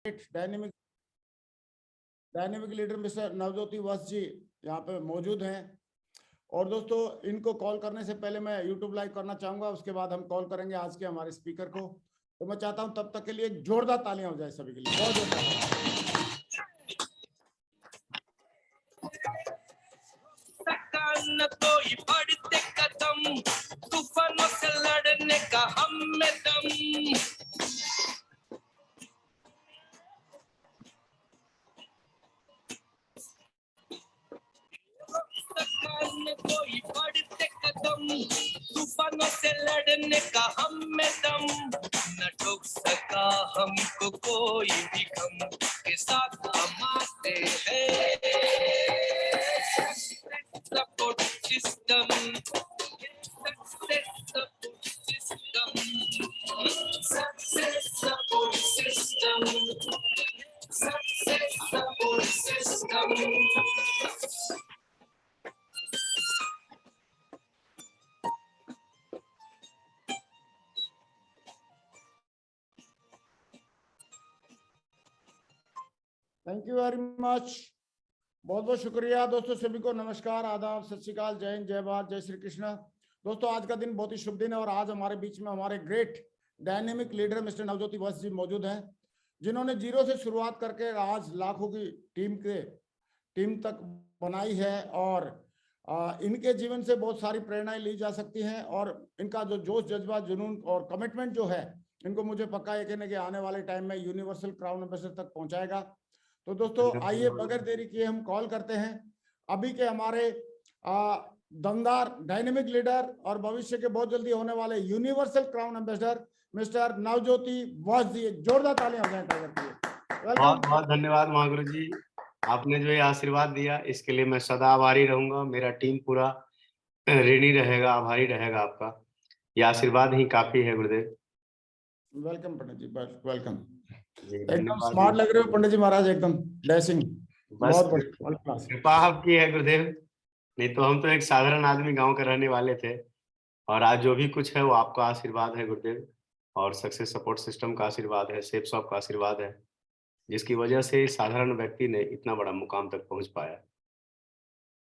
Dynamic leader mister Navjyoti Vats जी यहाँ पे मौजूद हैं। और दोस्तों, इनको कॉल करने से पहले मैं यूट्यूब लाइव करना चाहूंगा, उसके बाद हम कॉल करेंगे आज के हमारे स्पीकर को। तो मैं चाहता हूं तब तक के लिए जोरदार तालियां हो जाए सभी के लिए, बहुत जोरदार। न कोई बढ़ते कदम, तूफानों से लड़ने का हम में दम। न कोई बढ़ते कदम, तूफानों से लड़ने का हम में दम। न ठोक सका हमको कोई भी गम, के साथ हम आते हैं। Support system, success support system, success support system. Thank you very much, बहुत बहुत शुक्रिया दोस्तों। सभी को नमस्कार, आदाब, सत श्री अकाल, जय हिंद, जय भारत, जय श्री कृष्ण। दोस्तों, आज का दिन बहुत ही शुभ दिन है और आज हमारे बीच में हमारे great dynamic leader mister Navjyoti Vats ji मौजूद हैं, जिन्होंने जीरो से शुरुआत करके आज लाखों की टीम तक बनाई है। और इनके जीवन से बहुत सारी प्रेरणाएं ली जा सकती हैं और इनका जो जोश, जज्बा, जुनून और कमिटमेंट जो है, इनको मुझे पक्का यकीन है कि आने वाले टाइम में यूनिवर्सल क्राउन एम्बेसडर तक पहुंचाएगा। तो दोस्तों, आइए बगैर देरी किए हम कॉल करते हैं अभी के हमारे दमदार डायनेमिक लीडर और भविष्य के बहुत जल्दी होने वाले universal crown ambassador mister Navjyoti Vats ji. जोरदार तालियां हो जाएं टाइगर के लिए। बहुत बहुत धन्यवाद महागुरु जी, आपने जो ये आशीर्वाद दिया इसके लिए मैं सदा आभारी रहूंगा। मेरा टीम पूरा ऋणी रहेगा, आभारी रहेगा आपका। ये आशीर्वाद ही काफी है गुरुदेव। वेलकम पंडित जी, वेलकम। एकदम धन्यवाद। स्मार्ट लग रहे हो पंडित जी महाराज, एकदम डैशिंग, बहुत बढ़िया। कृपा आपकी है गुरुदेव, नहीं तो हम तो एक साधारण आदमी गांव के रहने वाले थे। और आज जो भी कुछ है वो आपका आशीर्वाद है गुरुदेव, और सक्सेस सपोर्ट सिस्टम का आशीर्वाद है, सेफ शॉप का आशीर्वाद है, जिसकी वजह से साधारण व्यक्ति ने इतना बड़ा मुकाम तक पहुंच पाया।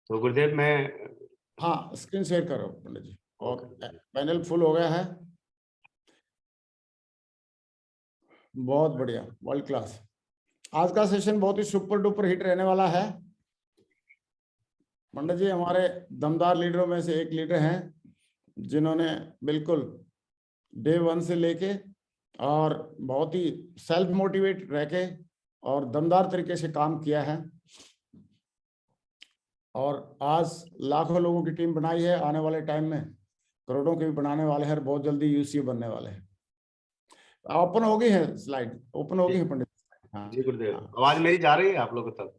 तो गुरुदेव मैं हाँ, स्क्रीन शेयर करो पंडित जी, और पैनल फुल हो गया है। बहुत बढ़िया, वर्ल्ड क्लास। आज का सेशन बहुत ही सुपर डुपर हिट रहने वाला है। पंडित जी हमारे दमदार लीडरों में से एक लीडर हैं, जिन्होंने बिल्कुल डे वन से लेके और बहुत ही सेल्फ मोटिवेट रह के और दमदार तरीके से काम किया है, और आज लाखों लोगों की टीम बनाई है। आने वाले टाइम में करोड़ों की भी बनाने वाले हैं, बहुत जल्दी यूसीओ बनने वाले हैं। ओपन हो गई है स्लाइड, ओपन हो गई है पंडित। हाँ जी गुरुदेव, आवाज मेरी जा रही है आप लोगों तक?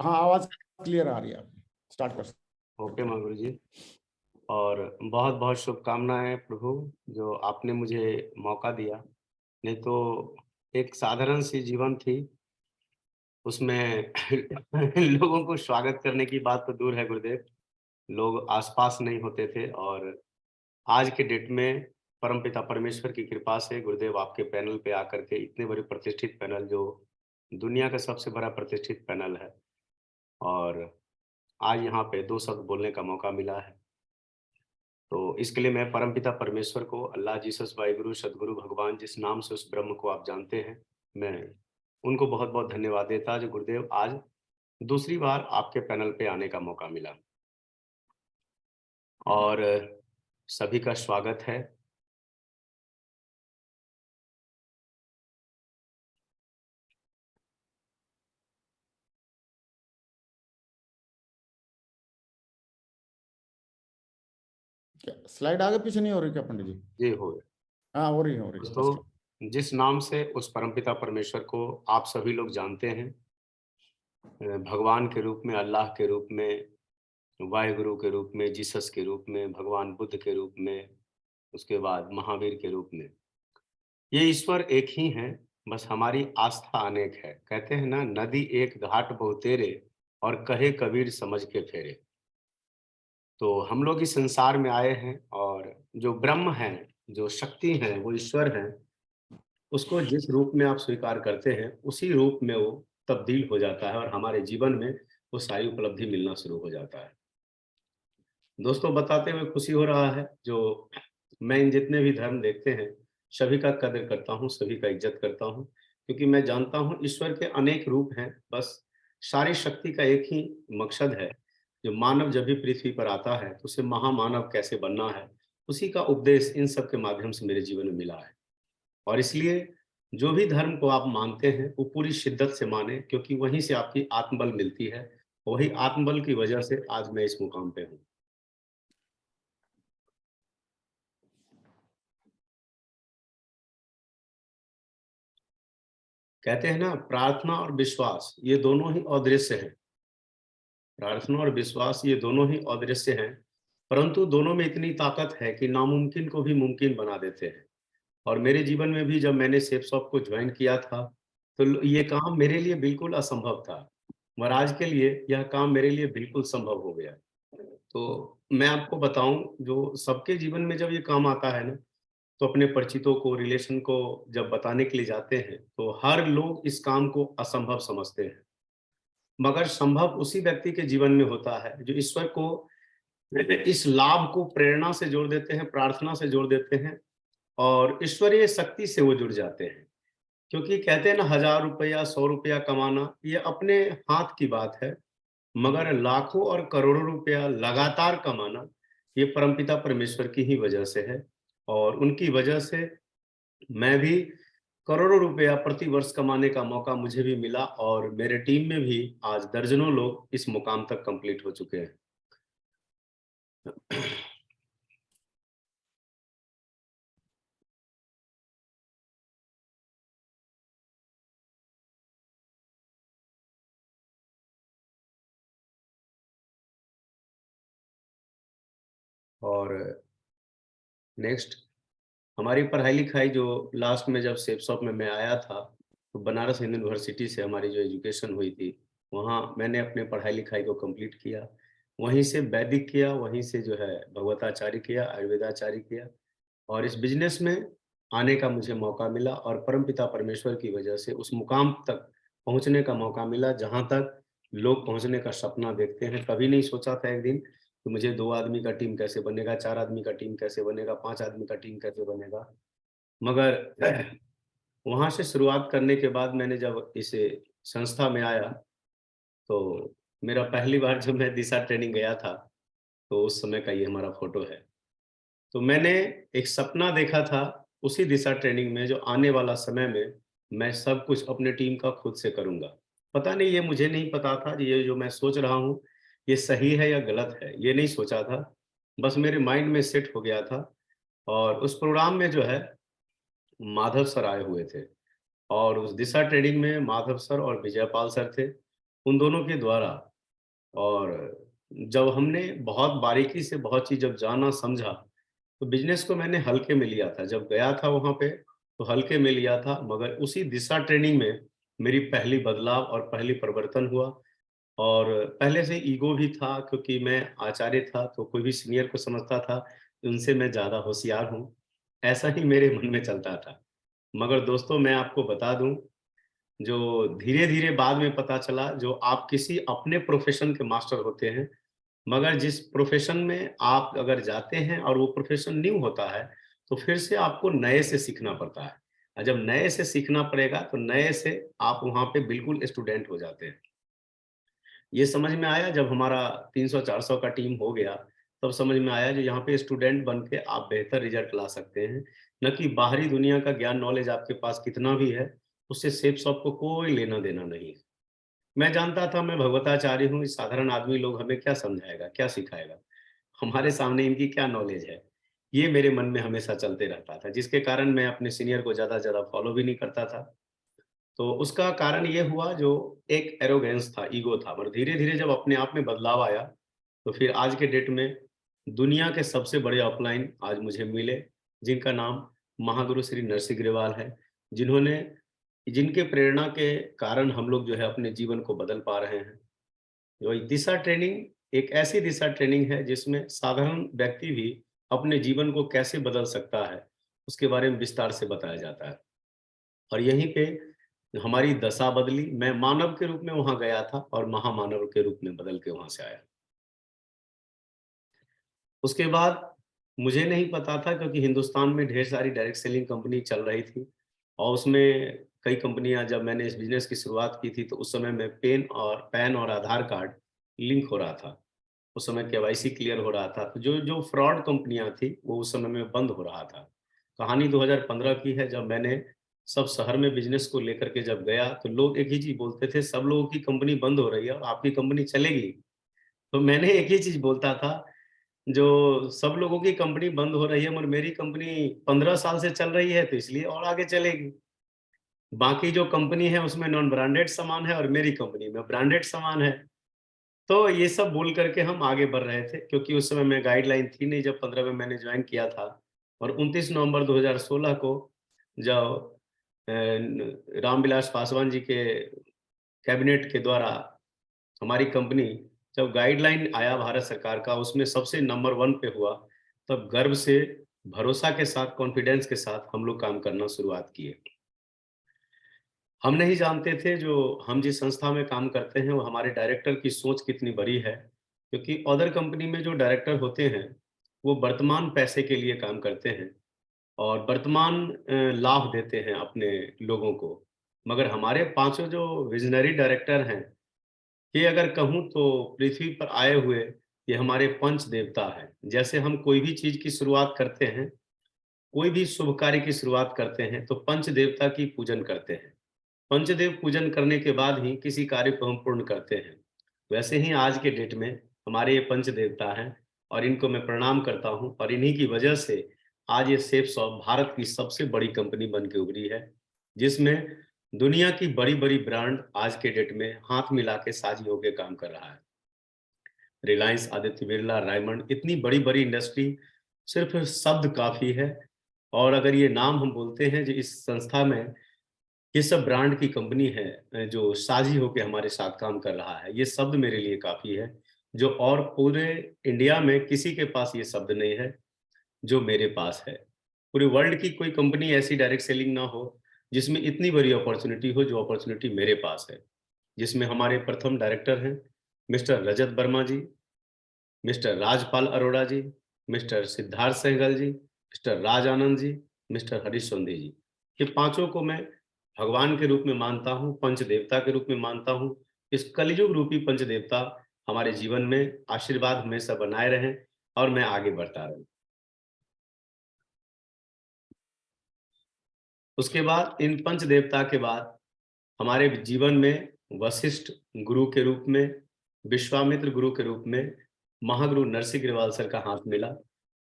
हाँ, आवाज क्लियर आ रही है, स्टार्ट कर। ओके महागुरु जी, और बहुत बहुत शुभकामनाएं प्रभु, जो आपने मुझे मौका दिया। नहीं तो एक साधारण सी जीवन थी, उसमें लोगों को स्वागत करने की बात तो दूर है गुरुदेव, लोग आसपास नहीं होते थे। और आज के डेट में परमपिता परमेश्वर की कृपा से गुरुदेव आपके पैनल पे आकर के, इतने बड़े प्रतिष्ठित पैनल, जो दुनिया का सबसे बड़ा प्रतिष्ठित पैनल है, और आज यहाँ पे दो शब्द बोलने का मौका मिला है। तो इसके लिए मैं परमपिता परमेश्वर को, अल्लाह, जीसस, वाहिगुरु, सदगुरु, भगवान, जिस नाम से उस ब्रह्म को आप जानते हैं, मैं उनको बहुत बहुत धन्यवाद देता जो गुरुदेव आज दूसरी बार आपके पैनल पे आने का मौका मिला। और सभी का स्वागत है। स्लाइड आगे पीछे नहीं हो रही क्या पंडित जी? जी हो रही। हाँ, हो रही है। तो जिस नाम से उस परमपिता परमेश्वर को आप सभी लोग जानते हैं, भगवान के रूप में, अल्लाह के रूप में, वाहिगुरु के रूप में, जीसस के रूप में, भगवान बुद्ध के रूप में, उसके बाद महावीर के रूप में, ये ईश्वर एक ही है, बस हमारी आस्था अनेक है। कहते हैं ना, नदी एक घाट बहुतेरे और कहे कबीर समझ के फेरे। तो हम लोग इस संसार में आए हैं, और जो ब्रह्म है, जो शक्ति है, वो ईश्वर है, उसको जिस रूप में आप स्वीकार करते हैं उसी रूप में वो तब्दील हो जाता है और हमारे जीवन में वो सारी उपलब्धि मिलना शुरू हो जाता है। दोस्तों, बताते हुए खुशी हो रहा है, जो मैं इन जितने भी धर्म देखते हैं सभी का कदर करता हूँ, सभी का इज्जत करता हूँ, क्योंकि मैं जानता हूँ ईश्वर के अनेक रूप हैं, बस सारी शक्ति का एक ही मकसद है। जो मानव जब भी पृथ्वी पर आता है तो उसे महामानव कैसे बनना है, उसी का उपदेश इन सब के माध्यम से मेरे जीवन में मिला है। और इसलिए जो भी धर्म को आप मानते हैं वो पूरी शिद्दत से माने, क्योंकि वहीं से आपकी आत्मबल मिलती है। वही आत्मबल की वजह से आज मैं इस मुकाम पे हूँ। कहते हैं ना, प्रार्थना और विश्वास ये दोनों ही अदृश्य हैं। प्रार्थना और विश्वास ये दोनों ही अदृश्य हैं, परंतु दोनों में इतनी ताकत है कि नामुमकिन को भी मुमकिन बना देते हैं। और मेरे जीवन में भी जब मैंने सेफ शॉप को ज्वाइन किया था तो ये काम मेरे लिए बिल्कुल असंभव था, मगर आज के लिए यह काम मेरे लिए बिल्कुल संभव हो गया। तो मैं आपको बताऊं, जो सबके जीवन में जब ये काम आता है ना, तो अपने परिचितों को, रिलेशन को जब बताने के लिए जाते हैं तो हर लोग इस काम को असंभव समझते हैं, मगर संभव उसी व्यक्ति के जीवन में होता है जो ईश्वर को इस लाभ को प्रेरणा से जोड़ देते हैं, प्रार्थना से जोड़ देते हैं और ईश्वरीय शक्ति से वो जुड़ जाते हैं। क्योंकि कहते हैं ना, 1000 रुपया 100 रुपया कमाना ये अपने हाथ की बात है, मगर लाखों और करोड़ों रुपया लगातार कमाना ये परमपिता परमेश्वर की ही वजह से है। और उनकी वजह से मैं भी करोड़ों रुपया प्रति वर्ष कमाने का मौका मुझे भी मिला और मेरे टीम में भी आज दर्जनों लोग इस मुकाम तक कंप्लीट हो चुके हैं। और नेक्स्ट, हमारी पढ़ाई लिखाई जो लास्ट में जब सेफ शॉप में मैं आया था, तो बनारस हिंदू यूनिवर्सिटी से हमारी जो एजुकेशन हुई थी, वहाँ मैंने अपने पढ़ाई लिखाई को कंप्लीट किया। वहीं से वैदिक किया, वहीं से जो है भगवताचार्य किया, आयुर्वेदाचार्य किया और इस बिजनेस में आने का मुझे मौका मिला और परमपिता परमेश्वर की वजह से उस मुकाम तक पहुँचने का मौका मिला, जहाँ तक लोग पहुँचने का सपना देखते हैं। कभी नहीं सोचा था एक दिन कि मुझे 2 आदमी का टीम कैसे बनेगा, 4 आदमी का टीम कैसे बनेगा, 5 आदमी का टीम कैसे बनेगा। मगर वहाँ से शुरुआत करने के बाद मैंने जब इस संस्था में आया, तो मेरा पहली बार जब मैं दिशा ट्रेनिंग गया था, तो उस समय का ये हमारा फ़ोटो है। तो मैंने एक सपना देखा था उसी दिशा ट्रेनिंग में, जो आने वाला समय में मैं सब कुछ अपने टीम का खुद से करूँगा। पता नहीं, ये मुझे नहीं पता था कि ये जो मैं सोच रहा हूँ, ये सही है या गलत है, ये नहीं सोचा था। बस मेरे माइंड में सेट हो गया था और उस प्रोग्राम में जो है माधव सर आए हुए थे और उस दिशा ट्रेनिंग में माधव सर और विजयपाल सर थे, उन दोनों के द्वारा। और जब हमने बहुत बारीकी से बहुत चीज़ जब जाना समझा, तो बिज़नेस को मैंने हल्के में लिया था। जब गया था वहाँ पे तो हल्के में लिया था, मगर उसी दिशा ट्रेनिंग में मेरी पहली बदलाव और पहली परिवर्तन हुआ। और पहले से ईगो भी था, क्योंकि मैं आचार्य था तो कोई भी सीनियर को समझता था कि उनसे मैं ज़्यादा होशियार हूँ, ऐसा ही मेरे मन में चलता था। मगर दोस्तों, मैं आपको बता दूँ, जो धीरे-धीरे बाद में पता चला, जो आप किसी अपने प्रोफ़ेशन के मास्टर होते हैं, मगर जिस प्रोफ़ेशन में आप अगर जाते हैं और वो प्रोफ़ेशन न्यू होता है, तो फिर से आपको नए से सीखना पड़ता है। और जब नए से सीखना पड़ेगा, तो नए से आप वहाँ पे बिल्कुल स्टूडेंट हो जाते हैं। ये समझ में आया जब हमारा 300-400 का टीम हो गया, तब समझ में आया जो यहाँ पे स्टूडेंट बन के आप बेहतर रिज़ल्ट ला सकते हैं, न कि बाहरी दुनिया का ज्ञान नॉलेज आपके पास कितना भी है, उससे सेफ शॉप को कोई लेना-देना नहीं है। मैं जानता था मैं भगवताचार्य हूँ, इस साधारण आदमी लोग हमें क्या समझाएगा, क्या सिखाएगा? हमारे सामने इनकी क्या नॉलेज है? ये मेरे मन में हमेशा चलते रहता था, जिसके कारण मैं अपने सीनियर को ज़्यादा से ज़्यादा फॉलो भी नहीं करता था। तो उसका कारण ये हुआ, जो एक एरोगेंस था, ईगो था। पर धीरे-धीरे जब अपने आप में बदलाव आया, तो फिर आज के डेट में दुनिया के सबसे बड़े अपलाइन आज मुझे मिले, जिनका नाम महागुरु श्री नरसिंह ग्रेवाल है, जिन्होंने जिनके प्रेरणा के कारण हम लोग जो है अपने जीवन को बदल पा रहे हैं। जो ये दिशा ट्रेनिंग एक ऐसी दिशा ट्रेनिंग है जिसमें साधारण व्यक्ति भी अपने जीवन को कैसे बदल सकता है, उसके बारे में विस्तार से बताया जाता है। और यहीं पे हमारी दशा बदली। मैं मानव के रूप में वहां गया था और महामानव के रूप में बदल के वहां से आया। उसके बाद मुझे नहीं पता था, क्योंकि हिंदुस्तान में ढेर सारी डायरेक्ट सेलिंग कंपनी चल रही थी और उसमें कई कंपनियां, जब मैंने इस बिजनेस की शुरुआत की थी तो उस समय में पैन और आधार कार्ड लिंक हो रहा था। उस समय केवाईसी क्लियर हो रहा था। तो जो जो फ्रॉड कंपनियां थी वो उस समय में बंद हो रहा था। कहानी 2015 की है, जब मैंने सब शहर में बिजनेस को लेकर के जब गया तो लोग एक ही चीज बोलते थे, सब लोगों की कंपनी बंद हो रही है और आपकी कंपनी चलेगी। तो मैंने एक ही चीज बोलता था, जो सब लोगों की कंपनी बंद हो रही है मगर मेरी कंपनी 15 साल से चल रही है तो इसलिए और आगे चलेगी। बाकी जो कंपनी है उसमें नॉन ब्रांडेड सामान है और मेरी कंपनी में ब्रांडेड सामान है। तो ये सब बोल करके हम आगे बढ़ रहे थे, क्योंकि उस समय में गाइडलाइन थी नहीं जब 15 में मैंने ज्वाइन किया था। और 29 नवंबर 2016 को जब रामविलास पासवान जी के कैबिनेट के द्वारा हमारी कंपनी, जब गाइडलाइन आया भारत सरकार का, उसमें सबसे नंबर 1 पे हुआ, तब गर्व से, भरोसा के साथ, कॉन्फिडेंस के साथ हम लोग काम करना शुरुआत किए। हम नहीं जानते थे जो हम जिस संस्था में काम करते हैं वो हमारे डायरेक्टर की सोच कितनी बड़ी है, क्योंकि अदर कंपनी में जो डायरेक्टर होते हैं वो वर्तमान पैसे के लिए काम करते हैं और वर्तमान लाभ देते हैं अपने लोगों को। मगर हमारे पांचों जो विजनरी डायरेक्टर हैं, ये अगर कहूँ तो पृथ्वी पर आए हुए ये हमारे पंच देवता हैं। जैसे हम कोई भी चीज की शुरुआत करते हैं, कोई भी शुभ कार्य की शुरुआत करते हैं तो पंच देवता की पूजन करते हैं। पंचदेव पूजन करने के बाद ही किसी कार्य को हम पूर्ण करते हैं। वैसे ही आज के डेट में हमारे ये पंच देवता हैं और इनको मैं प्रणाम करता हूं और इन्हीं की वजह से आज ये सेफ शॉप भारत की सबसे बड़ी कंपनी बन के उभरी है, जिसमें दुनिया की बड़ी बड़ी ब्रांड आज के डेट में हाथ मिला के साझी होकर काम कर रहा है। रिलायंस, आदित्य बिरला, रायमंड, इतनी बड़ी बड़ी इंडस्ट्री, सिर्फ शब्द काफी है। और अगर ये नाम हम बोलते हैं जो इस संस्था में ये सब ब्रांड की कंपनी है जो साझी होकर हमारे साथ काम कर रहा है, ये शब्द मेरे लिए काफी है। जो और पूरे इंडिया में किसी के पास ये शब्द नहीं है जो मेरे पास है। पूरे वर्ल्ड की कोई कंपनी ऐसी डायरेक्ट सेलिंग ना हो जिसमें इतनी बड़ी अपॉर्चुनिटी हो जो अपॉर्चुनिटी मेरे पास है। जिसमें हमारे प्रथम डायरेक्टर हैं मिस्टर रजत वर्मा जी, मिस्टर राजपाल अरोड़ा जी, मिस्टर सिद्धार्थ सहगल जी, मिस्टर राज आनंद जी, मिस्टर हरीश सोंधी जी। ये पांचों को मैं भगवान के रूप में मानता हूँ, पंच देवता के रूप में मानता हूँ। इस कलयुग रूपी पंच देवता हमारे जीवन में आशीर्वाद हमेशा बनाए रहें और मैं आगे बढ़ता रहूं। उसके बाद इन पंच देवता के बाद हमारे जीवन में वशिष्ठ गुरु के रूप में, विश्वामित्र गुरु के रूप में महागुरु नरसिंह ग्रेवाल सर का हाथ मिला।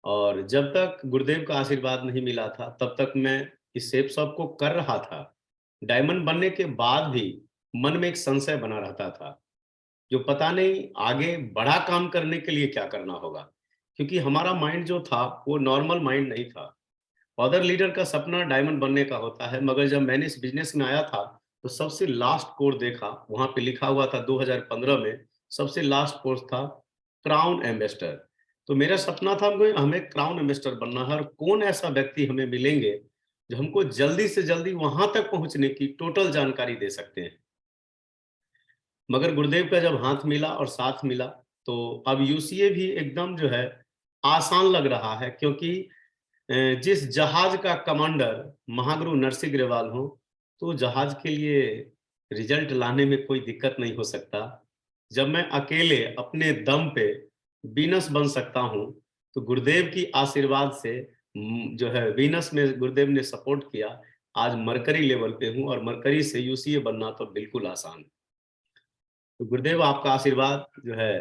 और जब तक गुरुदेव का आशीर्वाद नहीं मिला था तब तक मैं इस शेप शॉप को कर रहा था। डायमंड बनने के बाद भी मन में एक संशय बना रहता था, जो पता नहीं आगे बड़ा काम करने के लिए क्या करना होगा, क्योंकि हमारा माइंड जो था वो नॉर्मल माइंड नहीं था। अदर लीडर का सपना डायमंड बनने का होता है, मगर जब मैंने इस बिजनेस में आया था तो सबसे लास्ट कोर्स देखा, वहां पे लिखा हुआ था 2015 में सबसे लास्ट कोर्स था क्राउन एम्बेसडर। तो मेरा सपना था हमें क्राउन एम्बेसडर बनना है और कौन ऐसा व्यक्ति हमें मिलेंगे जो हमको जल्दी से जल्दी वहां तक पहुंचने की टोटल जानकारी दे सकते हैं। मगर गुरुदेव का जब हाथ मिला और साथ मिला तो अब यूसीए भी एकदम जो है आसान लग रहा है, क्योंकि जिस जहाज का कमांडर महागुरु नरसिंह ग्रेवाल हो, तो जहाज के लिए रिजल्ट लाने में कोई दिक्कत नहीं हो सकता। जब मैं अकेले अपने दम पे वीनस बन सकता हूं, तो गुरुदेव की आशीर्वाद से जो है वीनस में गुरुदेव ने सपोर्ट किया, आज मरकरी लेवल पे हूं और मरकरी से यूसीए बनना तो बिल्कुल आसान है। तो गुरुदेव आपका आशीर्वाद जो है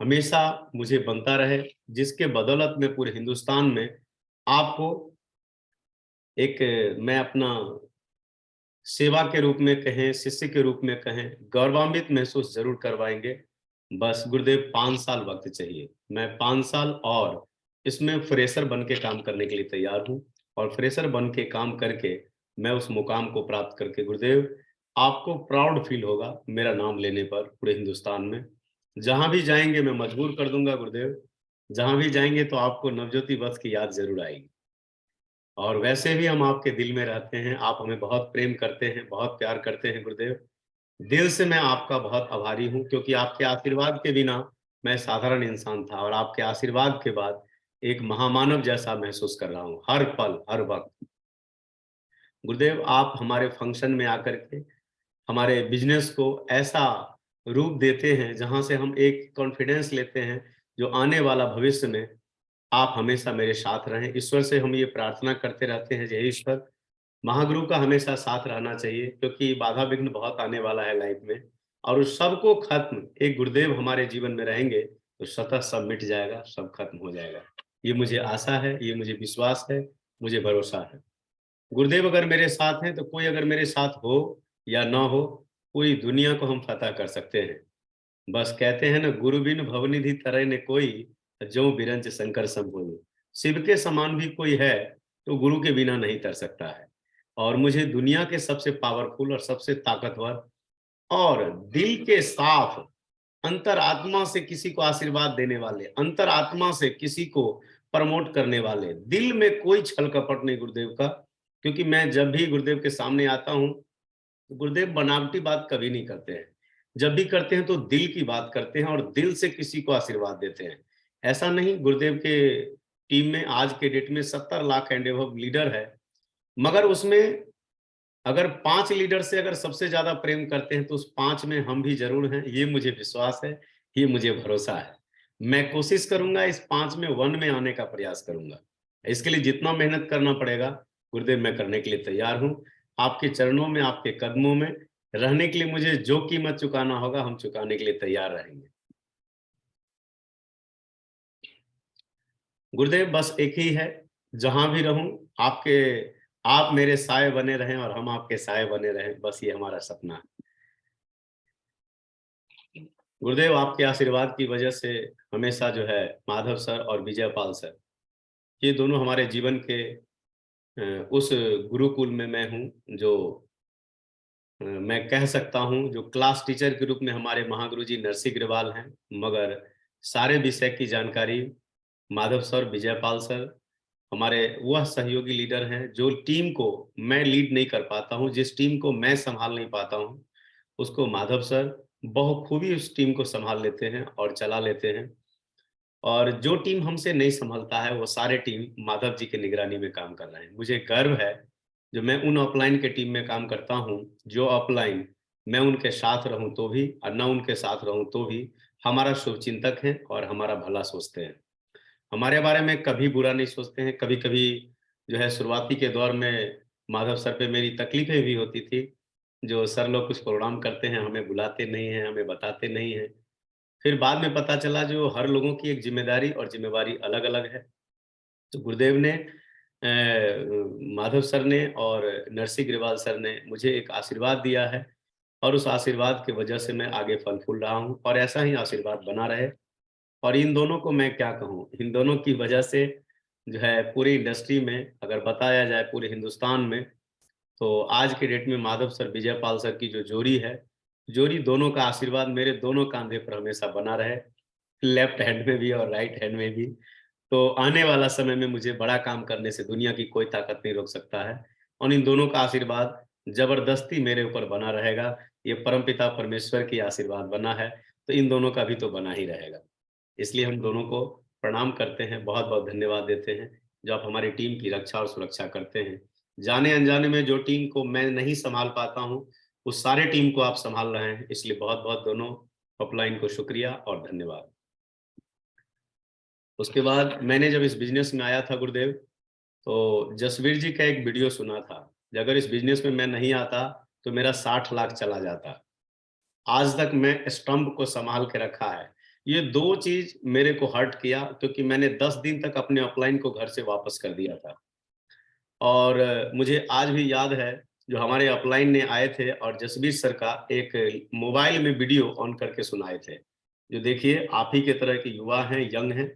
हमेशा मुझे बनता रहे, जिसके बदौलत में पूरे हिंदुस्तान में आपको एक मैं अपना सेवा के रूप में कहें, शिष्य के रूप में कहें, गौरवान्वित महसूस जरूर करवाएंगे। बस गुरुदेव 5 साल वक्त चाहिए, मैं 5 साल और इसमें फ्रेशर बन के काम करने के लिए तैयार हूँ। और फ्रेशर बन के काम करके मैं उस मुकाम को प्राप्त करके गुरुदेव आपको प्राउड फील होगा मेरा नाम लेने पर पूरे हिंदुस्तान में। जहां भी जाएंगे मैं मजबूर कर दूंगा गुरुदेव, जहां भी जाएंगे तो आपको नवज्योति वत्स की याद जरूर आएगी। और वैसे भी हम आपके दिल में रहते हैं, आप हमें बहुत प्रेम करते हैं, बहुत प्यार करते हैं गुरुदेव। दिल से मैं आपका बहुत आभारी हूँ, क्योंकि आपके आशीर्वाद के बिना मैं साधारण इंसान था और आपके आशीर्वाद के बाद एक महामानव जैसा महसूस कर रहा हूँ हर पल हर वक्त। गुरुदेव, आप हमारे फंक्शन में आकर के हमारे बिजनेस को ऐसा रूप देते हैं जहां से हम एक कॉन्फिडेंस लेते हैं, जो आने वाला भविष्य में आप हमेशा मेरे साथ रहें। ईश्वर से हम ये प्रार्थना करते रहते हैं, जय ईश्वर, महागुरु का हमेशा साथ रहना चाहिए, क्योंकि बाधा विघ्न बहुत आने वाला है लाइफ में, और उस सबको खत्म एक गुरुदेव हमारे जीवन में रहेंगे तो स्वतः सब मिट जाएगा, सब खत्म हो जाएगा। ये मुझे आशा है, ये मुझे विश्वास है, मुझे भरोसा है। गुरुदेव अगर मेरे साथ हैं तो कोई अगर मेरे साथ हो या ना हो, पूरी दुनिया को हम फतह कर सकते हैं। बस कहते हैं ना, गुरु बिन भवनिधि तरह ने कोई, जो बिरंच शंकर सम होई। शिव के समान भी कोई है तो गुरु के बिना नहीं तर सकता है। और मुझे दुनिया के सबसे पावरफुल और सबसे ताकतवर और दिल के साफ, अंतरात्मा से किसी को आशीर्वाद देने वाले, अंतरात्मा से किसी को प्रमोट करने वाले, दिल में कोई छल कपट नहीं गुरुदेव का। क्योंकि मैं जब भी गुरुदेव के सामने आता हूँ, गुरुदेव बनावटी बात कभी नहीं करते हैं। जब भी करते हैं तो दिल की बात करते हैं और दिल से किसी को आशीर्वाद देते हैं। ऐसा नहीं, गुरुदेव के टीम में आज के डेट में 70 लाख एंड एबव लीडर है, मगर उसमें अगर 5 लीडर से अगर सबसे ज्यादा प्रेम करते हैं तो उस 5 में हम भी जरूर हैं। ये मुझे विश्वास है, ये मुझे भरोसा है। मैं कोशिश करूंगा इस 5 में 1 में आने का प्रयास करूंगा। इसके लिए जितना मेहनत करना पड़ेगा गुरुदेव, मैं करने के लिए तैयार हूँ। आपके चरणों में, आपके कदमों में रहने के लिए मुझे जो कीमत चुकाना होगा हम चुकाने के लिए तैयार रहेंगे। गुरुदेव, बस एक ही है, जहां भी रहूं आप मेरे साए बने रहें और हम आपके साए बने रहें, बस ये हमारा सपना है। गुरुदेव, आपके आशीर्वाद की वजह से हमेशा जो है माधव सर और विजय पाल सर, ये दोनों हमारे जीवन के उस गुरुकुल में मैं हूँ, जो मैं कह सकता हूँ जो क्लास टीचर के रूप में हमारे महागुरु जी नरसिंह अग्रवाल हैं, मगर सारे विषय की जानकारी माधव सर, विजय पाल सर हमारे वह सहयोगी लीडर हैं। जो टीम को मैं लीड नहीं कर पाता हूँ, जिस टीम को मैं संभाल नहीं पाता हूँ, उसको माधव सर बखूबी उस टीम को संभाल लेते हैं और चला लेते हैं। और जो टीम हमसे नहीं संभलता है, वो सारे टीम माधव जी के निगरानी में काम कर रहे हैं। मुझे गर्व है जो मैं उन अपलाइन के टीम में काम करता हूँ, जो अपलाइन मैं उनके साथ रहूं तो भी और न उनके साथ रहूं तो भी हमारा शुभचिंतक है और हमारा भला सोचते हैं, हमारे बारे में कभी बुरा नहीं सोचते हैं। कभी कभी जो है शुरुआती के दौर में माधव सर पे मेरी तकलीफें भी होती थी, जो सर लोग कुछ प्रोग्राम करते हैं हमें बुलाते नहीं हैं, हमें बताते नहीं हैं। फिर बाद में पता चला जो हर लोगों की एक जिम्मेदारी और जिम्मेवारी अलग अलग है। तो गुरुदेव ने माधव सर ने और नरसिंह अग्रवाल सर ने मुझे एक आशीर्वाद दिया है, और उस आशीर्वाद की वजह से मैं आगे फल फूल रहा हूँ, और ऐसा ही आशीर्वाद बना रहे। और इन दोनों को मैं क्या कहूँ, इन दोनों की वजह से जो है पूरी इंडस्ट्री में अगर बताया जाए, पूरे हिंदुस्तान में, तो आज के डेट में माधव सर, विजय पाल सर की जो जोड़ी है, जोड़ी दोनों का आशीर्वाद मेरे दोनों कांधे पर हमेशा बना रहे, लेफ्ट हैंड में भी और राइट हैंड में भी। तो आने वाला समय में मुझे बड़ा काम करने से दुनिया की कोई ताकत नहीं रोक सकता है, और इन दोनों का आशीर्वाद जबरदस्ती मेरे ऊपर बना रहेगा। ये परमपिता परमेश्वर की आशीर्वाद बना है, तो इन दोनों का भी तो बना ही रहेगा। इसलिए हम दोनों को प्रणाम करते हैं, बहुत बहुत धन्यवाद देते हैं जो आप हमारी टीम की रक्षा और सुरक्षा करते हैं। जाने अनजाने में जो टीम को मैं नहीं संभाल पाता हूँ, उस सारे टीम को आप संभाल रहे हैं, इसलिए बहुत बहुत दोनों अपलाइन को शुक्रिया और धन्यवाद। उसके बाद मैंने जब इस बिजनेस में आया था गुरुदेव, तो जसवीर जी का एक वीडियो सुना था, अगर इस बिजनेस में मैं नहीं आता तो मेरा 60 लाख चला जाता। आज तक मैं स्टंप को संभाल के रखा है। ये 2 चीज मेरे को हर्ट किया, क्योंकि मैंने 10 दिन तक अपने अपलाइन को घर से वापस कर दिया था। और मुझे आज भी याद है जो हमारे अपलाइन ने आए थे और जसबीर सर का एक मोबाइल में वीडियो ऑन करके सुनाए थे, जो देखिए आप ही के तरह के युवा हैं, यंग हैं,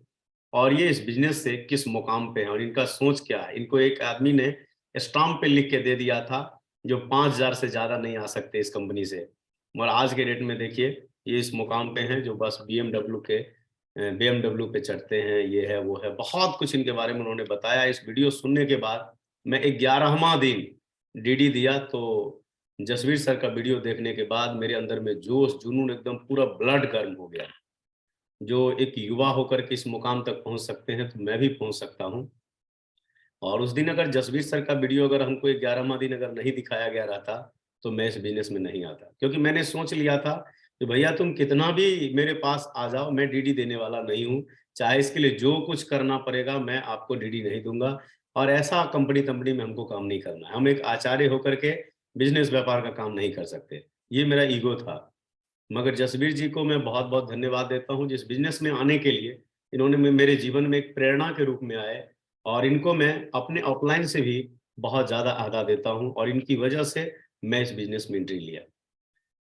और ये इस बिजनेस से किस मुकाम पे हैं और इनका सोच क्या है। इनको एक आदमी ने स्टाम्प पे लिख के दे दिया था जो 5000 से ज्यादा नहीं आ सकते इस कंपनी से, मगर आज के डेट में देखिए ये इस मुकाम पे हैं जो बस BMW पे चढ़ते हैं, ये है वो है, बहुत कुछ इनके बारे में उन्होंने बताया। इस वीडियो सुनने के बाद मैं 11वां दिन डीडी दिया तो जसवीर सर का वीडियो देखने के बाद मेरे अंदर में जोश जुनून एकदम पूरा ब्लड गर्म हो गया। जो एक युवा होकर के इस मुकाम तक पहुंच सकते हैं तो मैं भी पहुंच सकता हूं। और उस दिन अगर जसवीर सर का वीडियो अगर हमको 11वां दिन अगर नहीं दिखाया गया रहता तो मैं इस बिजनेस में नहीं आता, क्योंकि मैंने सोच लिया था कि भैया तुम कितना भी मेरे पास आ जाओ, मैं डीडी देने वाला नहीं हूँ। चाहे इसके लिए जो कुछ करना पड़ेगा मैं आपको डीडी नहीं दूंगा। और ऐसा कंपनी कंपनी में हमको काम नहीं करना है। हम एक आचार्य होकर के बिजनेस व्यापार का काम नहीं कर सकते। ये मेरा ईगो था। मगर जसवीर जी को मैं बहुत बहुत धन्यवाद देता हूँ जिस बिजनेस में आने के लिए इन्होंने मेरे जीवन में एक प्रेरणा के रूप में आए। और इनको मैं अपने ऑफलाइन से भी बहुत ज्यादा आदा देता हूँ और इनकी वजह से मैं इस बिजनेस में एंट्री लिया।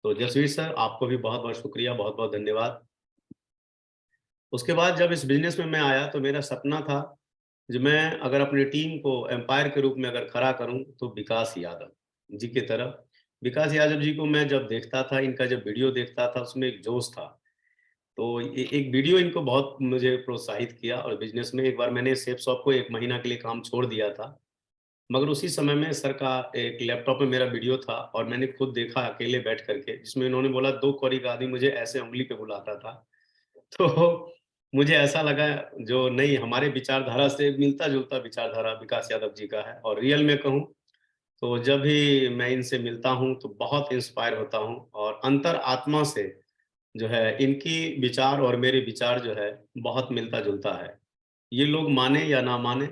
तो जसवीर सर आपको भी बहुत बहुत शुक्रिया, बहुत बहुत धन्यवाद। उसके बाद जब इस बिजनेस में मैं आया तो मेरा सपना था जो मैं अगर अपनी टीम को एम्पायर के रूप में अगर खड़ा करूं तो विकास यादव जी की तरह। विकास यादव जी को मैं जब देखता था, इनका जब वीडियो देखता था उसमें एक जोश था। तो एक वीडियो इनको बहुत मुझे प्रोत्साहित किया और बिजनेस में एक बार मैंने सेफ शॉप को 1 महीना के लिए काम छोड़ दिया था। मगर उसी समय में सर का एक लैपटॉप में मेरा वीडियो था और मैंने खुद देखा अकेले बैठ करके, जिसमें इन्होंने बोला 2 कौड़ी का आदमी मुझे ऐसे उंगली पे बुलाता था। तो मुझे ऐसा लगा जो नहीं हमारे विचारधारा से मिलता जुलता विचारधारा विकास यादव जी का है। और रियल में कहूँ तो जब भी मैं इनसे मिलता हूँ तो बहुत इंस्पायर होता हूँ और अंतर आत्मा से जो है इनकी विचार और मेरे विचार जो है बहुत मिलता जुलता है। ये लोग माने या ना माने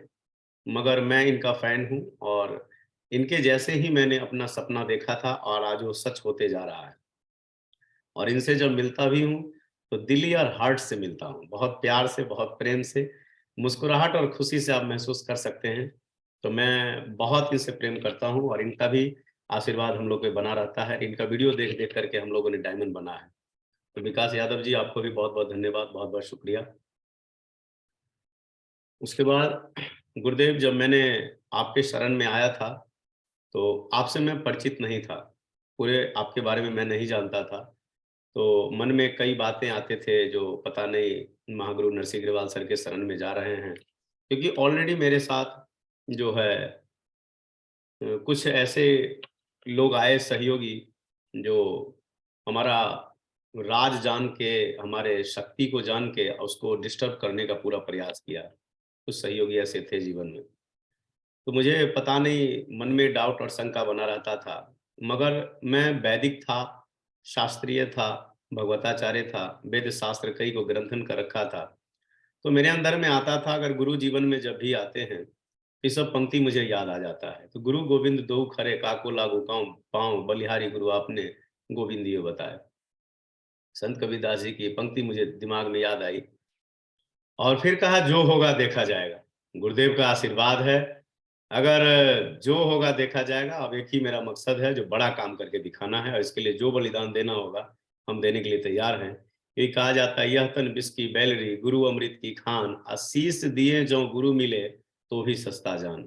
मगर मैं इनका फैन हूँ और इनके जैसे ही मैंने अपना सपना देखा था और आज वो सच होते जा रहा है। और इनसे जब मिलता भी हूँ तो दिली और हार्ट से मिलता हूँ, बहुत प्यार से, बहुत प्रेम से, मुस्कुराहट और खुशी से आप महसूस कर सकते हैं। तो मैं बहुत इनसे प्रेम करता हूँ और इनका भी आशीर्वाद हम लोग पे बना रहता है। इनका वीडियो देख देख करके हम लोगों ने डायमंड बना है। तो विकास यादव जी आपको भी बहुत बहुत धन्यवाद, बहुत बहुत शुक्रिया। उसके बाद गुरुदेव जब मैंने आपके शरण में आया था तो आपसे मैं परिचित नहीं था, पूरे आपके बारे में मैं नहीं जानता था। तो मन में कई बातें आते थे जो पता नहीं महागुरु नरसिंह अग्रवाल सर के शरण में जा रहे हैं, क्योंकि ऑलरेडी मेरे साथ जो है कुछ ऐसे लोग आए सहयोगी जो हमारा राज जान के, हमारे शक्ति को जान के उसको डिस्टर्ब करने का पूरा प्रयास किया। कुछ सहयोगी ऐसे थे जीवन में। तो मुझे पता नहीं मन में डाउट और शंका बना रहता था। मगर मैं वैदिक था, शास्त्रीय था, भगवताचार्य था, वेद शास्त्र कई को ग्रंथन कर रखा था। तो मेरे अंदर में आता था अगर गुरु जीवन में जब भी आते हैं ये सब पंक्ति मुझे याद आ जाता है। तो गुरु गोविंद दो खरे काको लागू काऊ पाऊं बलिहारी गुरु आपने गोविंद ये बताया। संत कबीरदास जी की पंक्ति मुझे दिमाग में याद आई और फिर कहा जो होगा देखा जाएगा। गुरुदेव का आशीर्वाद है, अगर जो होगा देखा जाएगा। अब एक ही मेरा मकसद है जो बड़ा काम करके दिखाना है और इसके लिए जो बलिदान देना होगा हम देने के लिए तैयार हैं। ये कहा जाता है यह तन विष की बैलरी गुरु अमृत की खान, आशीष दिए जो गुरु मिले तो भी सस्ता जान।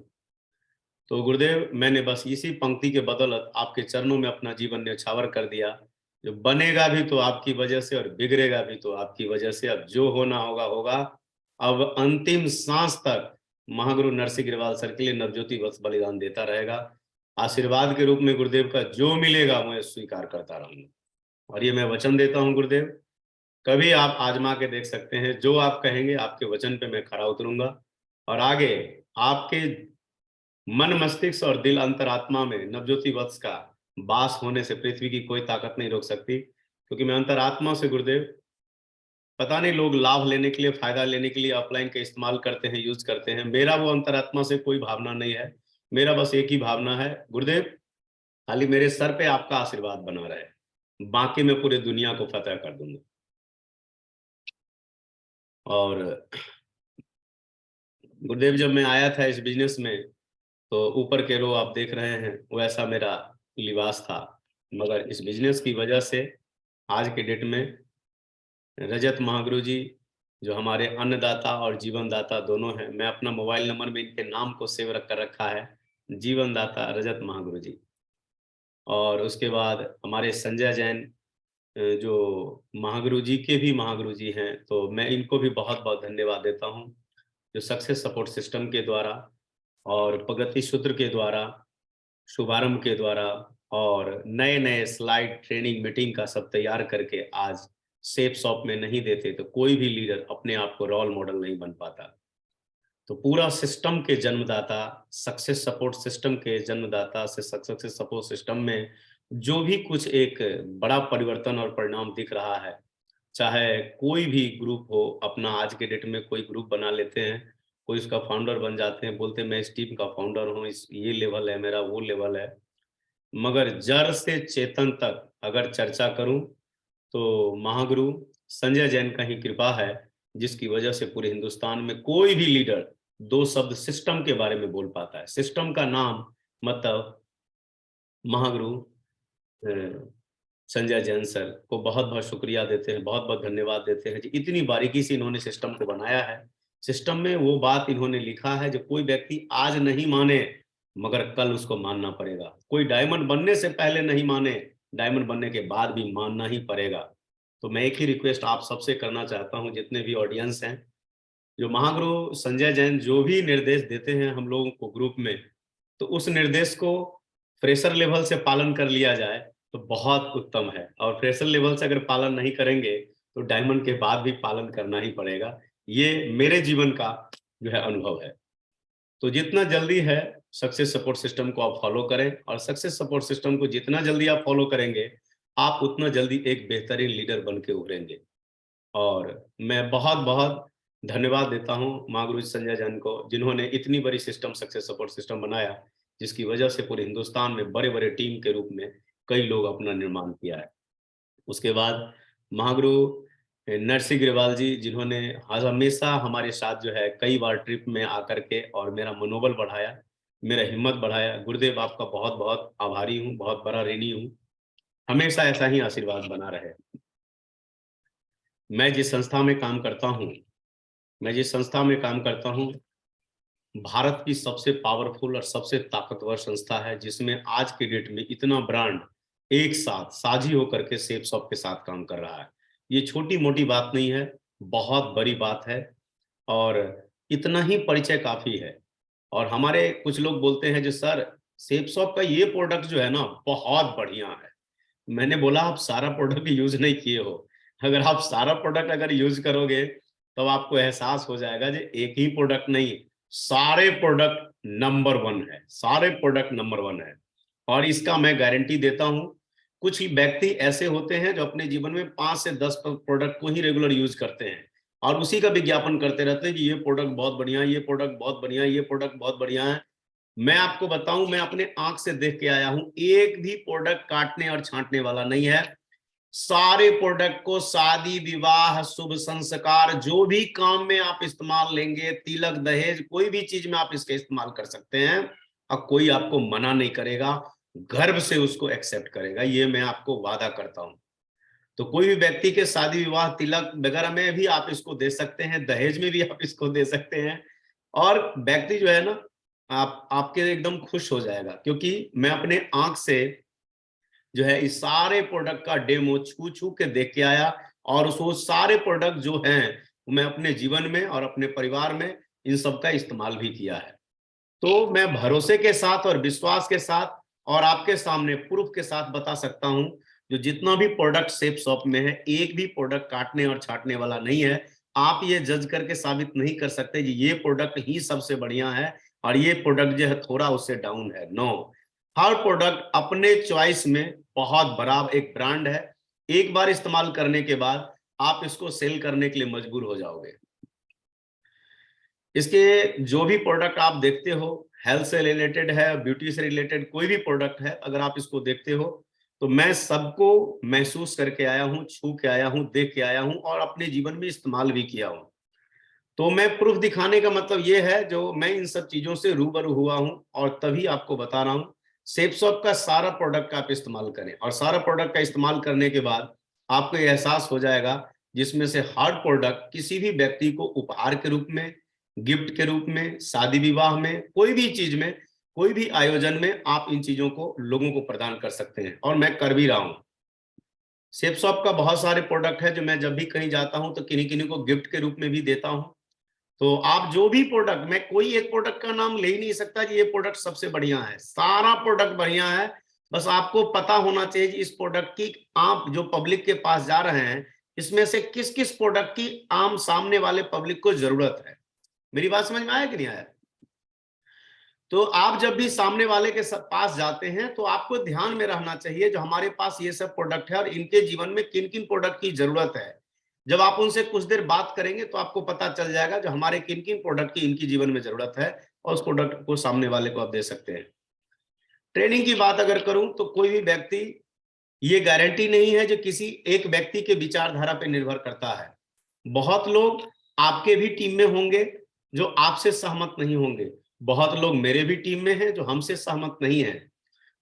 तो गुरुदेव मैंने बस इसी पंक्ति के बदौलत आपके चरणों में अपना जीवन न्यौछावर कर दिया। जो बनेगा भी तो आपकी वजह से और बिगड़ेगा भी तो आपकी वजह से। अब जो होना होगा होगा। अब अंतिम सांस तक महागुरु नरसिंह अग्रवाल सर के लिए नवज्योति वत्स बलिदान देता रहेगा। आशीर्वाद के रूप में गुरुदेव का जो मिलेगा मैं स्वीकार करता रहूंगा। और ये मैं वचन देता हूँ गुरुदेव, कभी आप आजमा के देख सकते हैं, जो आप कहेंगे आपके वचन पे मैं खरा उतरूंगा। और आगे आपके मन मस्तिष्क और दिल अंतरात्मा में नवज्योति वत्स का वास होने से पृथ्वी की कोई ताकत नहीं रोक सकती। क्योंकि मैं अंतरात्मा से गुरुदेव, पता नहीं लोग लाभ लेने के लिए, फायदा लेने के लिए ऑफलाइन का इस्तेमाल करते हैं, यूज करते हैं। मेरा वो अंतरात्मा से कोई भावना नहीं है। मेरा बस एक ही भावना है गुरुदेव, खाली मेरे सर पे आपका आशीर्वाद बना रहे, बाकी मैं पूरी दुनिया को फतेह कर दूंगा। और गुरुदेव जब मैं आया था इस बिजनेस में तो ऊपर के रो आप देख रहे हैं वैसा मेरा लिबास था। मगर इस बिजनेस की वजह से आज के डेट में रजत महागुरु जी जो हमारे अन्नदाता और जीवनदाता दोनों हैं, मैं अपना मोबाइल नंबर में इनके नाम को सेव रख कर रखा है, जीवनदाता रजत महागुरु जी। और उसके बाद हमारे संजय जैन जो महागुरु जी के भी महागुरु जी हैं, तो मैं इनको भी बहुत बहुत धन्यवाद देता हूँ जो सक्सेस सपोर्ट सिस्टम के द्वारा और प्रगति सूत्र के द्वारा, शुभारंभ के द्वारा और नए नए स्लाइड ट्रेनिंग मीटिंग का सब तैयार करके आज सेफ शॉप में नहीं देते तो कोई भी लीडर अपने आप को रोल मॉडल नहीं बन पाता। तो पूरा सिस्टम के जन्मदाता, सक्सेस सपोर्ट सिस्टम के जन्मदाता से सक्सेस सपोर्ट सिस्टम में जो भी कुछ एक बड़ा परिवर्तन और परिणाम दिख रहा है, चाहे कोई भी ग्रुप हो, अपना आज के डेट में कोई ग्रुप बना लेते हैं, कोई उसका फाउंडर बन जाते हैं, बोलते हैं मैं इस टीम का फाउंडर हूँ, इस ये लेवल है मेरा, वो लेवल है, मगर जड़ से चेतन तक अगर चर्चा करूं तो महागुरु संजय जैन का ही कृपा है, जिसकी वजह से पूरे हिंदुस्तान में कोई भी लीडर दो शब्द सिस्टम के बारे में बोल पाता है। सिस्टम का नाम मतलब महागुरु संजय जैन सर को बहुत बहुत शुक्रिया देते हैं, बहुत बहुत धन्यवाद देते हैं जी, इतनी बारीकी से इन्होंने सिस्टम को बनाया है। सिस्टम में वो बात इन्होंने लिखा है जो कोई व्यक्ति आज नहीं माने मगर कल उसको मानना पड़ेगा। कोई डायमंड बनने से पहले नहीं माने, डायमंड बनने के बाद भी मानना ही पड़ेगा। तो मैं एक ही रिक्वेस्ट आप सबसे करना चाहता हूं, जितने भी ऑडियंस हैं, जो महागुरु संजय जैन जो भी निर्देश देते हैं हम लोगों को ग्रुप में, तो उस निर्देश को फ्रेशर लेवल से पालन कर लिया जाए तो बहुत उत्तम है, और फ्रेशर लेवल से अगर पालन नहीं करेंगे तो डायमंड के बाद भी पालन करना ही पड़ेगा। ये मेरे जीवन का जो है अनुभव है। तो जितना जल्दी है सक्सेस सपोर्ट सिस्टम को आप फॉलो करें, और सक्सेस सपोर्ट सिस्टम को जितना जल्दी आप फॉलो करेंगे आप उतना जल्दी एक बेहतरीन लीडर बन के उभरेंगे। और मैं बहुत बहुत धन्यवाद देता हूं महागुरु संजय जैन को, जिन्होंने इतनी बड़ी सिस्टम सक्सेस सपोर्ट सिस्टम बनाया, जिसकी वजह से पूरे हिंदुस्तान में बड़े बड़े टीम के रूप में कई लोग अपना निर्माण किया है। उसके बाद महागुरु नरसिंह ग्रेवाल जी, जिन्होंने हमेशा हमारे साथ जो है कई बार ट्रिप में आकर के और मेरा मनोबल बढ़ाया, मेरा हिम्मत बढ़ाया। गुरुदेव आपका बहुत बहुत आभारी हूँ, बहुत बड़ा ऋणी हूँ, हमेशा ऐसा ही आशीर्वाद बना रहे। मैं जिस संस्था में काम करता हूँ भारत की सबसे पावरफुल और सबसे ताकतवर संस्था है, जिसमें आज के डेट में इतना ब्रांड एक साथ साझी होकर के सेफ शॉप के साथ काम कर रहा है। ये छोटी मोटी बात नहीं है, बहुत बड़ी बात है, और इतना ही परिचय काफी है। और हमारे कुछ लोग बोलते हैं जो सर सेफ शॉप का ये प्रोडक्ट जो है ना बहुत बढ़िया है। मैंने बोला आप सारा प्रोडक्ट यूज नहीं किए हो। अगर आप सारा प्रोडक्ट अगर यूज करोगे तो आपको एहसास हो जाएगा कि एक ही प्रोडक्ट नहीं, सारे प्रोडक्ट नंबर 1 है, सारे प्रोडक्ट नंबर 1 है। और इसका मैं गारंटी देता हूं, कुछ व्यक्ति ऐसे होते हैं जो अपने जीवन में 5 से 10 प्रोडक्ट को ही रेगुलर यूज करते हैं और उसी का विज्ञापन करते रहते हैं कि ये प्रोडक्ट बहुत बढ़िया, ये प्रोडक्ट बहुत बढ़िया, ये प्रोडक्ट बहुत बढ़िया है। मैं आपको बताऊं, मैं अपने आंख से देख के आया हूं, एक भी प्रोडक्ट काटने और छांटने वाला नहीं है। सारे प्रोडक्ट को शादी विवाह शुभ संस्कार जो भी काम में आप इस्तेमाल लेंगे, तिलक दहेज कोई भी चीज में आप इसका इस्तेमाल कर सकते हैं और कोई आपको मना नहीं करेगा, गर्व से उसको एक्सेप्ट करेगा, ये मैं आपको वादा करता हूं। तो कोई भी व्यक्ति के शादी विवाह तिलक वगैरह में भी आप इसको दे सकते हैं, दहेज में भी आप इसको दे सकते हैं, और व्यक्ति जो है ना आपके एकदम खुश हो जाएगा, क्योंकि मैं अपने आंख से जो है इस सारे प्रोडक्ट का डेमो छू छू के देख के आया, और वो सारे प्रोडक्ट जो हैं मैं अपने जीवन में और अपने परिवार में इन सब का इस्तेमाल भी किया है। तो मैं भरोसे के साथ और विश्वास के साथ और आपके सामने प्रूफ के साथ बता सकता हूं, जो जितना भी प्रोडक्ट सेफ शॉप में है एक भी प्रोडक्ट काटने और छाटने वाला नहीं है। आप ये जज करके साबित नहीं कर सकते कि ये प्रोडक्ट ही सबसे बढ़िया है और ये प्रोडक्ट जो है थोड़ा उससे डाउन है। नो, हर प्रोडक्ट अपने चॉइस में बहुत बड़ा एक ब्रांड है। एक बार इस्तेमाल करने के बाद आप इसको सेल करने के लिए मजबूर हो जाओगे। इसके जो भी प्रोडक्ट आप देखते हो, हेल्थ से रिलेटेड है, ब्यूटी से रिलेटेड कोई भी प्रोडक्ट है, अगर आप इसको देखते हो तो मैं सबको महसूस करके आया हूं, छू के आया हूं, देख के आया हूं और अपने जीवन में इस्तेमाल भी किया हूं। तो मैं प्रूफ दिखाने का मतलब ये है, जो मैं इन सब चीजों से रूबरू हुआ हूं और तभी आपको बता रहा हूं। सेफ शॉप का सारा प्रोडक्ट का आप इस्तेमाल करें, और सारा प्रोडक्ट का इस्तेमाल करने के बाद आपको एहसास हो जाएगा, जिसमें से हर प्रोडक्ट किसी भी व्यक्ति को उपहार के रूप में, गिफ्ट के रूप में, शादी विवाह में, कोई भी चीज में, कोई भी आयोजन में आप इन चीजों को लोगों को प्रदान कर सकते हैं, और मैं कर भी रहा हूं। सेफ शॉप का बहुत सारे प्रोडक्ट है जो मैं जब भी कहीं जाता हूं तो किन्हीं किन्हीं को गिफ्ट के रूप में भी देता हूं, तो आप जो भी प्रोडक्ट, मैं कोई एक प्रोडक्ट का नाम ले ही नहीं सकता कि ये प्रोडक्ट सबसे बढ़िया है, सारा प्रोडक्ट बढ़िया है। बस आपको पता होना चाहिए इस प्रोडक्ट की, आप जो पब्लिक के पास जा रहे हैं इसमें से किस किस प्रोडक्ट की आम सामने वाले पब्लिक को जरूरत है। मेरी बात समझ में आया कि नहीं आया? तो आप जब भी सामने वाले के पास जाते हैं तो आपको ध्यान में रहना चाहिए जो हमारे पास ये सब प्रोडक्ट है और इनके जीवन में किन किन प्रोडक्ट की जरूरत है। जब आप उनसे कुछ देर बात करेंगे तो आपको पता चल जाएगा जो हमारे किन किन प्रोडक्ट की इनकी जीवन में जरूरत है और उस प्रोडक्ट को सामने वाले को आप दे सकते हैं। ट्रेनिंग की बात अगर करूं तो कोई भी व्यक्ति, ये गारंटी नहीं है जो किसी एक व्यक्ति के विचारधारा पर निर्भर करता है। बहुत लोग आपके भी टीम में होंगे जो आपसे सहमत नहीं होंगे, बहुत लोग मेरे भी टीम में हैं जो हमसे सहमत नहीं है।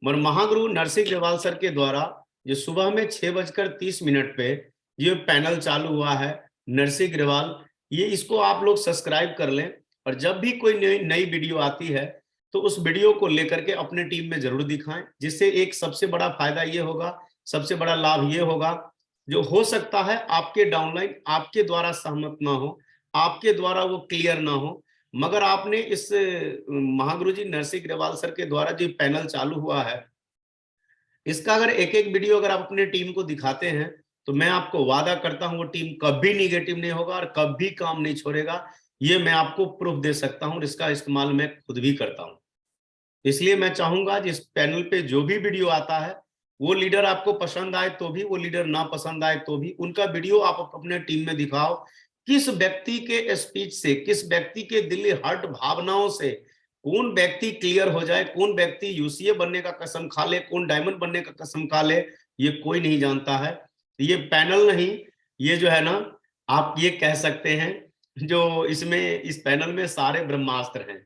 मगर महागुरु नरसिंह ग्रेवाल सर के द्वारा जो सुबह में 6:30 पे ये पैनल चालू हुआ है नरसिंह ग्रेवाल, ये इसको आप लोग सब्सक्राइब कर लें और जब भी कोई नई वीडियो आती है तो उस वीडियो को लेकर के अपने टीम में जरूर दिखाएं। जिससे एक सबसे बड़ा फायदा ये होगा, सबसे बड़ा लाभ ये होगा, जो हो सकता है आपके डाउनलाइन आपके द्वारा सहमत ना हो, आपके द्वारा वो क्लियर ना हो, मगर आपने इस महागुरु जी नरसिंह ग्रेवाल सर के द्वारा जो पैनल चालू हुआ है इसका अगर एक एक वीडियो अगर आप अपने टीम को दिखाते हैं तो मैं आपको वादा करता हूं वो टीम कभी निगेटिव नहीं होगा और कभी काम नहीं छोड़ेगा। ये मैं आपको प्रूफ दे सकता हूं, इसका इस्तेमाल मैं खुद भी करता हूं। इसलिए मैं चाहूंगा जिस पैनल पे जो भी वीडियो आता है वो लीडर आपको पसंद आए तो भी, वो लीडर ना पसंद आए तो भी, उनका वीडियो आप अपने टीम में दिखाओ। किस व्यक्ति के स्पीच से, किस व्यक्ति के दिली हर्ट भावनाओं से कौन व्यक्ति क्लियर हो जाए, कौन व्यक्ति यूसीए बनने का कसम खा ले, कौन डायमंड बनने का कसम खा ले, ये कोई नहीं जानता है। ये पैनल नहीं, ये जो है ना, आप ये कह सकते हैं जो इसमें इस पैनल में सारे ब्रह्मास्त्र हैं।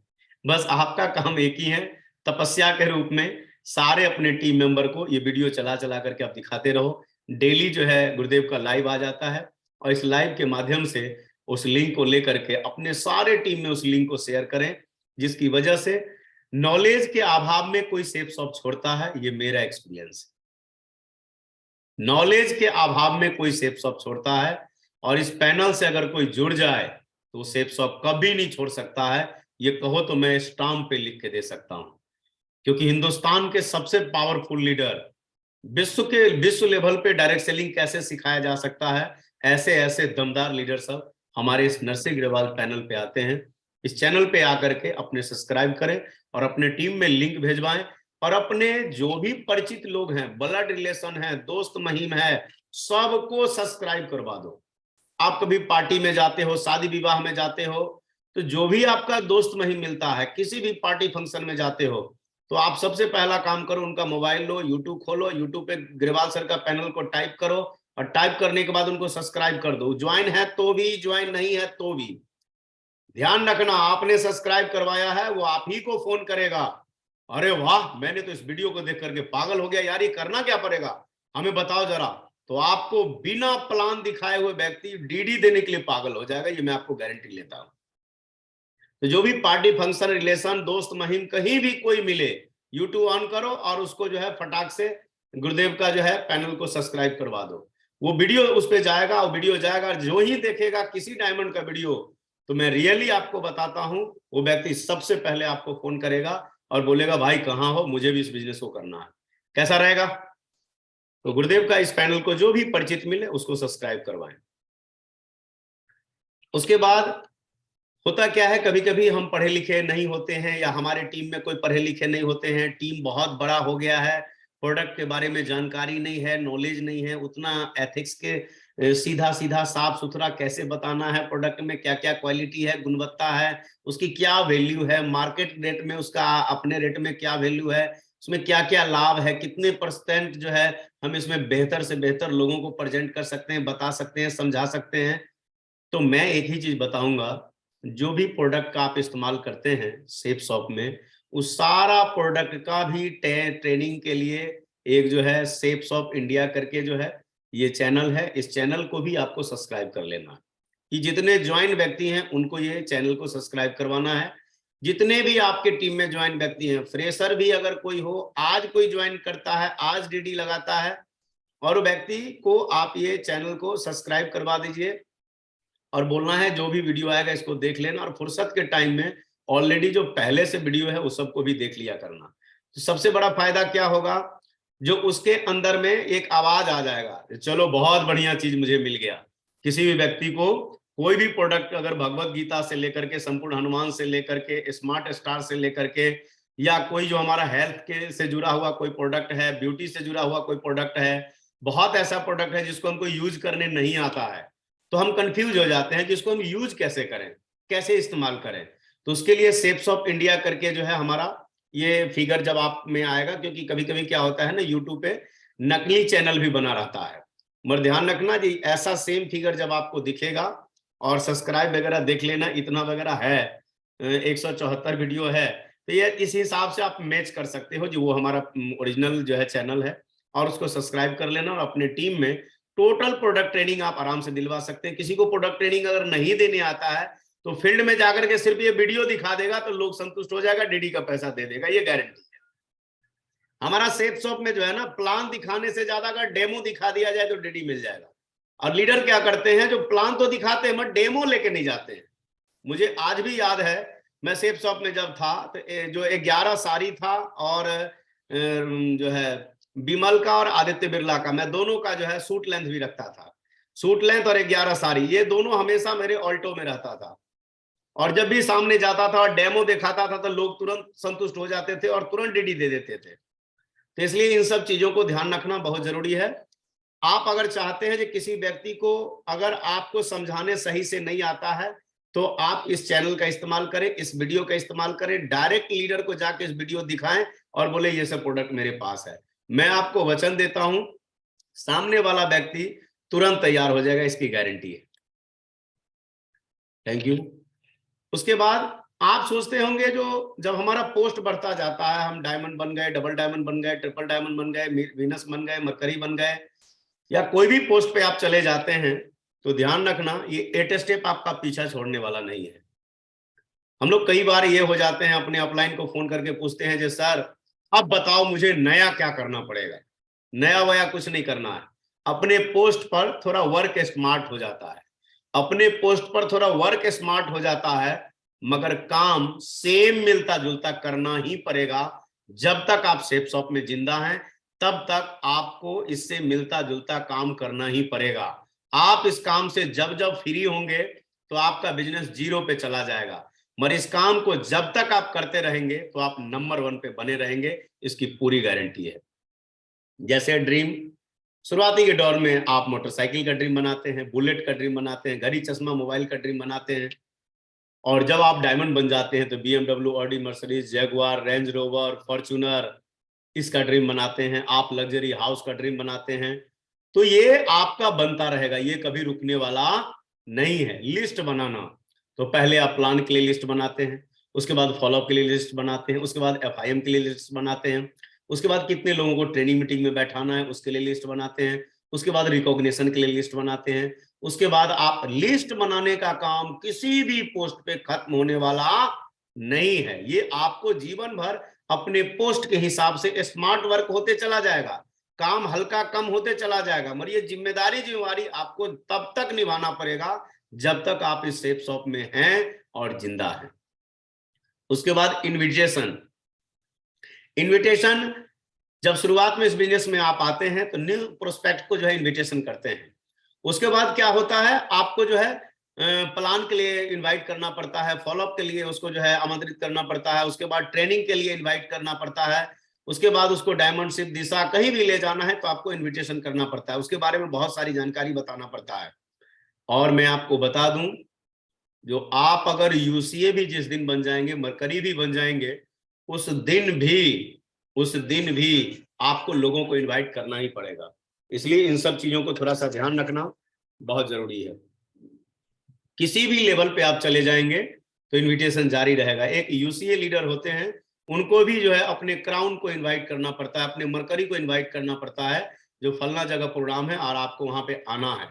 बस आपका काम एक ही है, तपस्या के रूप में सारे अपने टीम मेंबर को ये वीडियो चला चला करके आप दिखाते रहो। डेली जो है गुरुदेव का लाइव आ जाता है और इस लाइव के माध्यम से उस लिंक को लेकर के अपने सारे टीम में उस लिंक को शेयर करें, जिसकी वजह से नॉलेज के अभाव में कोई सेफ शॉप छोड़ता है, ये मेरा एक्सपीरियंस है। नॉलेज के अभाव में कोई सेफ शॉप छोड़ता है और इस पैनल से अगर कोई जुड़ जाए तो सेफ शॉप कभी नहीं छोड़ सकता है। ये कहो तो मैं स्टाम्प पे लिख के दे सकता हूं, क्योंकि हिंदुस्तान के सबसे पावरफुल लीडर, विश्व लेवल पे डायरेक्ट सेलिंग कैसे सिखाया जा सकता है, ऐसे ऐसे दमदार लीडर सब हमारे इस नरसिंह ग्रेवाल पैनल पे आते हैं। इस चैनल पे आकर के अपने सब्सक्राइब करें और अपने टीम में लिंक भेजवाएं और अपने जो भी परिचित लोग हैं, ब्लड रिलेशन है, दोस्त महिम है, सबको सब्सक्राइब करवा दो। आप कभी पार्टी में जाते हो, शादी विवाह में जाते हो, तो जो भी आपका दोस्त महिम मिलता है, किसी भी पार्टी फंक्शन में जाते हो, तो आप सबसे पहला काम करो, उनका मोबाइल लो, यूट्यूब खोलो, यूट्यूब पे ग्रेवाल सर का पैनल को टाइप करो और टाइप करने के बाद उनको सब्सक्राइब कर दो। ज्वाइन है तो भी, ज्वाइन नहीं है तो भी। ध्यान रखना, आपने सब्सक्राइब करवाया है वो आप ही को फोन करेगा, अरे वाह मैंने तो इस वीडियो को देख करके पागल हो गया यार, ये करना क्या पड़ेगा हमें बताओ जरा। तो आपको बिना प्लान दिखाए हुए व्यक्ति डीडी देने के लिए पागल हो जाएगा, ये मैं आपको गारंटी लेता हूं। तो जो भी पार्टी फंक्शन रिलेशन दोस्त महिम कहीं भी कोई मिले, यूट्यूब ऑन करो और उसको जो है फटाक से गुरुदेव का जो है पैनल को सब्सक्राइब करवा दो। वो वीडियो उस पे जाएगा, वो वीडियो जाएगा, जो ही देखेगा किसी डायमंड का वीडियो, तो मैं रियली आपको बताता हूं वो व्यक्ति सबसे पहले आपको फोन करेगा और बोलेगा भाई कहाँ हो, मुझे भी इस बिजनेस को करना है। कैसा रहेगा? तो गुरुदेव का इस पैनल को जो भी परिचित मिले उसको सब्सक्राइब करवाएं। उसके बाद होता क्या है, कभी कभी हम पढ़े लिखे नहीं होते हैं या हमारे टीम में कोई पढ़े लिखे नहीं होते हैं, टीम बहुत बड़ा हो गया है, प्रोडक्ट के बारे में जानकारी नहीं है, नॉलेज नहीं है उतना, एथिक्स के सीधा सीधा साफ सुथरा कैसे बताना है, प्रोडक्ट में क्या क्या क्वालिटी है, गुणवत्ता है, उसकी क्या वैल्यू है, मार्केट रेट में उसका अपने रेट में क्या वैल्यू है, उसमें क्या क्या लाभ है, कितने % जो है हम इसमें बेहतर से बेहतर लोगों को प्रेजेंट कर सकते हैं, बता सकते हैं, समझा सकते हैं। तो मैं एक ही चीज बताऊंगा, जो भी प्रोडक्ट का आप इस्तेमाल करते हैं सेफ शॉप में, उस सारा प्रोडक्ट का भी ट्रेनिंग के लिए एक जो है सेफ शॉप इंडिया करके जो है ये चैनल है, इस चैनल को भी आपको सब्सक्राइब कर लेना है। कि जितने ज्वाइन व्यक्ति हैं उनको ये चैनल को सब्सक्राइब करवाना है। जितने भी आपके टीम में ज्वाइन व्यक्ति हैं, फ्रेशर भी अगर कोई हो, आज कोई ज्वाइन करता है, आज डीडी लगाता है, और व्यक्ति को आप ये चैनल को सब्सक्राइब करवा दीजिए और बोलना है जो भी वीडियो आएगा इसको देख लेना, और फुर्सत के टाइम में ऑलरेडी जो पहले से वीडियो है वो सबको भी देख लिया करना। तो सबसे बड़ा फायदा क्या होगा, जो उसके अंदर में एक आवाज आ जाएगा, चलो बहुत बढ़िया चीज मुझे मिल गया। किसी भी व्यक्ति को कोई भी प्रोडक्ट अगर भगवत गीता से लेकर के, संपूर्ण हनुमान से लेकर के, स्मार्ट स्टार से लेकर के, या कोई जो हमारा हेल्थ के से जुड़ा हुआ कोई प्रोडक्ट है, ब्यूटी से जुड़ा हुआ कोई प्रोडक्ट है, बहुत ऐसा प्रोडक्ट है जिसको हमको यूज करने नहीं आता है, तो हम कंफ्यूज हो जाते हैं कि इसको हम यूज कैसे करें, कैसे इस्तेमाल करें। तो उसके लिए शेप्स ऑफ इंडिया करके जो है हमारा ये फिगर जब आप में आएगा, क्योंकि कभी कभी क्या होता है ना, यूट्यूब पे नकली चैनल भी बना रहता है, मगर ध्यान रखना जी ऐसा सेम फिगर जब आपको दिखेगा, और सब्सक्राइब वगैरह देख लेना, इतना वगैरह है, 174 वीडियो है, तो ये इस हिसाब से आप मैच कर सकते हो जो वो हमारा ओरिजिनल जो है चैनल है, और उसको सब्सक्राइब कर लेना। और अपने टीम में टोटल प्रोडक्ट ट्रेनिंग आप आराम से दिलवा सकते हैं। किसी को प्रोडक्ट ट्रेनिंग अगर नहीं देने आता है तो फील्ड में जाकर के सिर्फ ये वीडियो दिखा देगा तो लोग संतुष्ट हो जाएगा, डीडी का पैसा दे देगा, ये गारंटी है। हमारा सेफ शॉप में जो है ना, प्लान दिखाने से ज्यादा अगर डेमो दिखा दिया जाए तो डीडी मिल जाएगा। और लीडर क्या करते हैं, जो प्लान तो दिखाते हैं मगर डेमो लेके नहीं जाते हैं। मुझे आज भी याद है, मैं सेफ शॉप में जब था तो जो 11 साड़ी था, और जो है बिमल का और आदित्य बिरला का, मैं दोनों का जो है सूट लेंथ भी रखता था। सूट लेंथ और 11 साड़ी, ये दोनों हमेशा मेरे ऑल्टो में रहता था। और जब भी सामने जाता था और डेमो दिखाता था तो लोग तुरंत संतुष्ट हो जाते थे और तुरंत डीडी दे देते थे। तो इसलिए इन सब चीजों को ध्यान रखना बहुत जरूरी है। आप अगर चाहते हैं कि किसी व्यक्ति को अगर आपको समझाने सही से नहीं आता है तो आप इस चैनल का इस्तेमाल करें, इस वीडियो का इस्तेमाल करें, डायरेक्ट लीडर को जाके इस वीडियो दिखाएं और बोले ये सब प्रोडक्ट मेरे पास है। मैं आपको वचन देता हूं सामने वाला व्यक्ति तुरंत तैयार हो जाएगा, इसकी गारंटी है। Thank you. उसके बाद आप सोचते होंगे जो जब हमारा पोस्ट बढ़ता जाता है, हम डायमंड बन गए, डबल डायमंड बन गए, ट्रिपल डायमंड बन गए, वीनस बन गए, मरकरी बन गए, या कोई भी पोस्ट पे आप चले जाते हैं, तो ध्यान रखना ये 8 स्टेप आपका पीछा छोड़ने वाला नहीं है। हम लोग कई बार ये हो जाते हैं, अपने अपलाइन को फोन करके पूछते हैं, जो सर अब बताओ मुझे नया क्या करना पड़ेगा। नया वया कुछ नहीं करना है, अपने पोस्ट पर थोड़ा वर्क स्मार्ट हो जाता है, अपने पोस्ट पर थोड़ा वर्क स्मार्ट हो जाता है, मगर काम सेम मिलता जुलता करना ही पड़ेगा। जब तक आप सेफ शॉप में जिंदा हैं तब तक आपको इससे मिलता जुलता काम करना ही पड़ेगा। आप इस काम से जब जब फ्री होंगे तो आपका बिजनेस 0 पे चला जाएगा, मगर इस काम को जब तक आप करते रहेंगे तो आप नंबर 1 पे बने रहेंगे, इसकी पूरी गारंटी है। जैसे ड्रीम शुरुआती के दौर में आप मोटरसाइकिल का ड्रीम बनाते हैं, बुलेट का ड्रीम बनाते हैं, घड़ी चश्मा मोबाइल का ड्रीम बनाते हैं, और जब आप डायमंड बन जाते हैं तो BMW, Audi, Mercedes, Jaguar, range rover, Fortuner इसका ड्रीम बनाते हैं, आप लग्जरी हाउस का ड्रीम बनाते हैं। तो ये आपका बनता रहेगा, ये कभी रुकने वाला नहीं है। लिस्ट बनाना, तो पहले आप प्लान के लिए लिस्ट बनाते हैं, उसके बाद फॉलोअप के लिए लिस्ट बनाते हैं, उसके बाद FIM के लिए लिस्ट बनाते हैं, उसके बाद कितने लोगों को ट्रेनिंग मीटिंग में बैठाना है उसके लिए लिस्ट बनाते हैं, उसके बाद रिकॉग्निशन के लिए लिस्ट बनाते हैं। उसके बाद आप लिस्ट बनाने का काम किसी भी पोस्ट पे खत्म होने वाला नहीं है, ये आपको जीवन भर अपने पोस्ट के हिसाब से स्मार्ट वर्क होते चला जाएगा, काम हल्का कम होते चला जाएगा, मगर ये जिम्मेदारी आपको तब तक निभाना पड़ेगा जब तक आप इस सेफ शॉप में हैं और जिंदा हैं। उसके बाद इनविटेशन जब शुरुआत में इस बिजनेस में आप आते हैं तो न्यू प्रोस्पेक्ट को जो है इनविटेशन करते हैं। उसके बाद क्या होता है, आपको जो है प्लान के लिए इनवाइट करना पड़ता है, फॉलोअप के लिए उसको जो है आमंत्रित करना पड़ता है, उसके बाद ट्रेनिंग के लिए इनवाइट करना पड़ता है, उसके बाद उसको डायमंडशिप दिशा कहीं भी ले जाना है तो आपको इनविटेशन करना पड़ता है, उसके बारे में बहुत सारी जानकारी बताना पड़ता है। और मैं आपको बता दूं, जो आप अगर UCA भी जिस दिन बन जाएंगे, मरकरी भी बन जाएंगे, उस दिन भी आपको लोगों को इनवाइट करना ही पड़ेगा। इसलिए इन सब चीजों को थोड़ा सा ध्यान रखना बहुत जरूरी है। किसी भी लेवल पे आप चले जाएंगे तो इनविटेशन जारी रहेगा। एक UCA लीडर होते हैं, उनको भी जो है अपने क्राउन को इनवाइट करना पड़ता है, अपने मरकरी को इनवाइट करना पड़ता है, जो फलना जगह प्रोग्राम है और आपको वहां पे आना है,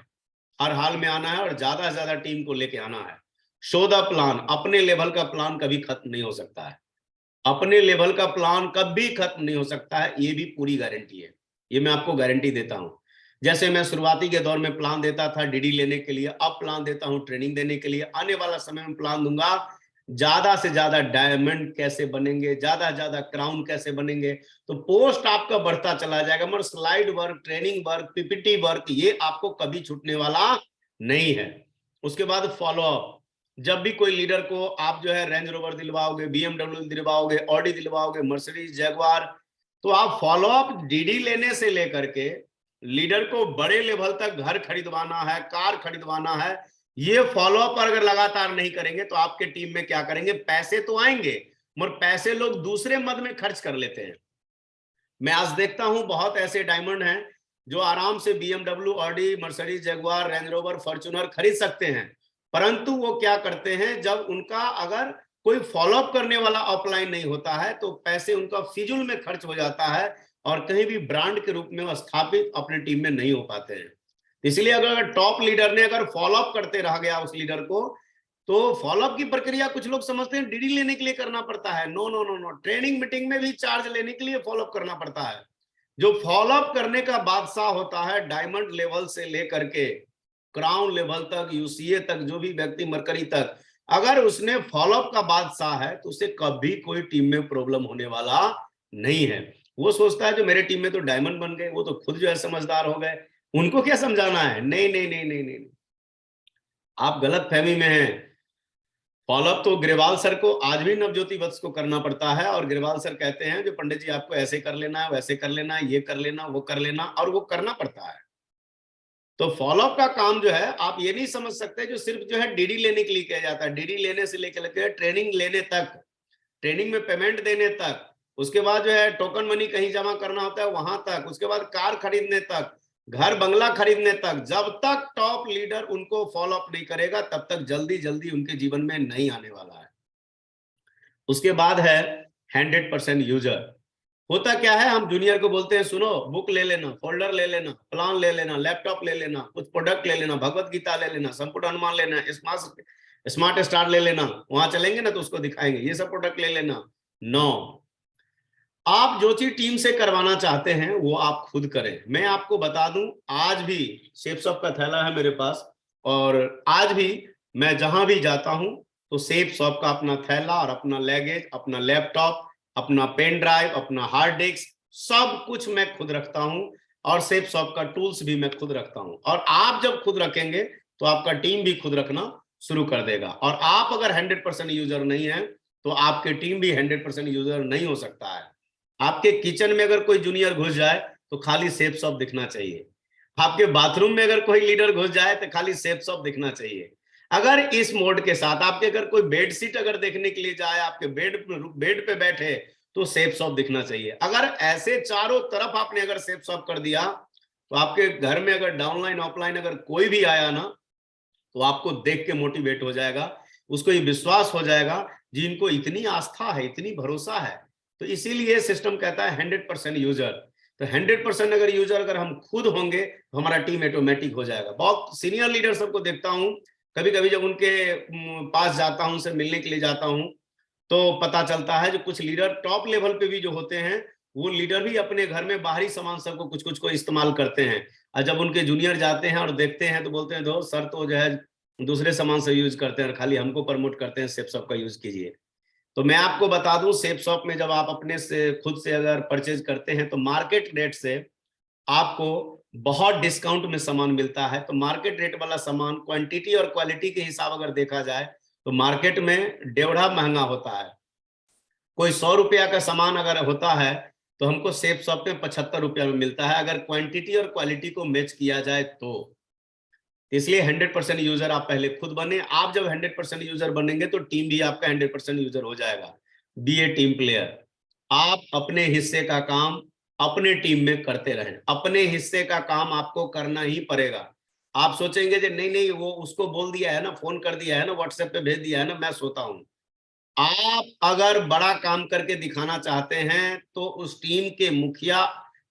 हर हाल में आना है और ज्यादा से ज्यादा टीम को लेके आना है। शो द प्लान, अपने लेवल का प्लान कभी खत्म नहीं हो सकता है, अपने लेवल का प्लान कभी खत्म नहीं हो सकता है, ये भी पूरी गारंटी है, ये मैं आपको गारंटी देता हूं। जैसे मैं शुरुआती के दौर में प्लान देता था डीडी लेने के लिए, अब प्लान देता हूं ट्रेनिंग देने के लिए। आने वाला समय में प्लान दूंगा ज्यादा से ज्यादा डायमंड कैसे बनेंगे, ज्यादा से ज्यादा क्राउन कैसे बनेंगे। तो पोस्ट आपका बढ़ता चला जाएगा, मगर slide work, training work, PPT work, ये आपको कभी छूटने वाला नहीं है। उसके बाद फॉलोअप, जब भी कोई लीडर को आप जो है रेंज रोवर दिलवाओगे, बीएमडब्ल्यू दिलवाओगे, ऑडी दिलवाओगे, मर्सिडीज, जैगवार, तो आप फॉलोअप डीडी लेने से लेकर के लीडर को बड़े लेवल तक घर खरीदवाना है, कार खरीदवाना है, ये फॉलोअप अगर लगातार नहीं करेंगे तो आपके टीम में क्या करेंगे, पैसे तो आएंगे मगर पैसे लोग दूसरे मद में खर्च कर लेते हैं। मैं आज देखता हूं बहुत ऐसे डायमंड हैं जो आराम से BMW, Audi, Mercedes, Jaguar, range rover, Fortuner खरीद सकते हैं, परंतु वो क्या करते हैं, जब उनका अगर कोई फॉलोअप करने वाला ऑफलाइन नहीं होता है तो पैसे उनका फिजूल में खर्च हो जाता है और कहीं भी ब्रांड के रूप में वो स्थापित अपने टीम में नहीं हो पाते हैं। इसलिए अगर टॉप लीडर ने अगर फॉलोअप करते रह गया उस लीडर को, तो फॉलोअप की प्रक्रिया कुछ लोग समझते हैं डीडी लेने के लिए करना पड़ता है। No no no no, training meeting में भी चार्ज लेने के लिए फॉलोअप करना पड़ता है। जो फॉलोअप करने का बादशाह होता है, डायमंड लेवल से लेकर के क्राउन लेवल तक, यूसीए तक, जो भी व्यक्ति मरकरी तक, अगर उसने फॉलोअप का बादशाह है तो उसे कभी कोई टीम में प्रॉब्लम होने वाला नहीं है। वो सोचता है जो मेरे टीम में तो डायमंड बन गए, वो तो खुद जो है समझदार हो गए, उनको क्या समझाना है। नहीं नहीं नहीं नहीं नहीं, आप गलत फहमी में हैं। फॉलोअप तो ग्रेवाल सर को आज भी नवज्योति वत्स को करना पड़ता है, और ग्रेवाल सर कहते हैं जो पंडित जी आपको ऐसे कर लेना है, वैसे कर लेना है, ये कर लेना, वो कर लेना, और वो करना पड़ता है। तो फॉलोअप का काम जो है, आप ये नहीं समझ सकते जो सिर्फ जो है डीडी लेने के लिए किया जाता है। डीडी लेने से लेकर ट्रेनिंग लेने तक, ट्रेनिंग में पेमेंट देने तक, उसके बाद जो है टोकन मनी कहीं जमा करना होता है वहां तक, उसके बाद कार खरीदने तक, घर बंगला खरीदने तक, जब तक टॉप लीडर उनको फॉलोअप नहीं करेगा तब तक जल्दी जल्दी उनके जीवन में नहीं आने वाला है। उसके बाद है 100% यूजर। होता क्या है, हम जूनियर को बोलते हैं सुनो बुक ले लेना, फोल्डर ले लेना, प्लान ले लेना, लैपटॉप ले लेना, कुछ प्रोडक्ट ले लेना, भगवत गीता ले लेना, संपूर्ण अनुमान लेना, स्मार्ट स्टार ले लेना, वहां चलेंगे ना तो उसको दिखाएंगे, ये सब प्रोडक्ट ले लेना। नो, आप जो चीज टीम से करवाना चाहते हैं वो आप खुद करें। मैं आपको बता दूं, आज भी शेप शॉप का थैला है मेरे पास, और आज भी मैं जहां भी जाता हूं तो शेप शॉप का अपना थैला और अपना लगेज, अपना लैपटॉप, अपना पेन ड्राइव, अपना हार्ड डिस्क, सब कुछ मैं खुद रखता हूं, और शेप शॉप का टूल्स भी मैं खुद रखता हूं। और आप जब खुद रखेंगे तो आपका टीम भी खुद रखना शुरू कर देगा। और आप अगर 100% यूजर नहीं है तो आपके टीम भी 100% यूजर नहीं हो सकता है। आपके किचन में अगर कोई जूनियर घुस जाए तो खाली शेप शॉप दिखना चाहिए। आपके बाथरूम में अगर कोई लीडर घुस जाए तो खाली शेप शॉप दिखना चाहिए। अगर इस मोड के साथ आपके अगर कोई बेड सीट अगर देखने के लिए जाए, आपके बेड पे बैठे, तो शेप शॉप दिखना चाहिए। अगर ऐसे चारों तरफ आपने अगर शेप शॉप कर दिया तो आपके घर में अगर डाउनलाइन ऑफलाइन अगर कोई भी आया ना तो आपको देख के मोटिवेट हो जाएगा, उसको ये विश्वास हो जाएगा जिनको इतनी आस्था है, इतनी भरोसा है। तो इसीलिए सिस्टम कहता है 100% यूजर। तो 100% अगर यूजर अगर हम खुद होंगे तो हमारा टीम ऑटोमेटिक हो जाएगा। बहुत सीनियर लीडर सबको देखता हूं, कभी कभी जब उनके पास जाता हूं, उनसे मिलने के लिए जाता हूं, तो पता चलता है जो कुछ लीडर टॉप लेवल पे भी जो होते हैं, वो लीडर भी अपने घर में बाहरी सामान सबको कुछ कुछ को इस्तेमाल करते हैं। और जब उनके जूनियर जाते हैं और देखते हैं तो बोलते हैं दो सर तो जो है दूसरे सामान से यूज करते हैं और खाली हमको प्रमोट करते हैं शेप शॉप का यूज कीजिए। तो मैं आपको बता दूं, शेप शॉप में जब आप अपने से खुद से अगर परचेज करते हैं तो मार्केट रेट से आपको बहुत डिस्काउंट में सामान मिलता है। तो मार्केट रेट वाला सामान क्वांटिटी और क्वालिटी के हिसाब अगर देखा जाए तो मार्केट में 1.5 महंगा होता है। कोई 100 रुपया का सामान अगर होता है तो हमको शेप शॉप में 75 रुपया में मिलता है, अगर क्वांटिटी और क्वालिटी को मैच किया जाए तो। इसलिए 100% यूजर आप पहले खुद बने। आप जब 100% यूजर बनेंगे तो टीम भी आपका 100% यूजर हो जाएगा। बी ए टीम प्लेयर। आप अपने हिस्से का काम अपने टीम में करते रहें। अपने हिस्से का काम आपको करना ही पड़ेगा। आप सोचेंगे कि नहीं नहीं वो उसको बोल दिया है ना, फोन कर दिया है ना, व्हाट्सएप पे भेज दिया है ना, मैं सोता हूं। आप अगर बड़ा काम करके दिखाना चाहते हैं तो उस टीम के मुखिया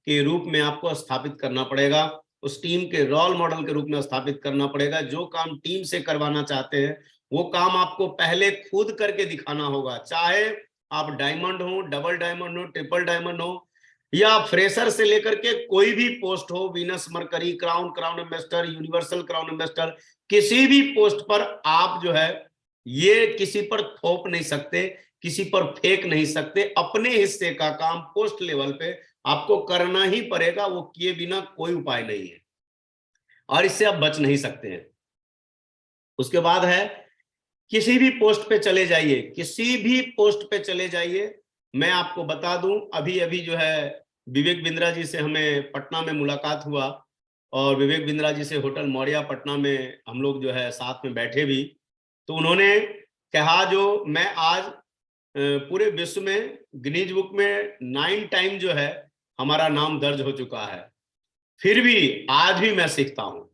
के रूप में आपको स्थापित करना पड़ेगा, उस टीम के रोल मॉडल के रूप में स्थापित करना पड़ेगा। जो काम टीम से करवाना चाहते हैं वो काम आपको पहले खुद करके दिखाना होगा। चाहे आप डायमंड हो, डबल डायमंड हो, ट्रिपल डायमंड हो, या फ्रेशर से लेकर के कोई भी पोस्ट हो, Venus mercury, crown, crown ambassador, universal crown ambassador, किसी भी पोस्ट पर आप जो है ये किसी पर थोप नहीं सकते, किसी पर फेंक नहीं सकते। अपने हिस्से का काम पोस्ट लेवल पे आपको करना ही पड़ेगा, वो किए बिना कोई उपाय नहीं है और इससे आप बच नहीं सकते हैं। उसके बाद है किसी भी पोस्ट पे चले जाइए, किसी भी पोस्ट पे चले जाइए। मैं आपको बता दूं, अभी अभी जो है विवेक बिंद्रा जी से हमें पटना में मुलाकात हुआ और विवेक बिंद्रा जी से होटल मौर्या पटना में हम लोग जो है साथ में बैठे भी, तो उन्होंने कहा जो मैं आज पूरे विश्व में गिनीज बुक में 9 टाइम जो है हमारा नाम दर्ज हो चुका है, फिर भी आज भी मैं सीखता हूं।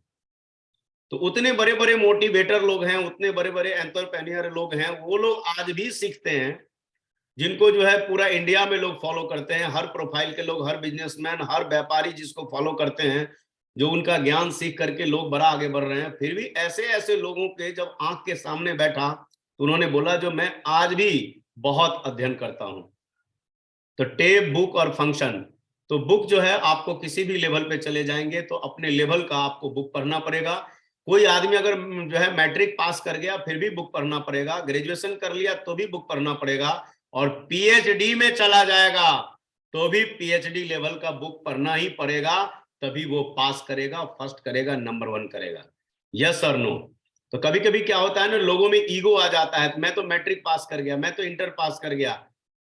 तो उतने बड़े बड़े मोटिवेटर लोग हैं, उतने बड़े बड़े एंटरप्रेन्योर लोग हैं, वो लोग आज भी सीखते हैं, जिनको जो है पूरा इंडिया में लोग फॉलो करते हैं। हर प्रोफाइल के लोग, हर बिजनेसमैन, हर व्यापारी जिसको फॉलो करते हैं, जो उनका ज्ञान सीख करके लोग बड़ा आगे बढ़ रहे हैं। फिर भी ऐसे ऐसे लोगों के जब आंख के सामने बैठा तो उन्होंने बोला जो मैं आज भी बहुत अध्ययन करता हूं। तो टेप, बुक और फंक्शन। तो बुक जो है आपको किसी भी लेवल पे चले जाएंगे तो अपने लेवल का आपको बुक पढ़ना पड़ेगा। कोई आदमी अगर जो है मैट्रिक पास कर गया फिर भी बुक पढ़ना पड़ेगा, ग्रेजुएशन कर लिया तो भी बुक पढ़ना पड़ेगा, और पीएचडी में चला जाएगा तो भी पीएचडी लेवल का बुक पढ़ना ही पड़ेगा, तभी वो पास करेगा, फर्स्ट करेगा, नंबर 1 करेगा। यस और नो? तो कभी कभी क्या होता है ना, लोगों में ईगो आ जाता है, मैं तो मैट्रिक पास कर गया, मैं तो इंटर पास कर गया।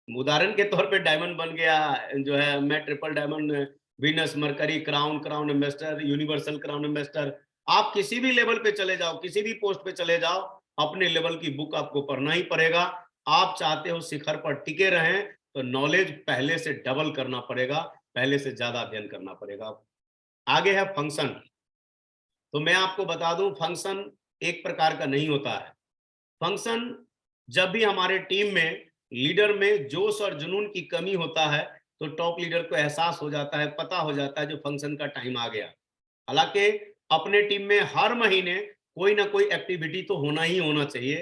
उदाहरण के तौर पे डायमंड बन गया जो है, मैं triple diamond, Venus mercury, crown, crown ambassador, universal crown ambassador. आप किसी भी लेवल पे चले जाओ, किसी भी पोस्ट पे चले जाओ, अपने लेवल की बुक आपको पढ़ना ही पड़ेगा। आप चाहते हो शिखर पर टिके रहें तो नॉलेज पहले से डबल करना पड़ेगा, पहले से ज्यादा अध्ययन करना पड़ेगा। आगे है फंक्शन। तो मैं आपको बता दूं, फंक्शन एक प्रकार का नहीं होता है। फंक्शन जब भी हमारे टीम में लीडर में जोश और जुनून की कमी होता है तो टॉप लीडर को एहसास हो जाता है, पता हो जाता है जो फंक्शन का टाइम आ गया। हालांकि अपने टीम में हर महीने कोई ना कोई एक्टिविटी तो होना ही होना चाहिए,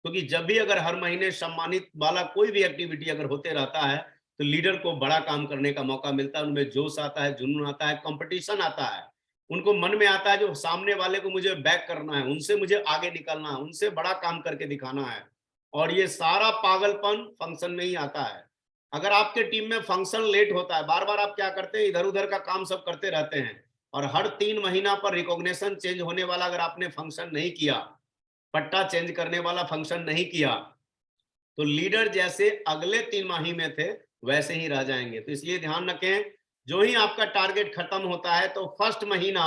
क्योंकि जब भी अगर हर महीने सम्मानित वाला कोई भी एक्टिविटी अगर होते रहता है तो लीडर को बड़ा काम करने का मौका मिलता है, उनमें जोश आता है, जुनून आता है, कंपटीशन आता है। उनको मन में आता है जो सामने वाले को मुझे बैक करना है, उनसे मुझे आगे निकलना है, उनसे बड़ा काम करके दिखाना है। और ये सारा पागलपन फंक्शन में ही आता है। अगर आपके टीम में फंक्शन लेट होता है, बार बार आप क्या करते हैं, इधर उधर का काम सब करते रहते हैं, और हर 3 महीना पर रिकॉग्निशन चेंज होने वाला अगर आपने फंक्शन नहीं किया, पट्टा चेंज करने वाला फंक्शन नहीं किया, तो लीडर जैसे अगले 3 माही में थे वैसे ही रह जाएंगे। तो इसलिए ध्यान रखें, जो ही आपका टारगेट खत्म होता है तो फर्स्ट महीना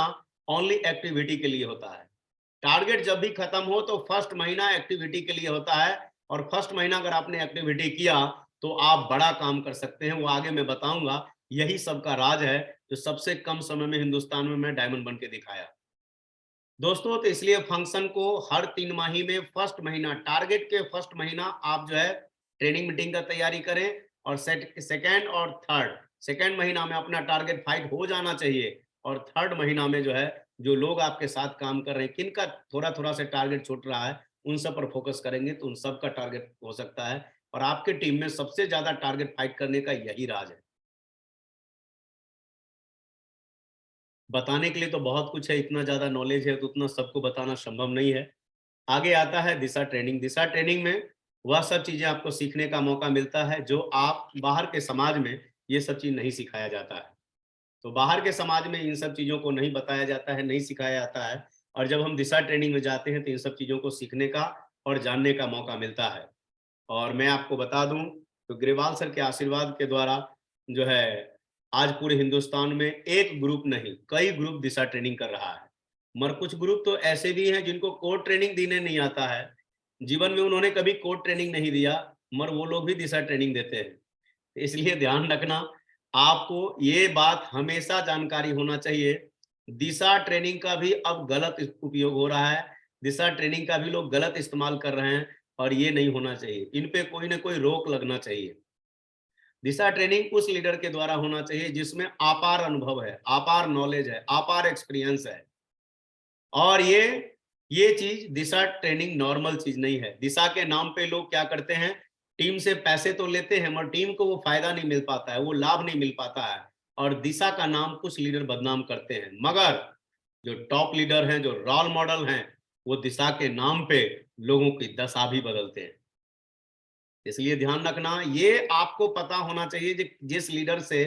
ओनली एक्टिविटी के लिए होता है। टारगेट जब भी खत्म हो तो फर्स्ट महीना एक्टिविटी के लिए होता है, और फर्स्ट महीना अगर आपने एक्टिविटी किया तो आप बड़ा काम कर सकते हैं। वो आगे मैं बताऊंगा, यही सबका राज है जो सबसे कम समय में हिंदुस्तान में मैं डायमंड बन के दिखाया दोस्तों। तो इसलिए फंक्शन को हर 3 माही में फर्स्ट महीना, टारगेट के फर्स्ट महीना आप जो है ट्रेनिंग मीटिंग का तैयारी करें, और सेकेंड और थर्ड, सेकेंड महीना में अपना टारगेट फाइट हो जाना चाहिए, और थर्ड महीना में जो है जो लोग आपके साथ काम कर रहे हैं, किनका थोड़ा थोड़ा से टारगेट छूट रहा है, उन सब पर फोकस करेंगे तो उन सब का टारगेट हो सकता है। और आपके टीम में सबसे ज्यादा टारगेट फाइट करने का यही राज है। बताने के लिए तो बहुत कुछ है, इतना ज्यादा नॉलेज है तो उतना सबको बताना संभव नहीं है। आगे आता है दिशा ट्रेनिंग। दिशा ट्रेनिंग में वह सब चीजें आपको सीखने का मौका मिलता है जो आप बाहर के समाज में ये सब चीज नहीं सिखाया जाता है। तो बाहर के समाज में इन सब चीजों को नहीं बताया जाता है, नहीं सिखाया जाता है, और जब हम दिशा ट्रेनिंग में जाते हैं तो इन सब चीजों को सीखने का और जानने का मौका मिलता है। और मैं आपको बता दूं तो ग्रेवाल सर के आशीर्वाद के द्वारा जो है आज पूरे हिंदुस्तान में एक ग्रुप नहीं, कई ग्रुप दिशा ट्रेनिंग कर रहा है। मगर कुछ ग्रुप तो ऐसे भी हैं जिनको कोड ट्रेनिंग देने नहीं आता है, जीवन में उन्होंने कभी कोड ट्रेनिंग नहीं दिया, मगर वो लोग भी दिशा ट्रेनिंग देते हैं। इसलिए ध्यान रखना, आपको ये बात हमेशा जानकारी होना चाहिए, दिशा ट्रेनिंग का भी अब गलत उपयोग हो रहा है, दिशा ट्रेनिंग का भी लोग गलत इस्तेमाल कर रहे हैं, और ये नहीं होना चाहिए। इन पे कोई ना कोई रोक लगना चाहिए। दिशा ट्रेनिंग उस लीडर के द्वारा होना चाहिए जिसमें अपार अनुभव है, अपार नॉलेज है, अपार एक्सपीरियंस है। और ये चीज दिशा ट्रेनिंग नॉर्मल चीज नहीं है। दिशा के नाम पे लोग क्या करते हैं, टीम से पैसे तो लेते हैं मगर टीम को वो फायदा नहीं मिल पाता है, वो लाभ नहीं मिल पाता है, और दिशा का नाम कुछ लीडर बदनाम करते हैं। मगर जो टॉप लीडर हैं, जो रोल मॉडल हैं, वो दिशा के नाम पे लोगों की दशा भी बदलते हैं। इसलिए ध्यान रखना, ये आपको पता होना चाहिए कि जिस लीडर से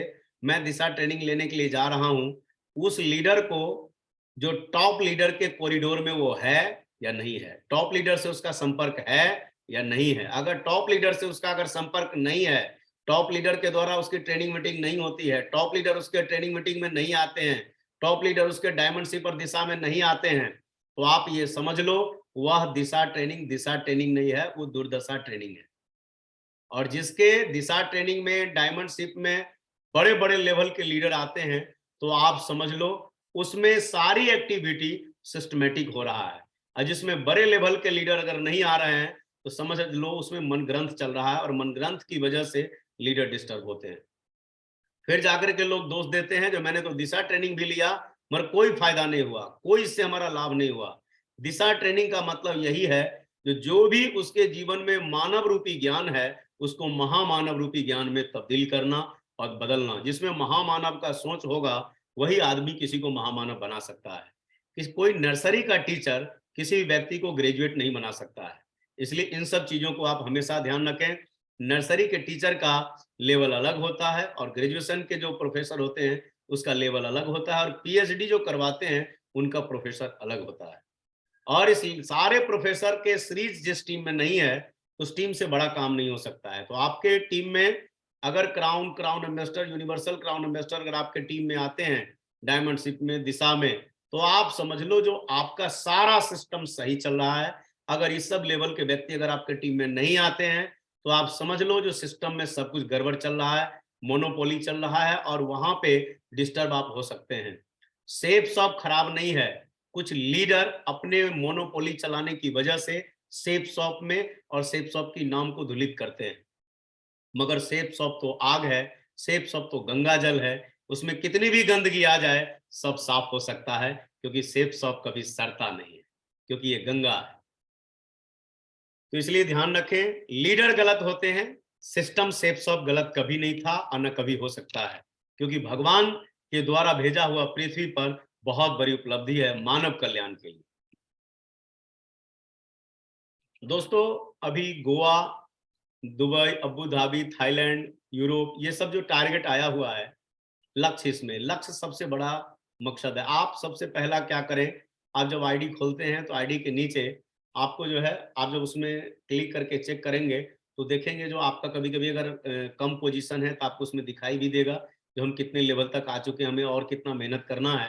मैं दिशा ट्रेनिंग लेने के लिए जा रहा हूं, उस लीडर को जो टॉप लीडर के कॉरिडोर में वो है या नहीं है, टॉप लीडर से उसका संपर्क है या नहीं है। अगर टॉप लीडर से उसका अगर संपर्क नहीं है, टॉप लीडर के द्वारा उसकी ट्रेनिंग मीटिंग नहीं होती है, टॉप लीडर उसके ट्रेनिंग मीटिंग में नहीं आते हैं, टॉप लीडर उसके डायमंड शिपर दिशा में नहीं आते हैं, तो आप ये समझ लो वह दिशा ट्रेनिंग नहीं है, वो दुर्दशा ट्रेनिंग है। और जिसके दिशा ट्रेनिंग में डायमंड शिप में बड़े बड़े लेवल के लीडर आते हैं, तो आप समझ लो उसमें सारी एक्टिविटी सिस्टमेटिक हो रहा है। और जिसमें बड़े लेवल के लीडर अगर नहीं आ रहे हैं, तो समझ लो उसमें मन ग्रंथ चल रहा है, और मन ग्रंथ की वजह से लीडर डिस्टर्ब होते हैं। फिर जाकर के लोग दोष देते हैं जो मैंने तो दिशा ट्रेनिंग भी लिया मगर कोई फायदा नहीं हुआ, कोई इससे हमारा लाभ नहीं हुआ। दिशा ट्रेनिंग का मतलब यही है जो भी उसके जीवन में मानव रूपी ज्ञान है, उसको महामानव रूपी ज्ञान में तब्दील करना और बदलना। जिसमें महामानव का सोच होगा, वही आदमी किसी को महामानव बना सकता है। कोई नर्सरी का टीचर किसी व्यक्ति को ग्रेजुएट नहीं बना सकता है। इसलिए इन सब चीजों को आप हमेशा ध्यान रखें। नर्सरी के टीचर का लेवल अलग होता है, और ग्रेजुएशन के जो प्रोफेसर होते हैं उसका लेवल अलग होता है, और पीएचडी जो करवाते हैं उनका प्रोफेसर अलग होता है। और इस सारे प्रोफेसर के सीरीज जिस टीम में नहीं है, उस टीम से बड़ा काम नहीं हो सकता है। तो आपके टीम में अगर crown ambassador, universal crown ambassador अगर आपके टीम में आते हैं डायमंड शिप में, दिशा में, तो आप समझ लो जो आपका सारा सिस्टम सही चल रहा है। अगर इस सब लेवल के व्यक्ति अगर आपके टीम में नहीं आते हैं, तो आप समझ लो जो सिस्टम में सब कुछ गड़बड़ चल रहा है, मोनोपोली चल रहा है, और वहां पे डिस्टर्ब आप हो सकते हैं। सेफ शॉप खराब नहीं है, कुछ लीडर अपने मोनोपोली चलाने की वजह से सेफ शॉप में और सेफ शॉप की नाम को धुलित करते हैं। मगर सेफ शॉप तो आग है, सेफ शॉप तो गंगा जल है, उसमें कितनी भी गंदगी आ जाए सब साफ हो सकता है, क्योंकि सेफ शॉप कभी सड़ता नहीं है, क्योंकि ये गंगा है। तो इसलिए ध्यान रखें, लीडर गलत होते हैं, सिस्टम सेफ शॉप गलत कभी नहीं था और न कभी हो सकता है, क्योंकि भगवान के द्वारा भेजा हुआ पृथ्वी पर बहुत बड़ी उपलब्धि है मानव कल्याण के लिए। दोस्तों, अभी Goa, Dubai, Abu Dhabi, Thailand, Europe, ये सब जो टारगेट आया हुआ है, लक्ष्य, इसमें लक्ष्य सबसे बड़ा मकसद है। आप सबसे पहला क्या करें, आप जब आईडी खोलते हैं तो आईडी के नीचे आपको जो है, आप जब उसमें क्लिक करके चेक करेंगे तो देखेंगे जो आपका कभी कभी अगर कम पोजीशन है तो आपको उसमें दिखाई भी देगा जो हम कितने लेवल तक आ चुके हैं, हमें और कितना मेहनत करना है।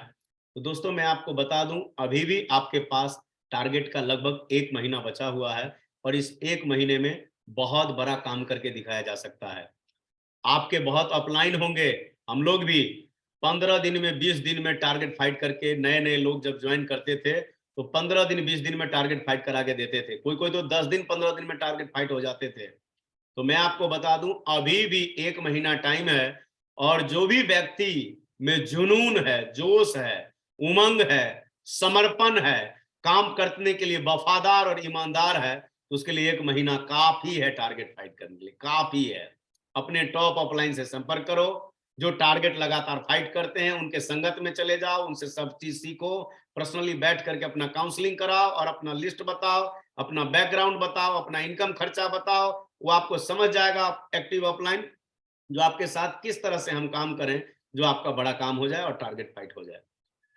तो दोस्तों मैं आपको बता दूं, अभी भी आपके पास टारगेट का लगभग 1 महीना बचा हुआ है, और इस 1 महीने में बहुत बड़ा काम करके दिखाया जा सकता है। आपके बहुत अपलाइन होंगे, हम लोग भी 15 दिन में, 20 दिन में टारगेट फाइट करके, नए नए लोग जब ज्वाइन करते थे तो 15 दिन 20 दिन में टारगेट फाइट करा के देते थे, कोई कोई तो 10 दिन 15 दिन में टारगेट फाइट हो जाते थे। तो मैं आपको बता दूं, अभी भी 1 महीना टाइम है, और जो भी व्यक्ति में जुनून है, जोश है, उमंग है, समर्पण है, काम करने के लिए वफादार और ईमानदार है, तो उसके लिए 1 महीना काफी है टारगेट फाइट करने के लिए, काफी है। अपने टॉप अपलाइन से संपर्क करो, जो टारगेट लगातार फाइट करते हैं उनके संगत में चले जाओ, उनसे सब चीज सीखो, पर्सनली बैठ करके अपना काउंसलिंग कराओ और अपना लिस्ट बताओ, अपना बैकग्राउंड बताओ, अपना इनकम खर्चा बताओ, वो आपको समझ जाएगा एक्टिव अपलाइन जो आपके साथ किस तरह से हम काम करें जो आपका बड़ा काम हो जाए और टारगेट फाइट हो जाए।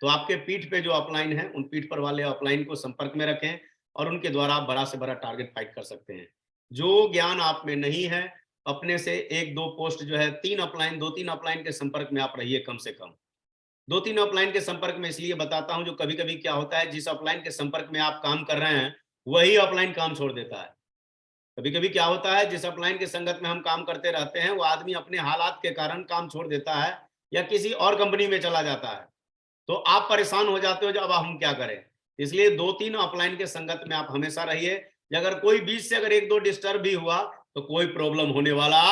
तो आपके पीठ पे जो अपलाइन है, उन पीठ पर वाले अपलाइन को संपर्क में रखें, और उनके द्वारा आप बड़ा से बड़ा टारगेट फाइट कर सकते हैं। जो ज्ञान आप में नहीं है, अपने से 1-2 पोस्ट जो है, 3 अपलाइन, 2-3 अपलाइन के संपर्क में आप रहिए कम से कम। 2-3 अपलाइन के संपर्क में इसलिए बताता हूं, जो कभी कभी क्या होता है, जिस अपलाइन के संपर्क में आप काम कर रहे हैं वही अपलाइन काम छोड़ देता है। कभी कभी क्या होता है, जिस अपलाइन के संगत में हम काम करते रहते हैं वो आदमी अपने हालात के कारण काम छोड़ देता है या किसी और कंपनी में चला जाता है, तो आप परेशान हो जाते हो जब हम क्या करें। इसलिए 2-3 अपलाइन के संगत में आप हमेशा रहिए। अगर कोई बीच से अगर 1-2 डिस्टर्ब भी हुआ तो कोई प्रॉब्लम होने वाला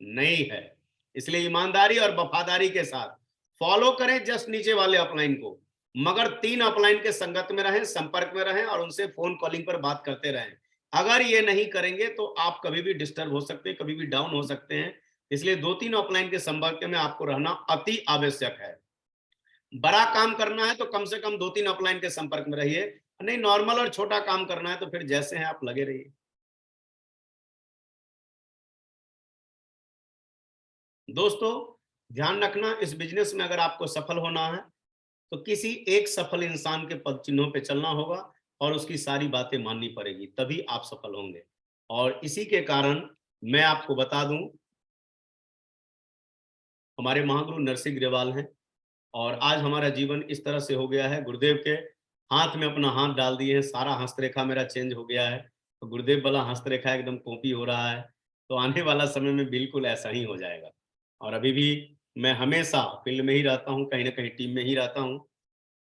नहीं है। इसलिए ईमानदारी और वफादारी के साथ फॉलो करें जस्ट नीचे वाले अपलाइन को, मगर 3 अपलाइन के संगत में रहें, संपर्क में रहें और उनसे फोन कॉलिंग पर बात करते रहें। अगर ये नहीं करेंगे तो आप कभी भी डिस्टर्ब हो सकते हैं, कभी भी डाउन हो सकते हैं। इसलिए 2-3 ऑफलाइन के संपर्क में आपको रहना अति आवश्यक है। बड़ा काम करना है तो कम से कम 2-3 ऑफलाइन के संपर्क में रहिए, नहीं नॉर्मल और छोटा काम करना है तो फिर जैसे हैं आप लगे रहिए। दोस्तों ध्यान रखना, इस बिजनेस में अगर आपको सफल होना है तो किसी एक सफल इंसान के पद चिन्हों पे चलना होगा और उसकी सारी बातें माननी पड़ेगी, तभी आप सफल होंगे। और इसी के कारण मैं आपको बता दूं, हमारे महागुरु नरसिंह ग्रेवाल हैं और आज हमारा जीवन इस तरह से हो गया है, गुरुदेव के हाथ में अपना हाथ डाल दिए हैं, सारा हस्तरेखा मेरा चेंज हो गया है। तो गुरुदेव वाला हस्तरेखा एकदम कॉपी हो रहा है, तो आने वाला समय में बिल्कुल ऐसा ही हो जाएगा। और अभी भी मैं हमेशा फील्ड में ही रहता हूँ, कहीं ना कहीं टीम में ही रहता हूँ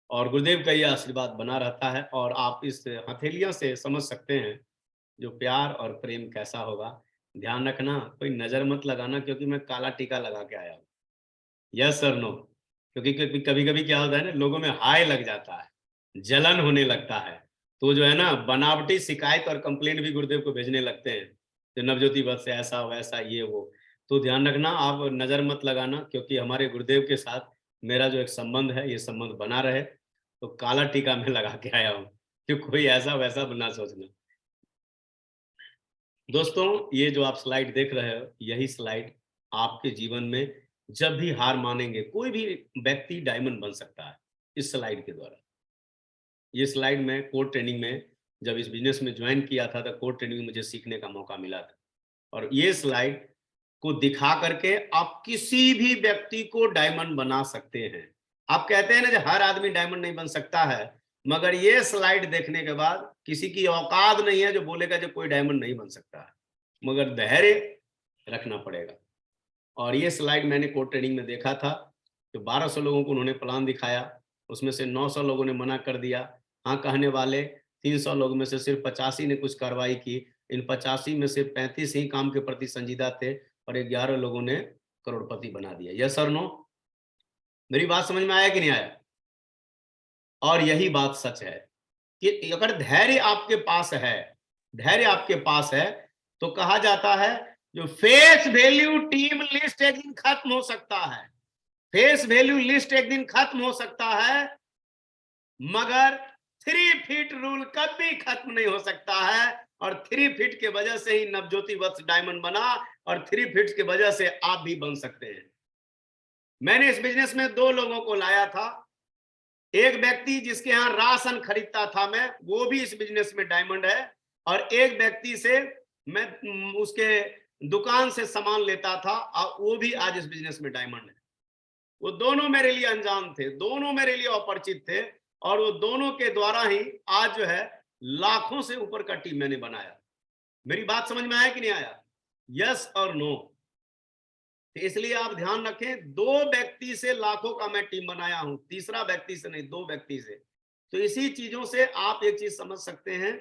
और गुरुदेव का ये आशीर्वाद बना रहता है। और आप इस हथेलियों से समझ सकते हैं जो प्यार और प्रेम कैसा होगा। ध्यान रखना, कोई नजर मत लगाना क्योंकि मैं काला टीका लगा के आया हूँ। यस सर नो, क्योंकि कभी कभी क्या होता है ना, लोगों में हाय लग जाता है, जलन होने लगता है, तो जो है ना बनावटी शिकायत और कंप्लेंट भी गुरुदेव को भेजने लगते हैं, जो नवज्योति वत्स से ऐसा वैसा ये वो। तो ध्यान रखना, आप नजर मत लगाना क्योंकि हमारे गुरुदेव के साथ मेरा जो एक संबंध है ये संबंध बना रहे। तो काला टीका मैं लगा के आया हूँ कि कोई ऐसा वैसा ना सोचना। दोस्तों ये जो आप स्लाइड देख रहे हो, यही स्लाइड आपके जीवन में जब भी हार मानेंगे, कोई भी व्यक्ति डायमंड बन सकता है इस स्लाइड के द्वारा। ये स्लाइड में कोर ट्रेनिंग में जब इस बिजनेस में ज्वाइन किया था तो कोर ट्रेनिंग में मुझे सीखने का मौका मिला था। और ये स्लाइड को दिखा करके आप किसी भी व्यक्ति को डायमंड बना सकते हैं। आप कहते हैं ना कि हर आदमी डायमंड नहीं बन सकता है, मगर ये स्लाइड देखने के बाद किसी की औकात नहीं है जो बोलेगा जो कोई डायमंड नहीं बन सकता है, मगर धैर्य रखना पड़ेगा। और ये स्लाइड मैंने कोर ट्रेनिंग में देखा था, तो 1200 लोगों को उन्होंने प्लान दिखाया, उसमें से 900 लोगों ने मना कर दिया, हाँ कहने वाले 300 लोगों में से सिर्फ 85 ने कुछ कार्रवाई की। इन 85 में से 35 ही काम के प्रति संजीदा थे और 11 लोगों ने करोड़पति बना दिया। यस और नो? मेरी बात समझ में आया कि नहीं आया? और यही बात सच है कि अगर धैर्य आपके पास है, धैर्य आपके पास है, तो कहा जाता है जो फेस वैल्यू टीम लिस्ट एक दिन खत्म हो सकता है, फेस वैल्यू लिस्ट एक दिन खत्म हो सकता है, मगर 3 फीट रूल कभी खत्म नहीं हो सकता है। और 3 फीट के वजह से ही नवज्योति वत्स डायमंड बना और 3 फीट के वजह से आप भी बन सकते हैं। मैंने इस बिजनेस में 2 लोगों को लाया था, एक व्यक्ति जिसके यहाँ राशन खरीदता था मैं, वो भी इस बिजनेस में डायमंड है, और एक व्यक्ति से मैं उसके दुकान से सामान लेता था और वो भी आज इस बिजनेस में डायमंड है। वो दोनों मेरे लिए अनजान थे, दोनों मेरे लिए अपरिचित थे, और वो दोनों के द्वारा ही आज जो है लाखों से ऊपर का टीम मैंने बनाया। मेरी बात समझ में आया कि नहीं आया? यस और नो? तो इसलिए आप ध्यान रखें, 2 व्यक्ति से लाखों का मैं टीम बनाया हूं, तीसरा व्यक्ति से नहीं, 2 व्यक्ति से। तो इसी चीजों से आप एक चीज समझ सकते हैं,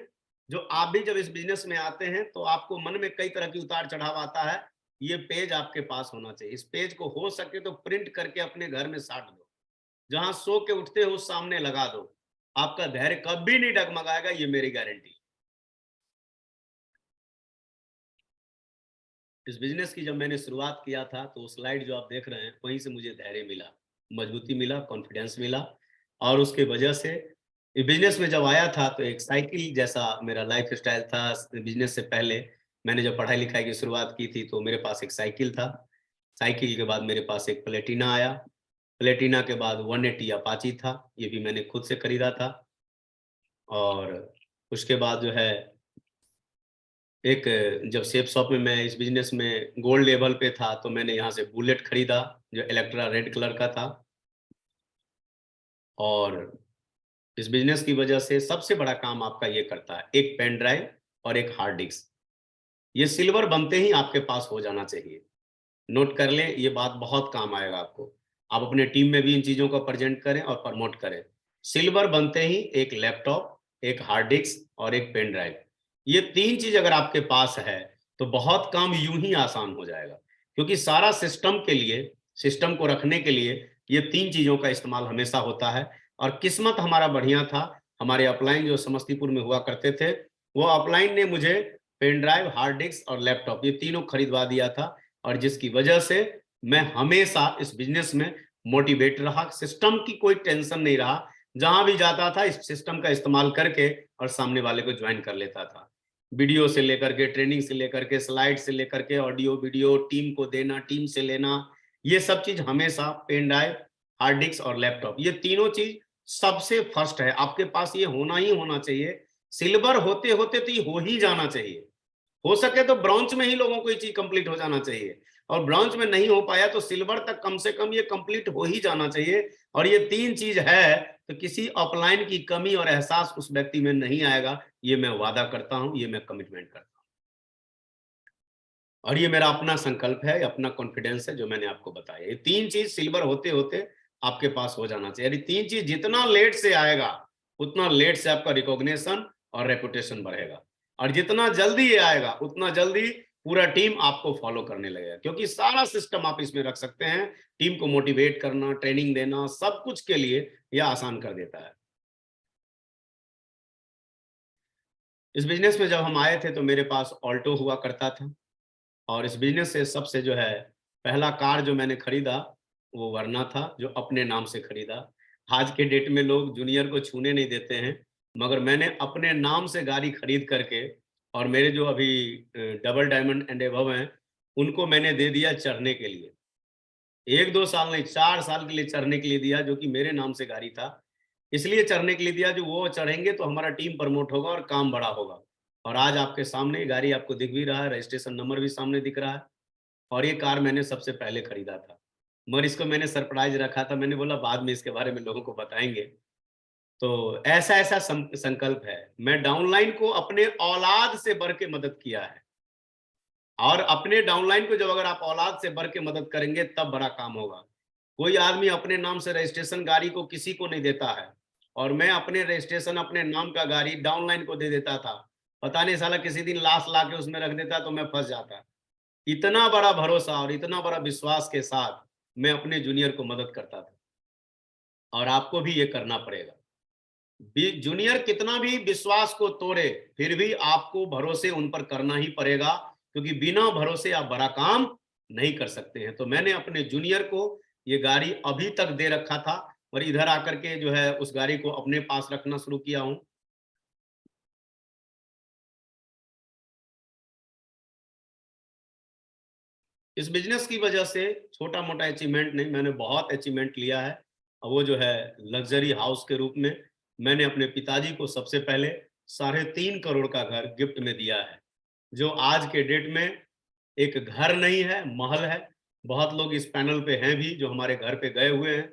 जो आप भी जब इस बिजनेस में आते हैं तो आपको मन में कई तरह की उतार चढ़ाव आता है, ये पेज आपके पास होना चाहिए। इस पेज को हो सके तो प्रिंट करके अपने घर में साट दो, जहां सो के उठते हो उस सामने लगा दो, आपका धैर्य कभी नहीं डगमगाएगा, ये मेरी गारंटी। इस बिजनेस की जब मैंने शुरुआत किया था तो स्लाइड जो आप देख रहे हैं वहीं से मुझे धैर्य मिला, मजबूती मिला, कॉन्फिडेंस मिला। और उसके वजह से बिजनेस में जब आया था तो एक साइकिल जैसा मेरा लाइफ स्टाइल था। बिजनेस से पहले मैंने जब पढ़ाई लिखाई की शुरुआत की थी तो मेरे पास एक साइकिल था, साइकिल के बाद मेरे पास एक प्लेटिना आया, प्लेटिना के बाद 180 अपाची था, ये भी मैंने खुद से खरीदा था। और उसके बाद जो है एक, जब सेफ शॉप में मैं इस बिजनेस में गोल्ड लेवल पे था तो मैंने यहाँ से बुलेट खरीदा जो इलेक्ट्रा रेड कलर का था। और इस बिजनेस की वजह से सबसे बड़ा काम आपका ये करता है, एक पेन ड्राइव और एक हार्ड डिस्क, ये सिल्वर बनते ही आपके पास हो जाना चाहिए। नोट कर लें, ये बात बहुत काम आएगा आपको। आप अपने टीम में भी इन चीजों को प्रेजेंट करें और प्रमोट करें। सिल्वर बनते ही एक लैपटॉप, एक हार्ड डिस्क और एक पेन ड्राइव, ये 3 चीज अगर आपके पास है तो बहुत काम यूं ही आसान हो जाएगा, क्योंकि सारा सिस्टम के लिए, सिस्टम को रखने के लिए ये 3 चीजों का इस्तेमाल हमेशा होता है। और किस्मत हमारा बढ़िया था, हमारे अपलाइन जो समस्तीपुर में हुआ करते थे वो अपलाइन ने मुझे पेन ड्राइव, हार्ड डिस्क और लैपटॉप ये तीनों खरीदवा दिया था, और जिसकी वजह से मैं हमेशा इस बिजनेस में मोटिवेट रहा, सिस्टम की कोई टेंशन नहीं रहा, जहां भी जाता था इस सिस्टम का इस्तेमाल करके और सामने वाले को ज्वाइन कर लेता था। वीडियो से लेकर के, ट्रेनिंग से लेकर के, स्लाइड से लेकर के, ऑडियो वीडियो, टीम को देना, टीम से लेना, ये सब चीज हमेशा पेन ड्राइव, हार्ड डिस्क और लैपटॉप, ये तीनों चीज सबसे फर्स्ट है, आपके पास ये होना ही होना चाहिए। सिल्वर होते होते तो ये हो ही जाना चाहिए, हो सके तो ब्रॉन्ज में ही लोगों को ये चीज कंप्लीट हो जाना चाहिए, और ब्रॉन्ज में नहीं हो पाया तो सिल्वर तक कम से कम ये कंप्लीट हो ही जाना चाहिए। और ये तीन चीज है तो किसी अपलाइन की कमी और एहसास उस व्यक्ति में नहीं आएगा, ये मैं वादा करता हूं, ये मैं कमिटमेंट करता हूं, और ये मेरा अपना संकल्प है, अपना कॉन्फिडेंस है जो मैंने आपको बताया। ये तीन चीज सिल्वर होते होते आपके पास हो जाना चाहिए। ये तीन चीज जितना लेट से आएगा उतना लेट से आपका रिकॉग्निशन और रेपुटेशन बढ़ेगा, और जितना जल्दी ये आएगा उतना जल्दी पूरा टीम आपको फॉलो करने लगेगा, क्योंकि सारा सिस्टम आप इसमें रख सकते हैं। टीम को मोटिवेट करना, ट्रेनिंग देना, सब कुछ के लिए यह आसान कर देता है। इस बिजनेस में जब हम आए थे तो मेरे पास ऑल्टो हुआ करता था, और इस बिजनेस से सबसे जो है पहला कार जो मैंने खरीदा वो वरना था, जो अपने नाम से खरीदा। आज के डेट में लोग जूनियर को छूने नहीं देते हैं, मगर मैंने अपने नाम से गाड़ी खरीद करके, और मेरे जो अभी डबल डायमंड एंड एबव हैं उनको मैंने दे दिया चढ़ने के लिए। 1-2 साल नहीं, 4 साल के लिए चढ़ने के लिए दिया, जो कि मेरे नाम से गाड़ी था। इसलिए चढ़ने के लिए दिया, जो वो चढ़ेंगे तो हमारा टीम प्रमोट होगा और काम बड़ा होगा। और आज आपके सामने गाड़ी आपको दिख भी रहा है, रजिस्ट्रेशन नंबर भी सामने दिख रहा है, और ये कार मैंने सबसे पहले खरीदा था। मगर इसको मैंने सरप्राइज रखा था, मैंने बोला बाद में इसके बारे में लोगों को बताएंगे। तो ऐसा-ऐसा संकल्प है। मैं डाउनलाइन को अपने औलाद से बढ़ के मदद किया है, और अपने डाउनलाइन को जब अगर आप औलाद से बढ़ के मदद करेंगे तब बड़ा काम होगा। कोई आदमी अपने नाम से रजिस्ट्रेशन गाड़ी को किसी को नहीं देता है, और मैं अपने रजिस्ट्रेशन अपने नाम का गाड़ी डाउनलाइन को दे देता था। पता नहीं साला किसी दिन लाश ला के उसमें रख देता तो मैं फंस जाता। इतना बड़ा भरोसा और इतना बड़ा विश्वास के साथ मैं अपने जूनियर को मदद करता था, और आपको भी ये करना पड़ेगा। जूनियर कितना भी विश्वास को तोड़े, फिर भी आपको भरोसे उन पर करना ही पड़ेगा, क्योंकि बिना भरोसे आप बड़ा काम नहीं कर सकते हैं। तो मैंने अपने जूनियर को ये गाड़ी अभी तक दे रखा था, और इधर आकर के जो है उस गाड़ी को अपने पास रखना शुरू किया हूं। इस बिजनेस की वजह से छोटा मोटा अचीवमेंट नहीं, मैंने बहुत अचीवमेंट लिया है। और वो जो है लग्जरी हाउस के रूप में मैंने अपने पिताजी को सबसे पहले 3.5 करोड़ का घर गिफ्ट में दिया है, जो आज के डेट में एक घर नहीं है, महल है। बहुत लोग इस पैनल पे हैं भी जो हमारे घर पे गए हुए हैं,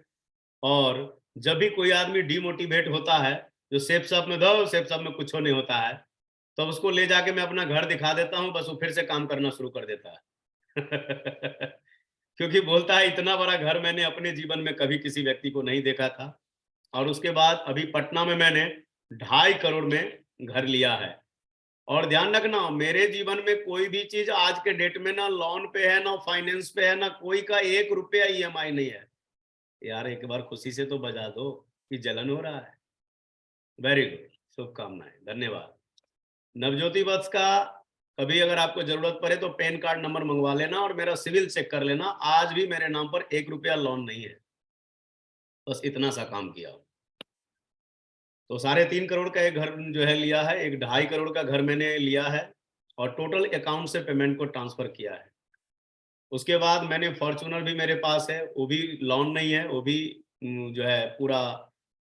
और जब भी कोई आदमी डिमोटिवेट होता है, जो सेफ शॉप में दो, सेफ शॉप में कुछ नहीं होता है, तो उसको ले जाके मैं अपना घर दिखा देता हूँ, बस वो फिर से काम करना शुरू कर देता है। क्योंकि बोलता है इतना बड़ा घर मैंने अपने जीवन में कभी किसी व्यक्ति को नहीं देखा था। और उसके बाद अभी पटना में मैंने 2.5 करोड़ में घर लिया है। और ध्यान रखना, मेरे जीवन में कोई भी चीज आज के डेट में ना लोन पे है, ना फाइनेंस पे है, ना कोई का 1 रुपया ईएमआई नहीं है। यार एक बार खुशी से तो बजा दो कि जलन हो रहा है। वेरी गुड, शुभकामनाएं, धन्यवाद। नवज्योति बस का कभी अगर आपको जरूरत पड़े तो पैन कार्ड नंबर मंगवा लेना, और मेरा सिविल चेक कर लेना। आज भी मेरे नाम पर 1 रुपया लोन नहीं है, बस इतना सा काम किया। तो 3.5 करोड़ का एक घर जो है लिया है, एक 2.5 करोड़ का घर मैंने लिया है, और टोटल अकाउंट से पेमेंट को ट्रांसफर किया है। उसके बाद मैंने फॉर्च्यूनर भी मेरे पास है, वो भी लोन नहीं है, वो भी जो है पूरा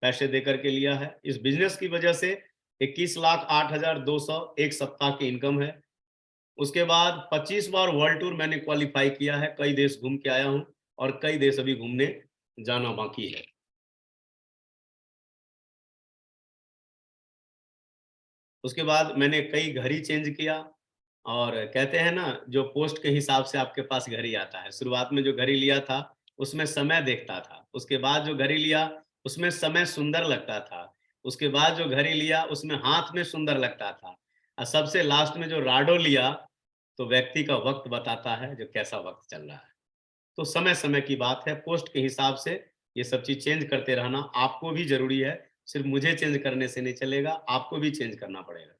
पैसे दे करके लिया है। इस बिजनेस की वजह से 21,08,200 एक सप्ताह की इनकम है। उसके बाद 25 बार वर्ल्ड टूर मैंने क्वालिफाई किया है, कई देश घूम के आया हूँ, और कई देश अभी घूमने जाना बाकी है। उसके बाद मैंने कई घर ही चेंज किया, और कहते हैं ना जो पोस्ट के हिसाब से आपके पास घर ही आता है। शुरुआत में जो घड़ी लिया था उसमें समय देखता था, उसके बाद जो घड़ी लिया उसमें समय सुंदर लगता था, उसके बाद जो घड़ी लिया उसमें हाथ में सुंदर लगता था, और सबसे लास्ट में जो राडो लिया तो व्यक्ति का वक्त बताता है जो कैसा वक्त चल रहा है। तो समय समय की बात है, पोस्ट के हिसाब से ये सब चीज चेंज करते रहना आपको भी जरूरी है। सिर्फ मुझे चेंज करने से नहीं चलेगा, आपको भी चेंज करना पड़ेगा।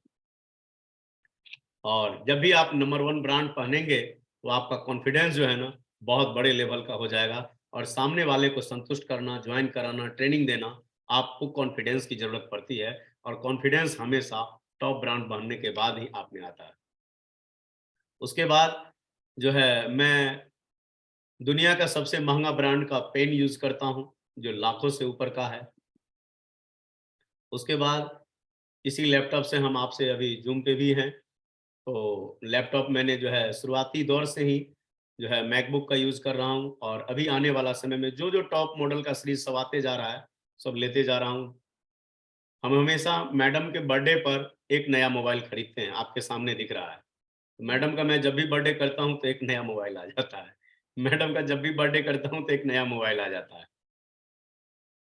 और जब भी आप नंबर 1 ब्रांड पहनेंगे तो आपका कॉन्फिडेंस जो है ना बहुत बड़े लेवल का हो जाएगा, और सामने वाले को संतुष्ट करना, ज्वाइन कराना, ट्रेनिंग देना, आपको कॉन्फिडेंस की जरूरत पड़ती है, और कॉन्फिडेंस हमेशा टॉप ब्रांड बनने के बाद ही आप में आता है। उसके बाद जो है मैं दुनिया का सबसे महंगा ब्रांड का पेन यूज करता हूं, जो लाखों से ऊपर का है। उसके बाद इसी लैपटॉप से हम आपसे अभी जूम पे भी हैं, तो लैपटॉप मैंने जो है शुरुआती दौर से ही जो है मैकबुक का यूज कर रहा हूं, और अभी आने वाला समय में जो जो टॉप मॉडल का सीरीज सब आते जा रहा है सब लेते जा रहा हूं। हम हमेशा मैडम के बर्थडे पर एक नया मोबाइल खरीदते हैं, आपके सामने दिख रहा है। मैडम का मैं जब भी बर्थडे करता हूं तो एक नया मोबाइल आ जाता है, मैडम का जब भी बर्थडे करता हूं तो एक नया मोबाइल आ जाता है।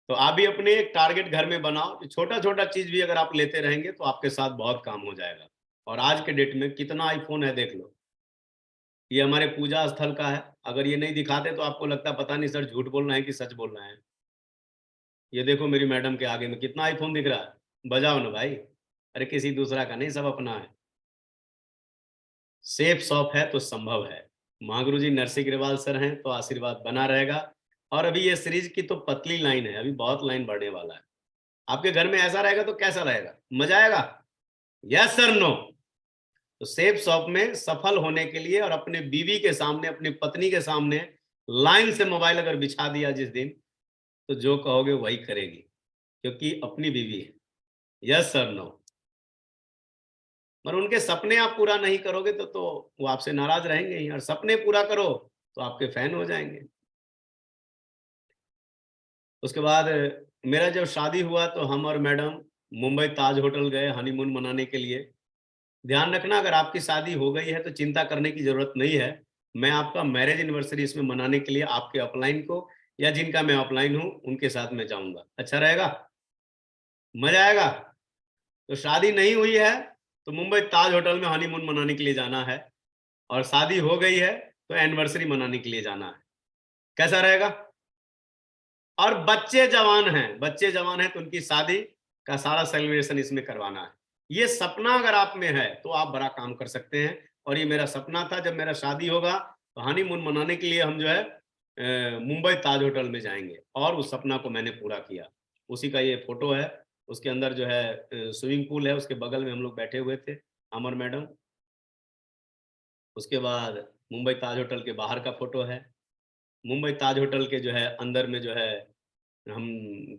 तो आप भी अपने एक टारगेट घर में बनाओ, छोटा छोटा चीज भी अगर आप लेते रहेंगे तो आपके साथ बहुत काम हो जाएगा। और आज के डेट में कितना आईफोन है देख लो, ये हमारे पूजा स्थल का है, अगर ये नहीं दिखाते तो आपको लगता पता नहीं सर झूठ बोल रहे हैं कि सच बोल रहे हैं। ये देखो मेरी मैडम के आगे में कितना आईफोन दिख रहा है, बजाओ ना भाई, अरे किसी दूसरा का नहीं, सब अपना है। सेफ शॉप है तो संभव है। महागुरु जी नरसिंह अग्रवाल सर हैं तो आशीर्वाद बना रहेगा। और अभी ये सीरीज की तो पतली लाइन है, अभी बहुत लाइन बढ़ने वाला है। आपके घर में ऐसा रहेगा तो कैसा रहेगा, मजा आएगा? Yes sir no? तो सेफ शॉप में सफल होने के लिए और अपने बीवी के सामने, अपनी पत्नी के सामने लाइन से मोबाइल अगर बिछा दिया जिस दिन, तो जो कहोगे वही करेगी, क्योंकि अपनी बीवी है। Yes sir no? पर उनके सपने आप पूरा नहीं करोगे तो वो आपसे नाराज रहेंगे ही, और सपने पूरा करो तो आपके फैन हो जाएंगे। उसके बाद मेरा जब शादी हुआ तो हम और मैडम मुंबई ताज होटल गए हनीमून मनाने के लिए। ध्यान रखना, अगर आपकी शादी हो गई है तो चिंता करने की जरूरत नहीं है। मैं आपका मैरिज एनिवर्सरी इसमें मनाने के लिए आपके अपलाइन को, या जिनका मैं अपलाइन हूं उनके साथ में जाऊंगा। अच्छा रहेगा, मजा आएगा। तो शादी नहीं हुई है तो मुंबई ताज होटल में हनीमून मनाने के लिए जाना है, और शादी हो गई है तो एनिवर्सरी मनाने के लिए जाना है। कैसा रहेगा? और बच्चे जवान हैं तो उनकी शादी का सारा सेलिब्रेशन इसमें करवाना है। ये सपना अगर आप में है तो आप बड़ा काम कर सकते हैं, और ये मेरा सपना था। जब मेरा शादी होगा तो हनीमून मनाने के लिए हम जो है मुंबई ताज होटल में जाएंगे, और उस सपना को मैंने पूरा किया। उसी का ये फोटो है, उसके अंदर जो है स्विमिंग पूल है, उसके बगल में हम लोग बैठे हुए थे, हम और मैडम। उसके बाद मुंबई ताज होटल के बाहर का फोटो है। मुंबई ताज होटल के जो है अंदर में जो है हम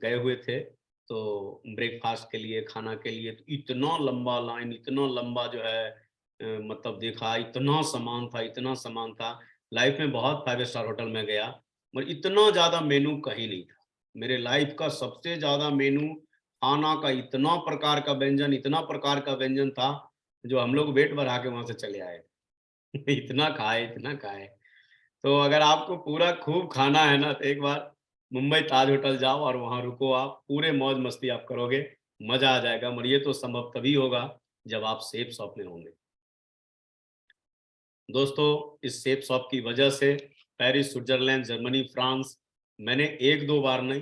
गए हुए थे, तो ब्रेकफास्ट के लिए, खाना के लिए, तो इतना लंबा लाइन, इतना लंबा जो है मतलब देखा, इतना सामान था, इतना सामान था। लाइफ में बहुत 5 स्टार होटल में गया, मगर इतना ज्यादा मेनू कहीं नहीं था। मेरे लाइफ का सबसे ज्यादा मेनू, खाना का इतना प्रकार का व्यंजन, इतना प्रकार का व्यंजन था, जो हम लोग वेट बढ़ा के वहां से चले आए। इतना खाए, इतना खाए। तो अगर आपको पूरा खूब खाना है ना तो एक बार मुंबई ताज होटल जाओ और वहां रुको, आप पूरे मौज मस्ती आप करोगे, मजा आ जाएगा। मगर ये तो संभव तभी होगा जब आप सेफ शॉप में होंगे। दोस्तों, इस सेफ शॉप की वजह से पेरिस, स्विट्जरलैंड, जर्मनी, फ्रांस मैंने 1-2 बार नहीं,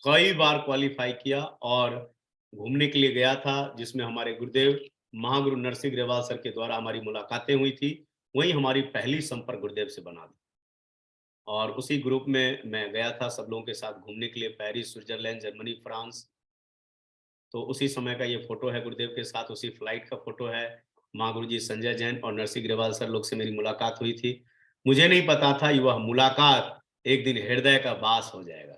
कई बार क्वालिफाई किया और घूमने के लिए गया था, जिसमें हमारे गुरुदेव महागुरु नरसिंह अग्रवाल सर के द्वारा हमारी मुलाकातें हुई थी। वहीं हमारी पहली संपर्क गुरुदेव से बना था, और उसी ग्रुप में मैं गया था सब लोगों के साथ घूमने के लिए, पेरिस, स्विट्जरलैंड, जर्मनी, फ्रांस। तो उसी समय का ये फोटो है गुरुदेव के साथ, उसी फ्लाइट का फोटो है। महागुरु जी संजय जैन और नरसिंह अग्रवाल सर लोग से मेरी मुलाकात हुई थी। मुझे नहीं पता था कि वह मुलाकात एक दिन हृदय का बास हो जाएगा।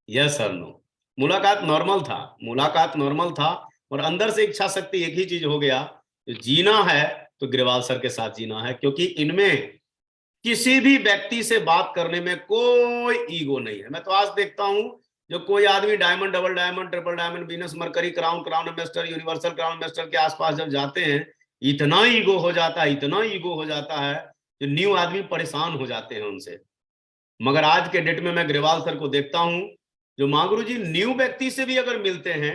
यस और नो? मुलाकात नॉर्मल था, मुलाकात नॉर्मल था, और अंदर से इच्छा शक्ति एक ही चीज हो गया, जो जीना है तो अग्रवाल सर के साथ जीना है, क्योंकि इनमें किसी भी व्यक्ति से बात करने में कोई ईगो नहीं है। मैं तो आज देखता हूं, जो कोई आदमी diamond, double diamond, triple diamond, Venus, mercury, crown, crown ambassador, universal crown ambassador के आसपास जब जाते हैं, इतना ईगो हो जाता है, इतना ईगो हो जाता है, जो न्यू आदमी परेशान हो जाते हैं उनसे। मगर आज के डेट में मैं अग्रवाल सर को देखता हूं, जो महागुरु जी न्यू व्यक्ति से भी अगर मिलते हैं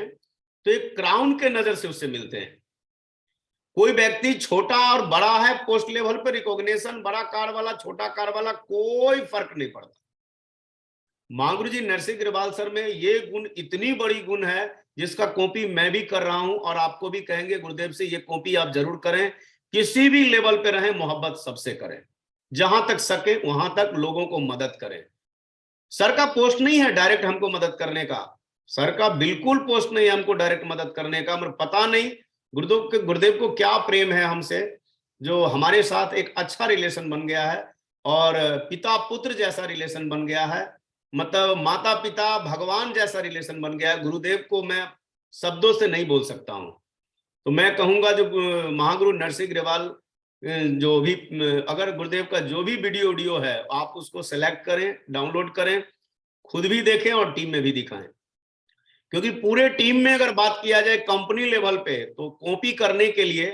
तो एक क्राउन के नजर से उससे मिलते हैं। कोई व्यक्ति छोटा और बड़ा है, पोस्ट लेवल पर रिकॉग्निशन, बड़ा कार वाला, छोटा कार वाला, कोई फर्क नहीं पड़ता। महागुरु जी नरसिंह अग्रवाल सर में ये गुण, इतनी बड़ी गुण है, जिसका कॉपी मैं भी कर रहा हूं, और आपको भी कहेंगे गुरुदेव से ये कॉपी आप जरूर करें, किसी भी लेवल पे रहें, मोहब्बत सबसे करें, जहां तक सके वहां तक लोगों को मदद करें। सर का पोस्ट नहीं है डायरेक्ट हमको मदद करने का, सर का बिल्कुल पोस्ट नहीं है हमको डायरेक्ट मदद करने का, मगर पता नहीं गुरुदेव को क्या प्रेम है हमसे, जो हमारे साथ एक अच्छा रिलेशन बन गया है और पिता पुत्र जैसा रिलेशन बन गया है, मतलब माता पिता भगवान जैसा रिलेशन बन गया है। गुरुदेव को मैं शब्दों से नहीं बोल सकता हूं। तो मैं कहूंगा जो महागुरु नरसिंह ग्रेवाल जो भी, अगर गुरुदेव का जो भी वीडियो है आप उसको सेलेक्ट करें, डाउनलोड करें, खुद भी देखें और टीम में भी दिखाएं। क्योंकि पूरे टीम में अगर बात किया जाए कंपनी लेवल पे, तो कॉपी करने के लिए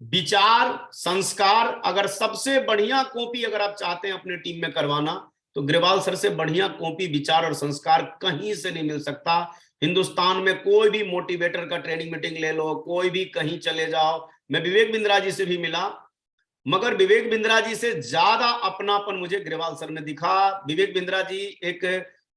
विचार संस्कार, अगर सबसे बढ़िया कॉपी अगर आप चाहते हैं अपने टीम में करवाना, तो ग्रेवाल सर से बढ़िया कॉपी विचार और संस्कार कहीं से नहीं मिल सकता। हिंदुस्तान में कोई भी मोटिवेटर का ट्रेनिंग मीटिंग ले लो, कोई भी कहीं चले जाओ, मैं विवेक बिंद्रा जी से भी मिला, मगर विवेक बिंद्रा जी से ज्यादा अपनापन मुझे ग्रेवाल सर में दिखा। विवेक बिंद्रा जी एक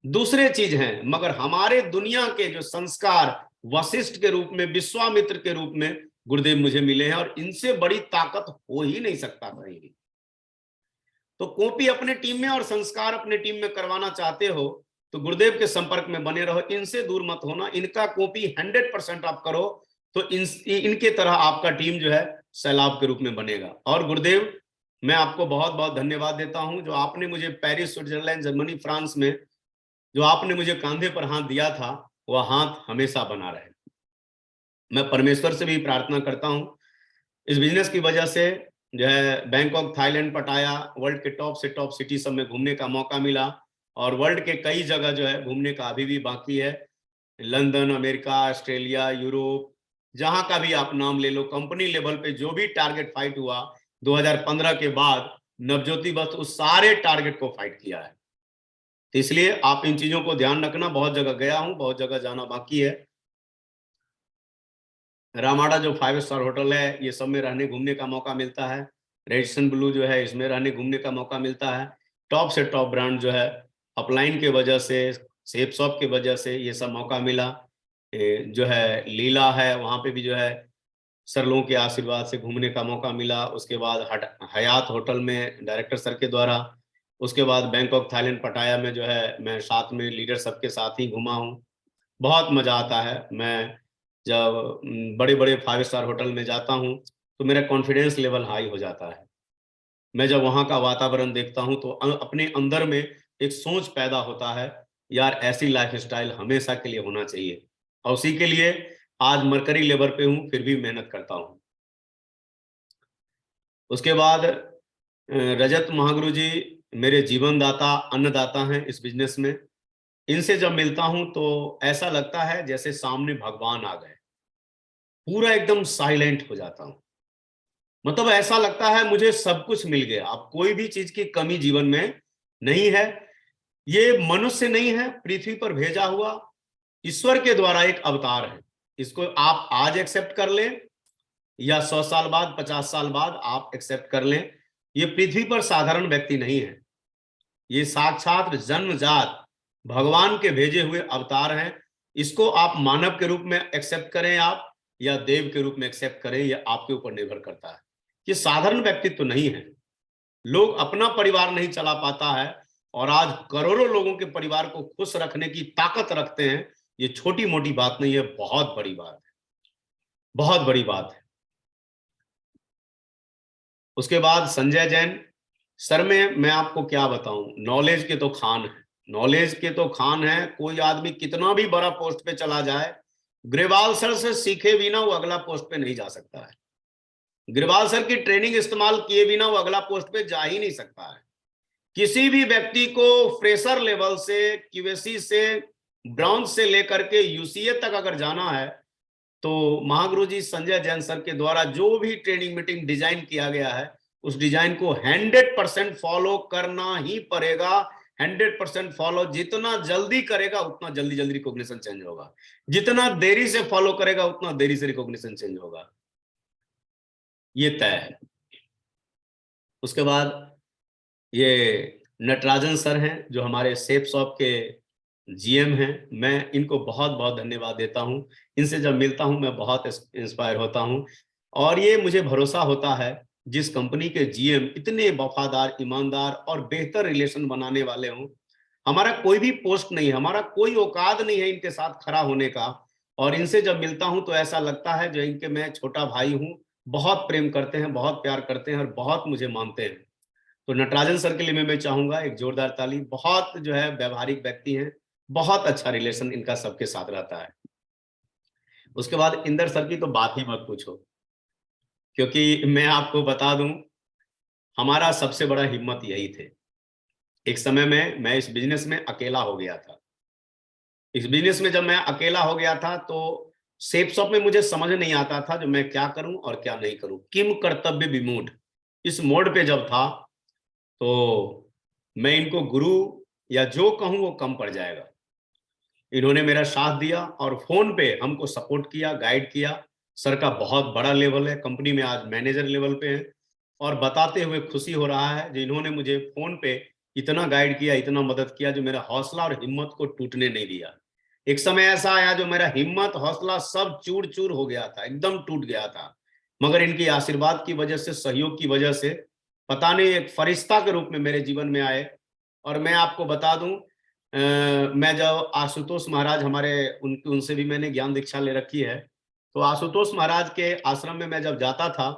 दूसरे चीज हैं, मगर हमारे दुनिया के जो संस्कार वशिष्ठ के रूप में, विश्वामित्र के रूप में गुरुदेव मुझे मिले हैं, और इनसे बड़ी ताकत हो ही नहीं सकता कहीं भी। तो कॉपी अपने टीम में और संस्कार अपने टीम में करवाना चाहते हो तो गुरुदेव के संपर्क में बने रहो, इनसे दूर मत होना। इनका कॉपी 100% आप करो तो इनके तरह आपका टीम जो है सैलाब के रूप में बनेगा। और गुरुदेव, मैं आपको बहुत बहुत धन्यवाद देता हूं, जो आपने मुझे पेरिस, स्विट्जरलैंड, जर्मनी, फ्रांस में जो आपने मुझे कंधे पर हाथ दिया था, वह हाथ हमेशा बना रहे। मैं परमेश्वर से भी प्रार्थना करता हूं, इस बिजनेस की वजह से जो है बैंकॉक, थाईलैंड, पटाया, वर्ल्ड के टॉप से टॉप सिटी सब में घूमने का मौका मिला, और वर्ल्ड के कई जगह जो है घूमने का अभी भी बाकी है। लंदन, अमेरिका, ऑस्ट्रेलिया, यूरोप, जहां का भी आप नाम ले लो, कंपनी लेवल पे जो भी टारगेट फाइट हुआ 2015 के बाद, नवज्योति बस उस सारे टारगेट को फाइट किया है। तो इसलिए आप इन चीजों को ध्यान रखना। बहुत जगह गया हूं, बहुत जगह जाना बाकी है। रामाडा जो 5 स्टार होटल है, ये सब में रहने घूमने का मौका मिलता है। रेडिसन ब्लू जो है, इसमें रहने घूमने का मौका मिलता है। टॉप से टॉप ब्रांड जो है, अपलाइन के वजह से, सेप शॉप की वजह से ये सब मौका मिला। जो है लीला है, वहां पे भी जो है सरलों के आशीर्वाद से घूमने का मौका मिला। उसके बाद हयात होटल में डायरेक्टर सर के द्वारा, उसके बाद बैंकॉक, थाईलैंड, पटाया में जो है मैं साथ में लीडर सबके साथ ही घुमा हूँ। बहुत मजा आता है। मैं जब बड़े बड़े 5 स्टार होटल में जाता हूँ तो मेरा कॉन्फिडेंस लेवल हाई हो जाता है। मैं जब वहाँ का वातावरण देखता हूँ तो अपने अंदर में एक सोच पैदा होता है, यार ऐसी लाइफस्टाइल हमेशा के लिए होना चाहिए। और उसी के लिए आज मरकरी लेवल पे हूँ, फिर भी मेहनत करता हूँ। उसके बाद रजत महागुरु जी मेरे जीवन दाता, अन्नदाता हैं इस बिजनेस में। इनसे जब मिलता हूं तो ऐसा लगता है जैसे सामने भगवान आ गए, पूरा एकदम साइलेंट हो जाता हूं। मतलब ऐसा लगता है मुझे सब कुछ मिल गया, अब कोई भी चीज की कमी जीवन में नहीं है। ये मनुष्य नहीं है, पृथ्वी पर भेजा हुआ ईश्वर के द्वारा एक अवतार है। इसको आप आज एक्सेप्ट कर लें या 100 साल बाद, 50 साल बाद आप एक्सेप्ट कर लें, ये पृथ्वी पर साधारण व्यक्ति नहीं है, ये साक्षात जन्मजात भगवान के भेजे हुए अवतार हैं। इसको आप मानव के रूप में एक्सेप्ट करें आप, या देव के रूप में एक्सेप्ट करें, यह आपके ऊपर निर्भर करता है। ये साधारण व्यक्तित्व तो नहीं है। लोग अपना परिवार नहीं चला पाता है और आज करोड़ों लोगों के परिवार को खुश रखने की ताकत रखते हैं। ये छोटी मोटी बात नहीं है, बहुत बड़ी बात है, बहुत बड़ी बात है। उसके बाद संजय जैन सर में मैं आपको क्या बताऊं, नॉलेज के तो खान है, नॉलेज के तो खान है। कोई आदमी कितना भी बड़ा पोस्ट पे चला जाए, ग्रेवाल सर से सीखे बिना वो अगला पोस्ट पे नहीं जा सकता है। ग्रेवाल सर की ट्रेनिंग इस्तेमाल किए बिना वो अगला पोस्ट पे जा ही नहीं सकता है। किसी भी व्यक्ति को फ्रेशर लेवल से, क्यूएसी से, ब्राउन्स से लेकर के यूसीए तक अगर जाना है तो महागुरु जी संजय जैन सर के द्वारा जो भी ट्रेनिंग मीटिंग डिजाइन किया गया है, उस डिजाइन को 100% फॉलो करना ही पड़ेगा। 100% फॉलो जितना जल्दी करेगा उतना जल्दी जल्दी रिकॉग्निशन चेंज होगा, जितना देरी से फॉलो करेगा उतना देरी से रिकॉग्निशन चेंज होगा, ये तय है। उसके बाद ये नटराजन सर हैं जो हमारे सेफ शॉप के जीएम हैं, मैं इनको बहुत बहुत धन्यवाद देता हूं। इनसे जब मिलता हूं मैं बहुत इंस्पायर होता हूं। और ये मुझे भरोसा होता है जिस कंपनी के जीएम इतने वफादार, ईमानदार और बेहतर रिलेशन बनाने वाले हों। हमारा कोई भी पोस्ट नहीं है, हमारा कोई औकात नहीं है इनके साथ खड़ा होने का। और इनसे जब मिलता हूं तो ऐसा लगता है जो इनके मैं छोटा भाई हूं। बहुत प्रेम करते हैं, बहुत प्यार करते हैं और बहुत मुझे मानते हैं। तो नटराजन सर के लिए मैं चाहूंगा एक जोरदार ताली। बहुत जो है व्यवहारिक व्यक्ति हैं, बहुत अच्छा रिलेशन इनका सबके साथ रहता है। उसके बाद इंदर सर की तो बात ही मत पूछो, क्योंकि मैं आपको बता दूं हमारा सबसे बड़ा हिम्मत यही थे। एक समय में मैं इस बिजनेस में अकेला हो गया था। इस बिजनेस में जब मैं अकेला हो गया था तो सेफ शॉप में मुझे समझ नहीं आता था जो मैं क्या करूं और क्या नहीं करूं। किम कर्तव्य विमूढ़, इस मोड पे जब था तो मैं इनको गुरु या जो कहूं वो कम पड़ जाएगा। इन्होंने मेरा साथ दिया और फोन पे हमको सपोर्ट किया, गाइड किया। सर का बहुत बड़ा लेवल है, कंपनी में आज मैनेजर लेवल पे है। और बताते हुए खुशी हो रहा है जो इन्होंने मुझे फोन पे इतना गाइड किया, इतना मदद किया, जो मेरा हौसला और हिम्मत को टूटने नहीं दिया। एक समय ऐसा आया जो मेरा हिम्मत, हौसला सब चूर चूर हो गया था, एकदम टूट गया था। मगर इनकी आशीर्वाद की वजह से, सहयोग की वजह से पता नहीं एक फरिश्ता के रूप में मेरे जीवन में आए। और मैं आपको बता दूं, मैं जब आशुतोष महाराज हमारे उनसे भी मैंने ज्ञान दीक्षा ले रखी है। तो आशुतोष महाराज के आश्रम में मैं जब जाता था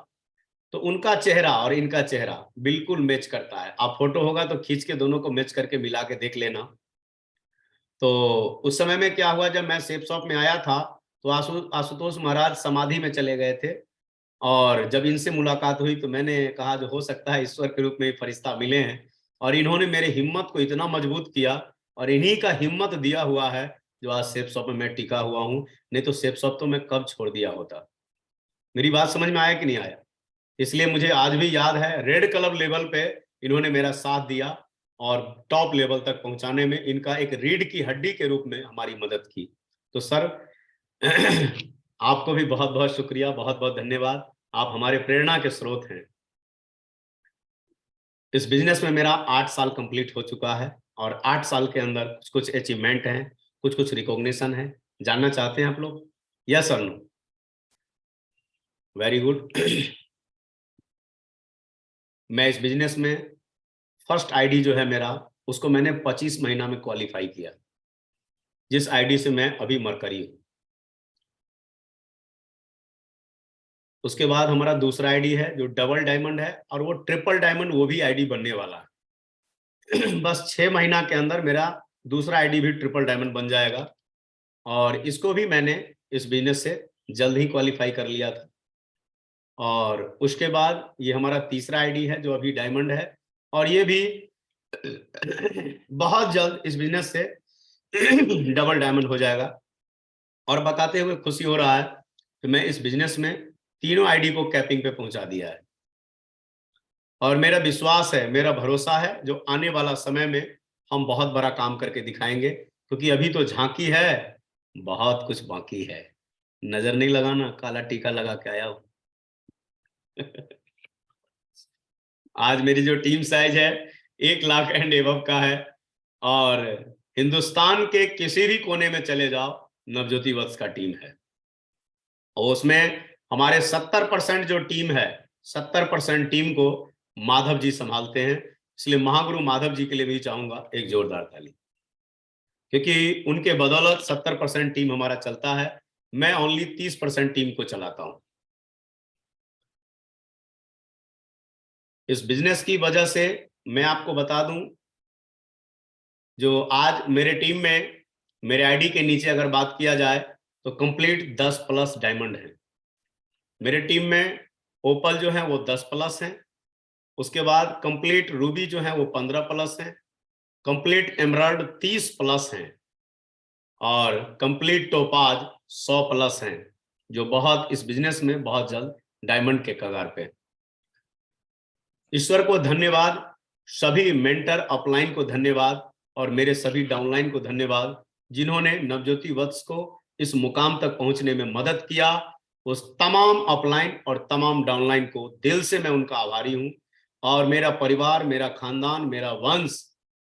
तो उनका चेहरा और इनका चेहरा बिल्कुल मैच करता है। आप फोटो होगा तो खींच के दोनों को मैच करके मिला के देख लेना। तो उस समय में क्या हुआ, जब मैं सेफ शॉप में आया था तो आशुतोष महाराज समाधि में चले गए थे। और जब इनसे मुलाकात हुई तो मैंने कहा जो हो सकता है ईश्वर के रूप में फरिश्ता मिले हैं। और इन्होंने मेरे हिम्मत को इतना मजबूत किया और इन्हीं का हिम्मत दिया हुआ है जो आज सेफ शॉप में मैं टिका हुआ हूँ। नहीं तो सेफ शॉप तो मैं कब छोड़ दिया होता। मेरी बात समझ में आया कि नहीं आया? इसलिए मुझे आज भी याद है रेड क्लब लेवल पे इन्होंने मेरा साथ दिया और टॉप लेवल तक पहुंचाने में इनका एक रीढ़ की हड्डी के रूप में हमारी मदद की। तो सर आपको भी बहुत बहुत शुक्रिया, बहुत बहुत धन्यवाद। आप हमारे प्रेरणा के स्रोत हैं। इस बिजनेस में मेरा 8 साल कंप्लीट हो चुका है और 8 साल के अंदर कुछ कुछ अचीवमेंट हैं, कुछ कुछ रिकॉग्निशन है। जानना चाहते हैं आप लोग? यस और नो? Very good. मैं इस बिजनेस में फर्स्ट आईडी जो है मेरा, उसको मैंने 25 महीना में क्वालिफाई किया, जिस आईडी से मैं अभी मरकरी हूं। उसके बाद हमारा दूसरा आईडी है जो डबल डायमंड है और वो ट्रिपल डायमंड, वो भी आईडी बनने वाला है। बस 6 महीना के अंदर मेरा दूसरा आईडी भी ट्रिपल डायमंड बन जाएगा। और इसको भी मैंने इस बिजनेस से जल्द ही क्वालिफाई कर लिया था। और उसके बाद ये हमारा तीसरा आईडी है जो अभी डायमंड है और ये भी बहुत जल्द इस बिजनेस से डबल डायमंड हो जाएगा। और बताते हुए खुशी हो रहा है कि मैं इस बिजनेस में तीनों आईडी को कैपिंग पे पहुंचा दिया है। और मेरा विश्वास है, मेरा भरोसा है जो आने वाला समय में हम बहुत बड़ा काम करके दिखाएंगे, क्योंकि अभी तो झांकी है, बहुत कुछ बाकी है। नजर नहीं लगाना, काला टीका लगा के आया हूं। आज मेरी जो टीम साइज है 1 लाख एंड एबव का है। और हिंदुस्तान के किसी भी कोने में चले जाओ, नवज्योति वत्स का टीम है। और उसमें हमारे 70% जो टीम है, 70% टीम को माधव जी संभालते हैं। इसलिए महागुरु माधव जी के लिए भी चाहूंगा एक जोरदार ताली, क्योंकि उनके बदौलत 70% टीम हमारा चलता है। मैं ओनली 30% टीम को चलाता हूं। इस बिजनेस की वजह से मैं आपको बता दूं, जो आज मेरे टीम में मेरे आईडी के नीचे अगर बात किया जाए तो कंप्लीट 10+ डायमंड है। मेरे टीम में ओपल जो है वो 10+ है। उसके बाद कंप्लीट रूबी जो है वो 15+ है। कंप्लीट एमराल्ड 30+ हैं और कंप्लीट टोपाज 100+ हैं, जो बहुत इस बिजनेस में बहुत जल्द डायमंड के कगार पे। ईश्वर को धन्यवाद, सभी मेंटर अपलाइन को धन्यवाद और मेरे सभी डाउनलाइन को धन्यवाद, जिन्होंने नवज्योति वत्स को इस मुकाम तक पहुंचने में मदद किया। उस तमाम अपलाइन और तमाम डाउनलाइन को दिल से मैं उनका आभारी हूं। और मेरा परिवार, मेरा खानदान, मेरा वंश,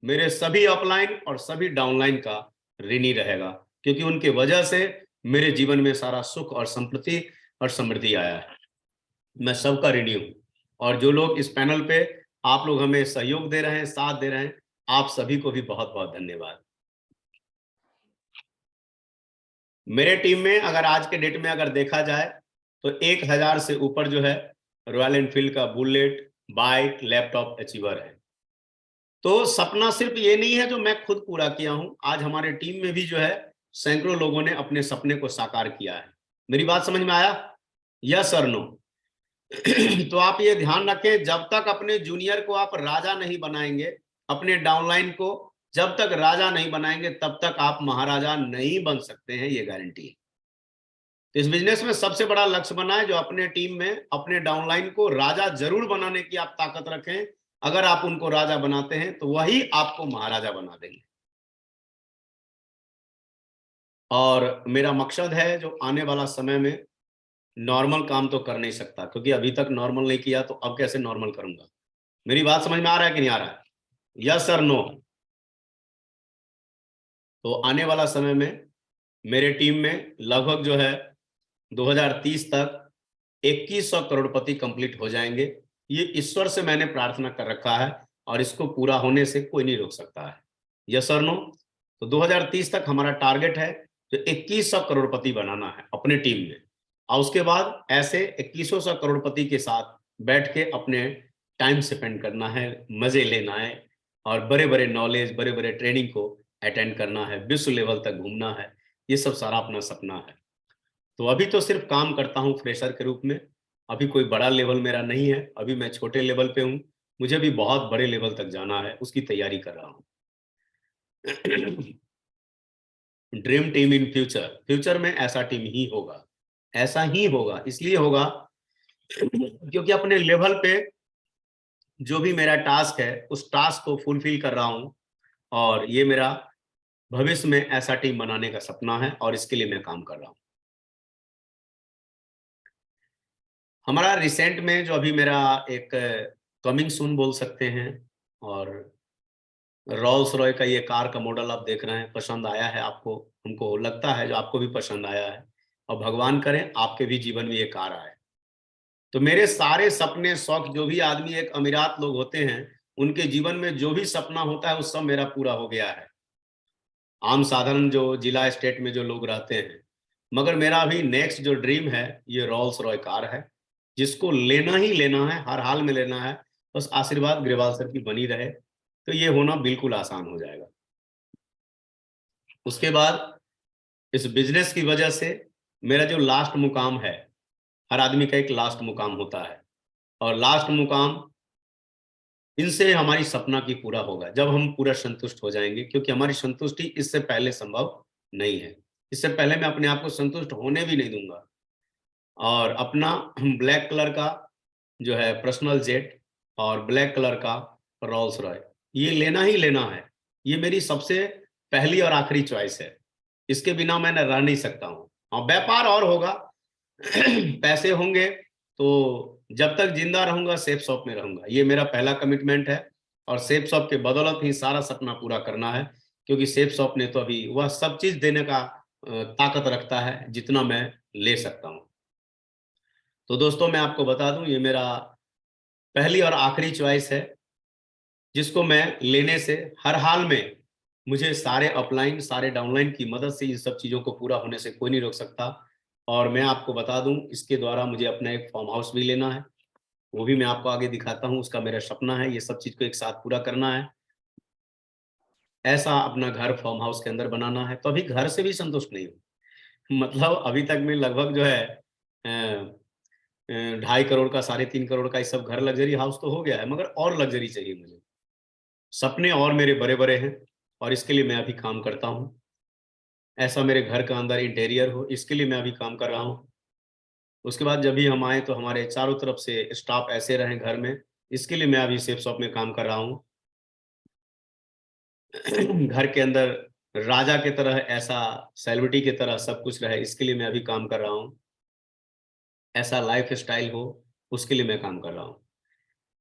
मेरे सभी अपलाइन और सभी डाउनलाइन का ऋणी रहेगा, क्योंकि उनके वजह से मेरे जीवन में सारा सुख और संपत्ति और समृद्धि आया है। मैं सबका ऋणी हूं। और जो लोग इस पैनल पे आप लोग हमें सहयोग दे रहे हैं, साथ दे रहे हैं, आप सभी को भी बहुत बहुत धन्यवाद। मेरे टीम में अगर आज के डेट में अगर देखा जाए तो 1000 से ऊपर जो है रॉयल एनफील्ड का बुलेट, बाइक, लैपटॉप अचीवर है। तो सपना सिर्फ ये नहीं है जो मैं खुद पूरा किया हूं, आज हमारे टीम में भी जो है सैकड़ों लोगों ने अपने सपने को साकार किया है। मेरी बात समझ में आया? यस और नो? तो आप ये ध्यान रखें, जब तक अपने जूनियर को आप राजा नहीं बनाएंगे, अपने डाउनलाइन को जब तक राजा नहीं बनाएंगे, तब तक आप महाराजा नहीं बन सकते हैं, ये गारंटी है। तो इस बिजनेस में सबसे बड़ा लक्ष्य बनाए जो अपने टीम में अपने डाउनलाइन को राजा जरूर बनाने की आप ताकत रखें। अगर आप उनको राजा बनाते हैं तो वही आपको महाराजा बना देंगे। और मेरा मकसद है जो आने वाला समय में नॉर्मल काम तो कर नहीं सकता, क्योंकि अभी तक नॉर्मल नहीं किया, तो अब कैसे नॉर्मल करूंगा? मेरी बात समझ में आ रहा है कि नहीं आ रहा है? यस और नो? तो आने वाला समय में मेरे टीम में लगभग जो है 2030 तक 2100 करोड़पति कंप्लीट हो जाएंगे। ये ईश्वर से मैंने प्रार्थना कर रखा है और इसको पूरा होने से कोई नहीं रोक सकता है। यस और नो? तो 2030 तक हमारा टारगेट है जो 2100 करोड़पति बनाना है अपने टीम में, और उसके बाद ऐसे 2100 करोड़पति के साथ बैठ के अपने टाइम स्पेंड करना है, मजे लेना है और बड़े बड़े नॉलेज, बड़े बड़े ट्रेनिंग को अटेंड करना है, विश्व लेवल तक घूमना है। ये सब सारा अपना सपना है। तो अभी तो सिर्फ काम करता हूँ फ्रेशर के रूप में, अभी कोई बड़ा लेवल मेरा नहीं है, अभी मैं छोटे लेवल पे हूँ। मुझे भी बहुत बड़े लेवल तक जाना है, उसकी तैयारी कर रहा हूँ। Dream team in future, future में ऐसा टीम ही होगा, ऐसा ही होगा। इसलिए होगा क्योंकि अपने लेवल पे जो भी मेरा टास्क है उस टास्क को फुलफिल कर रहा हूँ, और ये मेरा भविष्य में ऐसा टीम बनाने का सपना है और इसके लिए मैं काम कर रहा हूँ। हमारा रिसेंट में जो अभी मेरा एक कमिंग सून बोल सकते हैं, और रोल्स रॉय का ये कार का मॉडल आप देख रहे हैं, पसंद आया है आपको? हमको लगता है जो आपको भी पसंद आया है, और भगवान करें आपके भी जीवन में ये कार आए। तो मेरे सारे सपने, शौक, जो भी आदमी एक अमीरात लोग होते हैं उनके जीवन में जो भी सपना होता है वो सब मेरा पूरा हो गया है। आम साधारण जो जिला स्टेट में जो लोग रहते हैं, मगर मेरा अभी नेक्स्ट जो ड्रीम है ये रोल्स रॉय कार है, जिसको लेना ही लेना है, हर हाल में लेना है। बस आशीर्वाद ग्रेवाल सर की बनी रहे तो ये होना बिल्कुल आसान हो जाएगा। उसके बाद इस बिजनेस की वजह से मेरा जो लास्ट मुकाम है, हर आदमी का एक लास्ट मुकाम होता है, और लास्ट मुकाम इनसे हमारी सपना की पूरा होगा जब हम पूरा संतुष्ट हो जाएंगे, क्योंकि हमारी संतुष्टि इससे पहले संभव नहीं है। इससे पहले मैं अपने आप को संतुष्ट होने भी नहीं दूंगा। और अपना ब्लैक कलर का जो है पर्सनल जेट और ब्लैक कलर का रोल्स रॉय, ये लेना ही लेना है। ये मेरी सबसे पहली और आखिरी चॉइस है, इसके बिना मैं रह नहीं सकता हूँ। और व्यापार और होगा पैसे होंगे, तो जब तक जिंदा रहूंगा सेफ शॉप में रहूंगा, ये मेरा पहला कमिटमेंट है। और सेफ शॉप के बदौलत ही सारा सपना पूरा करना है, क्योंकि सेफ शॉप ने तो अभी वह सब चीज देने का ताकत रखता है जितना मैं ले सकता हूँ। तो दोस्तों मैं आपको बता दूं, ये मेरा पहली और आखिरी चॉइस है, जिसको मैं लेने से हर हाल में मुझे सारे अपलाइन, सारे डाउनलाइन की मदद से इन सब चीजों को पूरा होने से कोई नहीं रोक सकता। और मैं आपको बता दूं, इसके द्वारा मुझे अपना एक फार्म हाउस भी लेना है, वो भी मैं आपको आगे दिखाता हूं। उसका मेरा सपना है ये सब चीज को एक साथ पूरा करना है, ऐसा अपना घर फार्म हाउस के अंदर बनाना है। तो अभी घर से भी संतुष्ट नहीं हूँ, मतलब अभी तक में लगभग जो है 2.5 करोड़ का, 3.5 करोड़ का ये सब घर, लग्जरी हाउस तो हो गया है, मगर और लग्जरी चाहिए मुझे। सपने और मेरे बड़े बड़े हैं और इसके लिए मैं अभी काम करता हूँ। ऐसा मेरे घर का अंदर इंटीरियर हो, इसके लिए मैं अभी काम कर रहा हूँ। उसके बाद जब भी हम आए तो हमारे चारों तरफ से स्टाफ ऐसे रहें घर में, इसके लिए मैं अभी सेफ शॉप में काम कर रहा हूँ। घर के अंदर राजा की तरह, ऐसा सेलिब्रिटी की तरह सब कुछ रहे, इसके लिए मैं अभी काम कर रहा हूँ। ऐसा लाइफ स्टाइल हो, उसके लिए मैं काम कर रहा हूँ।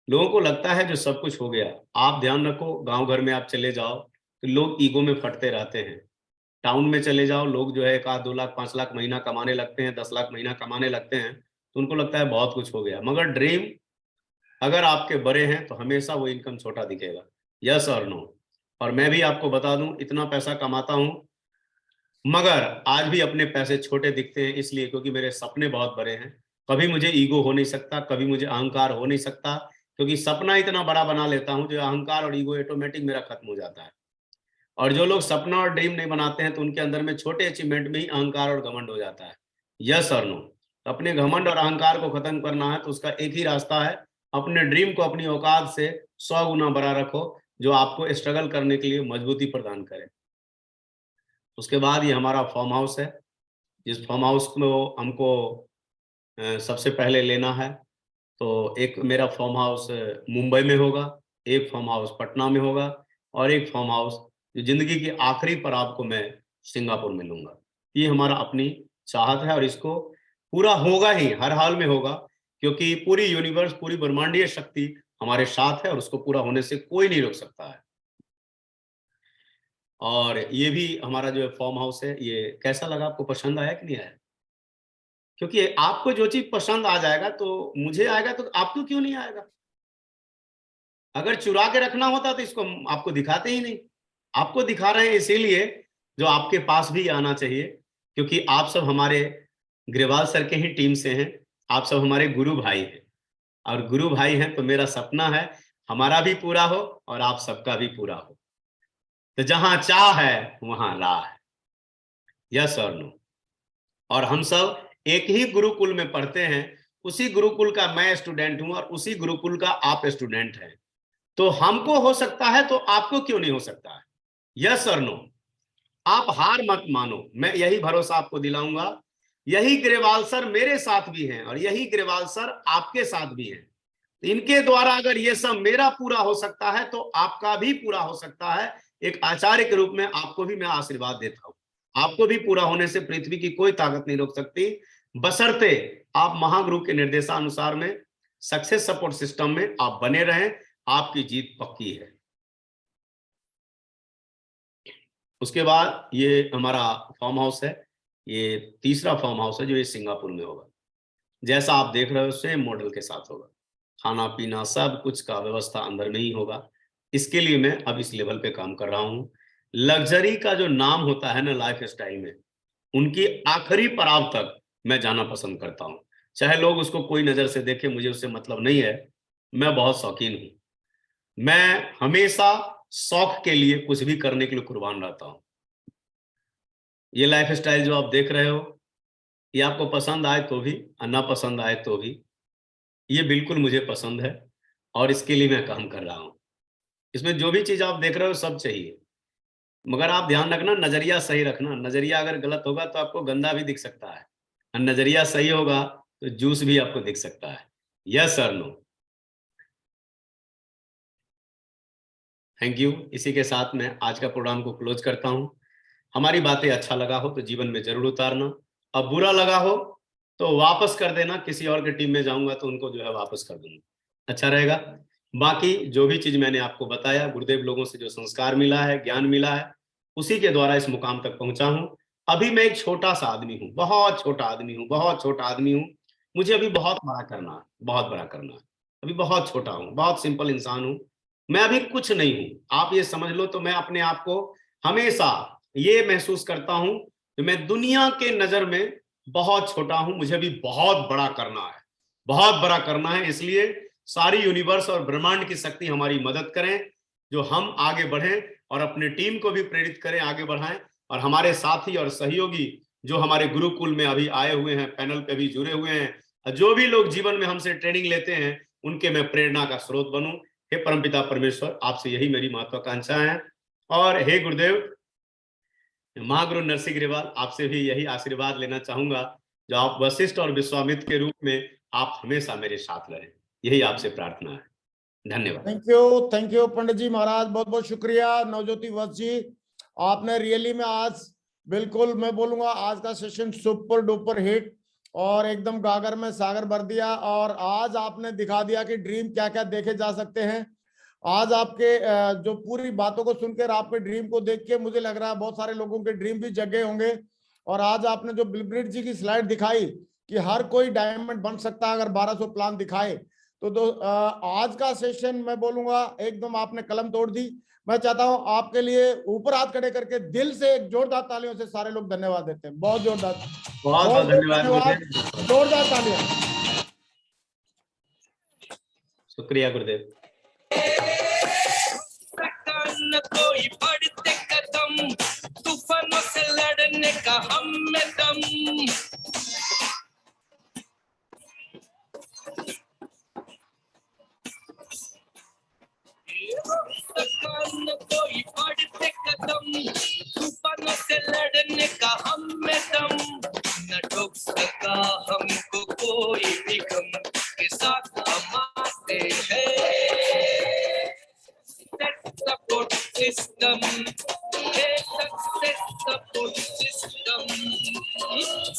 लोगों को लगता है जो सब कुछ हो गया, आप ध्यान रखो, गांव घर में आप चले जाओ तो लोग ईगो में फटते रहते हैं। टाउन में चले जाओ, लोग जो है 1 लाख 2 लाख 5 लाख महीना कमाने लगते हैं, 10 लाख महीना कमाने लगते हैं, तो उनको लगता है बहुत कुछ हो गया, मगर ड्रीम अगर आपके बड़े हैं तो हमेशा वो इनकम छोटा दिखेगा। यस और नो? और मैं भी आपको बता दूं, इतना पैसा कमाता हूं मगर आज भी अपने पैसे छोटे दिखते हैं, इसलिए क्योंकि मेरे सपने बहुत बड़े हैं। कभी मुझे ईगो हो नहीं सकता, कभी मुझे अहंकार हो नहीं सकता, क्योंकि सपना इतना बड़ा बना लेता हूं जो अहंकार और ईगो ऑटोमेटिक मेरा खत्म हो जाता है। और जो लोग सपना और ड्रीम नहीं बनाते हैं तो उनके अंदर में छोटे अचीवमेंट में ही अहंकार और घमंड हो जाता है। यस और नो? अपने घमंड और अहंकार को खत्म करना है तो उसका एक ही रास्ता है, अपने ड्रीम को अपनी औकात से 100 गुना बड़ा रखो, जो आपको स्ट्रगल करने के लिए मजबूती प्रदान करे। उसके बाद ये हमारा फार्म हाउस है, जिस फार्म हाउस को हमको सबसे पहले लेना है। तो एक मेरा फार्म हाउस मुंबई में होगा, एक फार्म हाउस पटना में होगा, और एक फार्म हाउस जो जिंदगी के आखिरी पड़ाव को मैं सिंगापुर में लूंगा। ये हमारा अपनी चाहत है और इसको पूरा होगा ही, हर हाल में होगा, क्योंकि पूरी यूनिवर्स, पूरी ब्रह्मांडीय शक्ति हमारे साथ है और उसको पूरा होने से कोई नहीं रोक सकता है। और ये भी हमारा जो फार्म हाउस है, ये कैसा लगा आपको, पसंद आया कि नहीं आया? क्योंकि आपको जो चीज पसंद आ जाएगा तो मुझे आएगा, तो आपको क्यों नहीं आएगा? अगर चुरा के रखना होता तो इसको आपको दिखाते ही नहीं। आपको दिखा रहे हैं इसीलिए जो आपके पास भी आना चाहिए, क्योंकि आप सब हमारे ग्रेवाल सर के ही टीम से हैं, आप सब हमारे गुरु भाई हैं, और गुरु भाई हैं तो मेरा सपना है हमारा भी पूरा हो और आप सबका भी पूरा हो। तो जहां चाह है वहां राह है। यस और नो? और हम सब एक ही गुरुकुल में पढ़ते हैं, उसी गुरुकुल का मैं स्टूडेंट हूं और उसी गुरुकुल का आप स्टूडेंट हैं। तो हमको हो सकता है तो आपको क्यों नहीं हो सकता है? यस और नो? आप हार मत मानो, मैं यही भरोसा आपको दिलाऊंगा। यही ग्रेवाल सर मेरे साथ भी हैं और यही ग्रेवाल सर आपके साथ भी हैं। इनके द्वारा अगर ये सब मेरा पूरा हो सकता है तो आपका भी पूरा हो सकता है। एक आचार्य के रूप में आपको भी मैं आशीर्वाद देता हूं, आपको भी पूरा होने से पृथ्वी की कोई ताकत नहीं रोक सकती, बशर्ते आप महागुरु के निर्देशानुसार में सक्सेस सपोर्ट सिस्टम में आप बने रहें, आपकी जीत पक्की है। उसके बाद ये हमारा फार्म हाउस है, ये तीसरा फार्म हाउस है जो ये सिंगापुर में होगा। जैसा आप देख रहे हो सेम मॉडल के साथ होगा, खाना पीना सब कुछ का व्यवस्था अंदर में ही होगा। इसके लिए मैं अब इस लेवल पे काम कर रहा हूँ। लग्जरी का जो नाम होता है ना लाइफ स्टाइल में, उनकी आखिरी पड़ाव तक मैं जाना पसंद करता हूँ। चाहे लोग उसको कोई नजर से देखें, मुझे उससे मतलब नहीं है, मैं बहुत शौकीन हूँ। मैं हमेशा शौक के लिए कुछ भी करने के लिए कुर्बान रहता हूँ। ये लाइफ स्टाइल जो आप देख रहे हो, ये आपको पसंद आए तो भी और ना पसंद आए तो भी, ये बिल्कुल मुझे पसंद है और इसके लिए मैं काम कर रहा हूँ। इसमें जो भी चीज आप देख रहे हो सब चाहिए, मगर आप ध्यान रखना, नजरिया सही रखना। नजरिया अगर गलत होगा तो आपको गंदा भी दिख सकता है, और नजरिया सही होगा तो जूस भी आपको दिख सकता है। यस और नो? Thank you. इसी के साथ मैं आज का प्रोग्राम को क्लोज करता हूँ। हमारी बातें अच्छा लगा हो तो जीवन में जरूर उतारना, अब बुरा लगा हो तो वापस कर देना, किसी और के टीम में जाऊंगा तो उनको जो है वापस कर दूंगा, अच्छा रहेगा। बाकी जो भी चीज मैंने आपको बताया, गुरुदेव लोगों से जो संस्कार मिला है, ज्ञान मिला है, उसी के द्वारा इस मुकाम तक पहुंचा हूं। अभी मैं एक छोटा सा आदमी हूँ, बहुत छोटा आदमी हूँ, बहुत छोटा आदमी हूँ। मुझे अभी बहुत बड़ा करना है, बहुत बड़ा करना है। अभी बहुत छोटा हूँ, बहुत सिंपल इंसान हूँ, मैं अभी कुछ नहीं हूँ, आप ये समझ लो। तो मैं अपने आप को हमेशा ये महसूस करता हूं कि मैं दुनिया के नजर में बहुत छोटा हूं, मुझे भी बहुत बड़ा करना है, बहुत बड़ा करना है। इसलिए सारी यूनिवर्स और ब्रह्मांड की शक्ति हमारी मदद करें, जो हम आगे बढ़ें और अपने टीम को भी प्रेरित करें, आगे बढ़ाएं। और हमारे साथी और सहयोगी जो हमारे गुरुकुल में अभी आए हुए हैं, पैनल पे भी जुड़े हुए हैं, जो भी लोग जीवन में हमसे ट्रेनिंग लेते हैं, उनके मैं प्रेरणा का स्रोत बनूं। हे परमपिता परमेश्वर, आपसे यही मेरी महत्वाकांक्षा है। और हे गुरुदेव महागुरु नरसिंह ग्रेवाल, आपसे भी यही आशीर्वाद लेना चाहूंगा, जो आप वशिष्ठ और विश्वामित्र के रूप में आप हमेशा मेरे साथ रहें, यही आपसे प्रार्थना है। धन्यवाद। थैंक यू पंडित जी महाराज, बहुत बहुत शुक्रिया। नवज्योति वत्स जी, आपने रियली में आज बिल्कुल मैं बोलूंगा आज का सेशन सुपर डुपर हिट और एकदम गागर में सागर भर दिया। और आज आपने दिखा दिया कि ड्रीम क्या क्या देखे जा सकते हैं। आज आपके जो पूरी बातों को सुनकर, आपके ड्रीम को देख के मुझे लग रहा है बहुत सारे लोगों के ड्रीम भी जगे होंगे। और आज आपने जो बिल गेट्स जी की स्लाइड दिखाई, कि हर कोई डायमंड बन सकता है अगर 1200 प्लान दिखाए। तो आज का सेशन मैं बोलूंगा एकदम आपने कलम तोड़ दी। मैं चाहता हूं आपके लिए ऊपर हाथ खड़े करके दिल से एक जोरदार तालियों से सारे लोग धन्यवाद देते हैं। बहुत जोरदार, बहुत बहुत धन्यवाद। जोरदार तालियां। शुक्रिया गुरुदेव। न कोई बढ़ते कदम, तूफानों से लड़ने का हम में दम। न कोई बढ़ते कदम, तूफानों से लड़ने का हम में दम। न ठोक सका हमको कोई भी गम, के साथ हम आते हैं। Support system, success support system,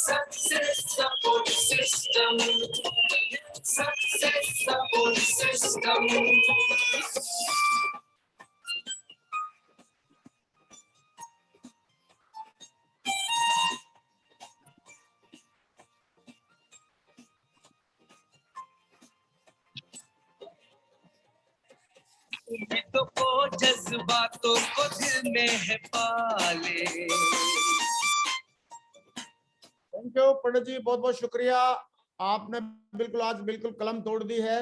success support system, success support system. उम्मीदों को जज्बातों को दिल में है पाले। थैंक यू पंडित जी, बहुत बहुत शुक्रिया। आपने बिल्कुल आज बिल्कुल कलम तोड़ दी है।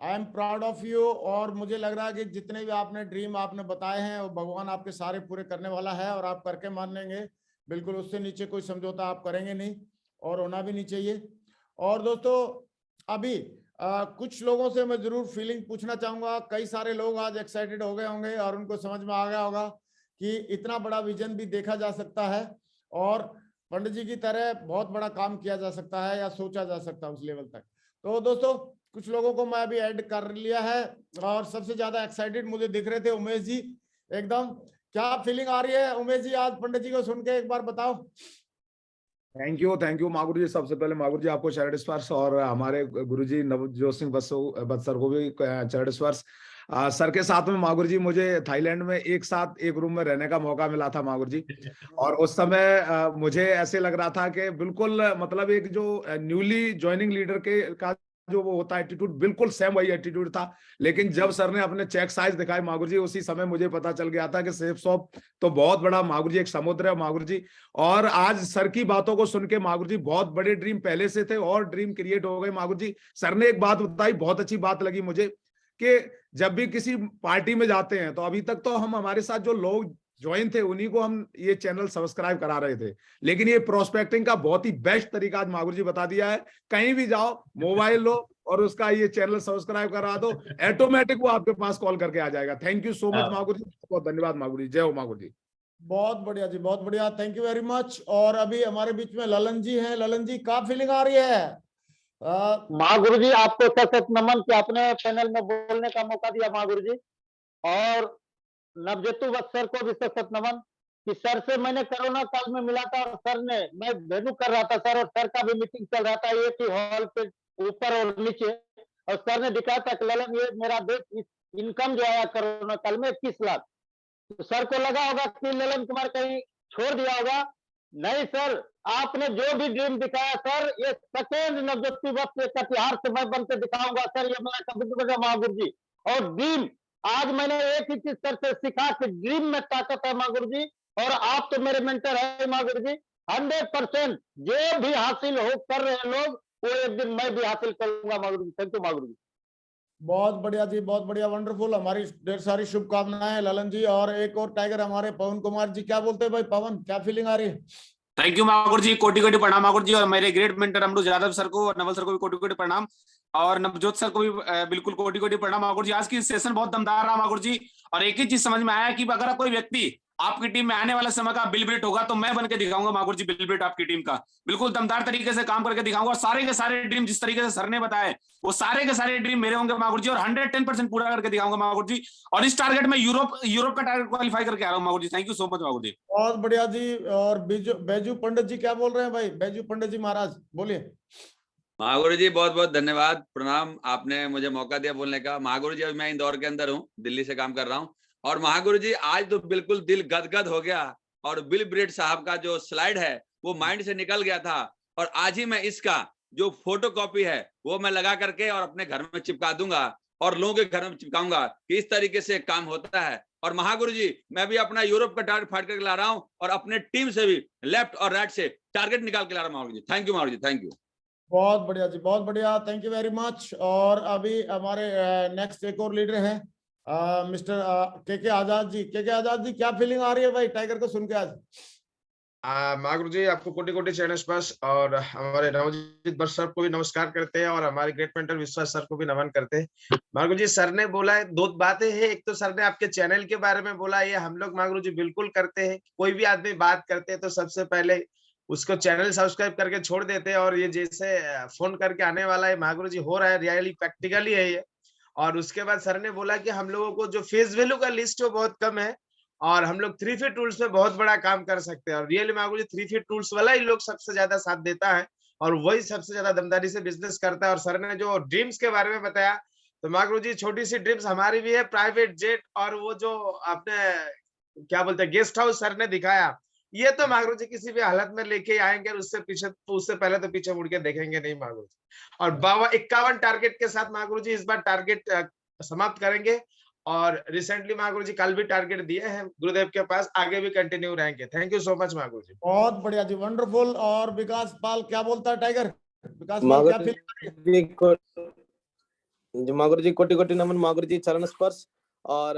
I am proud of you. और मुझे लग रहा है कि जितने भी आपने ड्रीम आपने बताए हैं वो भगवान आपके सारे पूरे करने वाला है और आप करके मान लेंगे। बिल्कुल उससे नीचे कोई समझौता आप करेंगे नहीं और होना भी नहीं चाहिए। और दोस्तों अभी कुछ लोगों से मैं जरूर फीलिंग पूछना चाहूंगा। कई सारे लोग आज एक्साइटेड हो गए होंगे और उनको समझ में आ गया होगा कि इतना बड़ा विजन भी देखा जा सकता है और पंडित जी की तरह बहुत बड़ा काम किया जा सकता है या सोचा जा सकता है उस लेवल तक। तो दोस्तों कुछ लोगों को मैं अभी ऐड कर लिया है और सबसे ज्यादा एक्साइटेड मुझे दिख रहे थे उमेश जी। एकदम क्या फीलिंग आ रही है उमेश जी आज पंडित जी को सुन के, एक बार बताओ। थैंक यू मागुरु जी। सबसे पहले मागुरु जी आपको चरण स्पर्श और हमारे गुरु जी नवजोत सिंह बत्स सर को भी चरण स्पर्श। सर के साथ में मागुरु जी मुझे थाईलैंड में एक साथ एक रूम में रहने का मौका मिला था मागुरु जी। और उस समय मुझे ऐसे लग रहा था कि बिल्कुल मतलब एक जो न्यूली ज्वाइनिंग लीडर के का जो वो होता है एटीट्यूड, बिल्कुल सेम वही एटीट्यूड था। लेकिन जब सर ने अपने चेक साइज दिखाए मागुरु जी, उसी समय मुझे पता चल गया था कि सेफ शॉप तो बहुत बड़ा मागुरु जी एक समुद्र है मागुरु जी। और आज सर की बातों को सुन के मागुरु जी बहुत बड़े ड्रीम पहले से थे और ड्रीम क्रिएट हो गए मागुरु जी। सर ने एक बात बताई, बहुत अच्छी बात लगी मुझे कि जब भी किसी पार्टी में जाते हैं तो अभी तक तो हम हमारे साथ जो लोग ज्वाइन थे उन्हीं को हम ये चैनल सब्सक्राइब करा रहे थे, लेकिन ये प्रोस्पेक्टिंग का बहुत ही बेस्ट तरीका आज मागुरु जी बता दिया है। कहीं भी जाओ मोबाइल लो और उसका ये चैनल सब्सक्राइब करा दो, ऑटोमेटिक वो आपके पास कॉल करके आ जाएगा। थैंक यू सो मच मागुरु जी, बहुत धन्यवाद मागुरु जी। जय हो मागुरु जी। बहुत बढ़िया जी, बहुत बढ़िया, थैंक यू वेरी मच। और अभी हमारे बीच में ललन जी हैं। ललन जी क्या फीलिंग आ रही है? महागुरु जी आपको सशक्त नमन कि आपने पैनल में बोलने का मौका दिया महागुरु जी। और नवजोतु वत्स सर को भी सशक्त नमन कि सर से मैंने कोरोना काल में मिला था और सर ने, मैं वेन्यू कर रहा था सर और सर का भी मीटिंग चल रहा था एक ही हॉल पे ऊपर और नीचे, और सर ने दिखाया था कि ललन ये मेरा देश इनकम जो आया कोरोना काल में 21 लाख। तो सर को लगा होगा कि ललन कुमार कहीं छोड़ दिया होगा। नहीं सर, आपने जो भी ड्रीम दिखाया सर, ये सेकेंड नवजोत वत्स के कटिहार से मैं बन के दिखाऊंगा सर, ये मेरा कमिटमेंट है महागुरु जी। और ड्रीम आज मैंने एक ही चीज सर से सीखा कि ड्रीम में ताकत है महागुरु जी, और आप तो मेरे मेंटर है महागुरु जी। 100% जो भी हासिल हो कर रहे हैं लोग, वो एक दिन मैं भी हासिल करूंगा महागुरु जी। थैंक यू महागुरु जी। बहुत बढ़िया जी, बहुत बढ़िया, वंडरफुल। हमारी ढेर सारी शुभकामनाएं ललन जी। और एक और टाइगर हमारे पवन कुमार जी, क्या बोलते हैं भाई पवन, क्या फीलिंग आ रही है? थैंक यू मागुरु जी, कोटि कोटि प्रणाम मागुरु जी। और मेरे great mentor Amru Yadav sir को और नवल सर को भी कोटि कोटि प्रणाम, और नवजोत सर को भी बिल्कुल कोटि कोटि प्रणाम मागुरु जी। आज की सेशन बहुत दमदार रहा मागुरु जी, और एक ही चीज समझ में आया कि अगर कोई व्यक्ति आपकी टीम में आने वाले समय का बिल ब्रिट होगा तो मैं बन के दिखाऊंगा मागुरु जी, बिल ब्रिट आपकी टीम का बिल्कुल दमदार तरीके से काम करके दिखाऊंगा। और सारे के सारे ड्रीम जिस तरीके से सर ने बताए वो सारे के सारे ड्रीम मेरे होंगे मागुरु जी, और 110% पूरा करके दिखाऊंगा मागुरु जी। और इस टारगेट में यूरोप का टारगेट क्वालिफाई करके आ रहा हूँ मागुरु जी। थैंक यू सो मच मागुरु जी। बहुत बढ़िया जी। और बैजू पंडित जी क्या बोल रहे हैं भाई? बैजू पंडित जी महाराज बोलिए। महागुरु जी बहुत बहुत धन्यवाद, प्रणाम, आपने मुझे मौका दिया बोलने का। महागुरु जी अभी मैं इंदौर के अंदर हूँ, दिल्ली से काम कर रहा हूँ। और महागुरु जी आज तो बिल्कुल दिल गदगद हो गया, और बिल ब्रेट साहब का जो स्लाइड है वो माइंड से निकल गया था। और आज ही मैं इसका जो फोटो कॉपी है वो मैं लगा करके और अपने घर में चिपका दूंगा और लोगों के घर में चिपकाऊंगा कि इस तरीके से काम होता है। और महागुरु जी, मैं भी अपना यूरोप का टारगेट फाड़ करके ला रहा हूं और अपने टीम से भी लेफ्ट और राइट से टारगेट निकाल के ला रहा हूं। महागुरु जी, thank you. Mahaguru ji, thank you. बहुत बढ़िया जी, बहुत बढ़िया, थैंक यू वेरी मच। और अभी हमारे नेक्स्ट एक और लीडर हैं मिस्टर के आजाद जी। के आजाद जी, क्या फीलिंग आ रही है भाई टाइगर को सुन के आज? महागुरु जी, आपको कोटि कोटि चरण स्पर्श और हमारे नवजीत भट्ट सर को भी नमस्कार करते हैं और हमारे ग्रेट मेंटर विश्वास सर को भी नमन करते हैं। महागुरु जी, सर ने बोला है, दो बातें हैं। एक तो सर ने आपके चैनल के बारे में बोला, ये हम लोग महागुरु जी बिल्कुल करते हैं। कोई भी आदमी बात करते हैं तो सबसे पहले उसको चैनल सब्सक्राइब करके छोड़ देते हैं। और ये जैसे फोन करके आने वाला है महागुरु जी, हो रहा है, रियली प्रैक्टिकली है ये। और उसके बाद सर ने बोला कि हम लोगों को जो फेस वैल्यू का लिस्ट वो बहुत कम है और हम लोग 3 फीट टूल्स में बहुत बड़ा काम कर सकते हैं। और रियली महागुरु जी 3 फीट टूल्स वाला ही लोग सबसे ज्यादा साथ देता है और वही सबसे ज्यादा दमदारी से बिजनेस करता है। और सर ने जो ड्रीम्स के बारे में बताया, तो महागुरु जी छोटी सी ड्रीम्स हमारी भी है, प्राइवेट जेट और वो जो आपने क्या बोलते हैं गेस्ट हाउस सर ने दिखाया, ये तो महागुरु जी किसी भी हालत में लेके आएंगे। उससे पहले तो पीछे मुड़ के देखेंगे नहीं महागुरु जी। और 51 टारगेट के साथ महागुरु जी इस बार टारगेट समाप्त करेंगे। और रिसेंटली महागुरु जी कल भी टारगेट दिए हैं गुरुदेव के पास, आगे भी कंटिन्यू रहेंगे। Thank you so much Mahaguru जी। बहुत बढ़िया जी, वंडरफुल। और विकास पाल क्या बोलता है टाइगर? विकास पाल क्या फील? मागुरु जी कोटि कोटि नमन। मागुरु जी चरण स्पर्श। और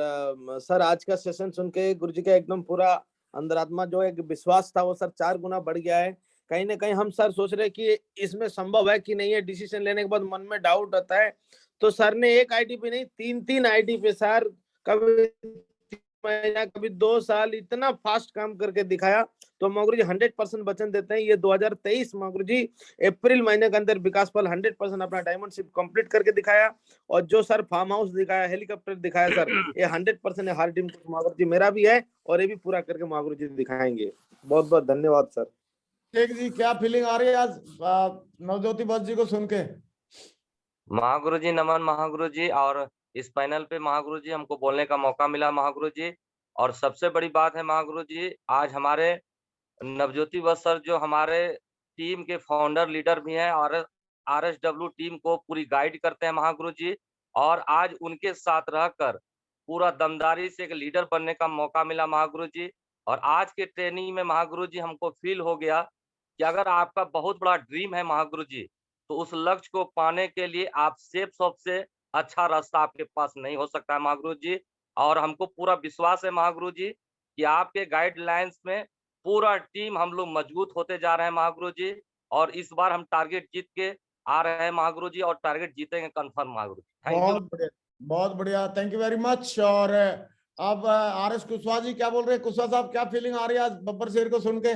सर आज का सेशन सुन के गुरु जी का एकदम पूरा अंतरात्मा जो एक विश्वास था वो सर 4 गुना बढ़ गया है। कहीं ना कहीं हम सर सोच रहे कि इसमें संभव है कि नहीं है, डिसीजन लेने के बाद मन में डाउट आता है। तो सर ने एक आईडी पे नहीं 3 आईडी पे सर कभी 3 महीना कभी 2 साल इतना फास्ट काम करके दिखाया। तो मागुरु जी 100% वचन देते हैं ये 2023 मागुरु जी अप्रैल महीने के अंदर विकास पाल 100% अपना डायमंडशिप कंप्लीट करके दिखाया। और जो सर फार्म हाउस दिखाया, हेलीकॉप्टर दिखाया सर, ये 100% है। हर टीम को मागुरु जी मेरा भी है और ये भी पूरा करके मागुरु जी दिखाएंगे। बहुत बहुत धन्यवाद सर। शेख जी, क्या फीलिंग आ रही है आज नवज्योति भट्ट जी को सुन के? महागुरु जी नमन महागुरु जी। और इस पैनल पे महागुरु जी हमको बोलने का मौका मिला महागुरु जी। और सबसे बड़ी बात है महागुरु जी, आज हमारे नवज्योति भट्ट सर जो हमारे टीम के फाउंडर लीडर भी हैं और RSW टीम को पूरी गाइड करते हैं महागुरु जी। और आज उनके साथ रहकर पूरा दमदारी से एक लीडर बनने का मौका मिला महागुरु जी। और आज के ट्रेनिंग में महागुरु जी हमको फील हो गया कि अगर आपका बहुत बड़ा ड्रीम है महागुरु जी, तो उस लक्ष्य को पाने के लिए आप सबसे अच्छा रास्ता आपके पास नहीं हो सकता है महागुरु जी। और हमको पूरा विश्वास है महागुरु जी कि आपके गाइडलाइंस में पूरा टीम हम लोग मजबूत होते जा रहे हैं महागुरु जी। और इस बार हम टारगेट जीत के आ रहे हैं महागुरु जी और टारगेट जीतेंगे कंफर्म महागुरु जी। Thank you. बहुत बढ़िया, थैंक यू वेरी मच। और अब RS कुशवाहा जी क्या बोल रहे हैं? कुशवाहा साहब, क्या फीलिंग आ रही है आज बब्बर शेर को सुन के?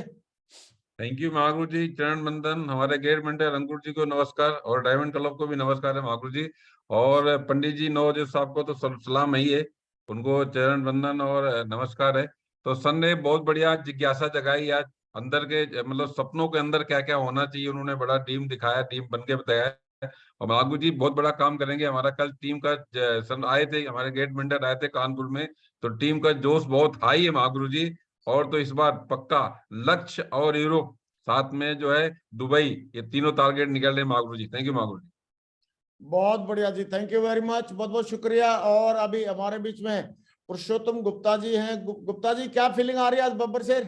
थैंक यू महागुरु जी, चरण बंदन। हमारे ग्रेट मेंटर अंकुर जी को नमस्कार और डायमंड क्लब को भी नमस्कार है महागुरु जी। और पंडित जी नवजीत साहब को तो सलाम ही है, उनको चरण बंदन और नमस्कार है। तो सर ने बहुत बढ़िया जिज्ञासा जगाई आज अंदर के, मतलब सपनों के अंदर क्या क्या होना चाहिए, उन्होंने बड़ा टीम दिखाया, टीम बन के बताया। और महागुरु जी बहुत बड़ा काम करेंगे। हमारा कल टीम का सर आए थे, हमारे ग्रेट मेंटर आए थे कानपुर में, तो टीम का जोश बहुत हाई है महागुरु जी। और तो इस बार पक्का लक्ष्य और यूरोप साथ में जो है दुबई, ये तीनों टारगेट निकल रहे हैं महागुरु जी। थैंक यू महागुरु जी। बहुत बढ़िया जी, थैंक यू वेरी मच, बहुत बहुत शुक्रिया। और अभी हमारे बीच में पुरुषोत्तम गुप्ता जी हैं। गुप्ता जी, क्या फीलिंग आ रही है आज बब्बर शेर?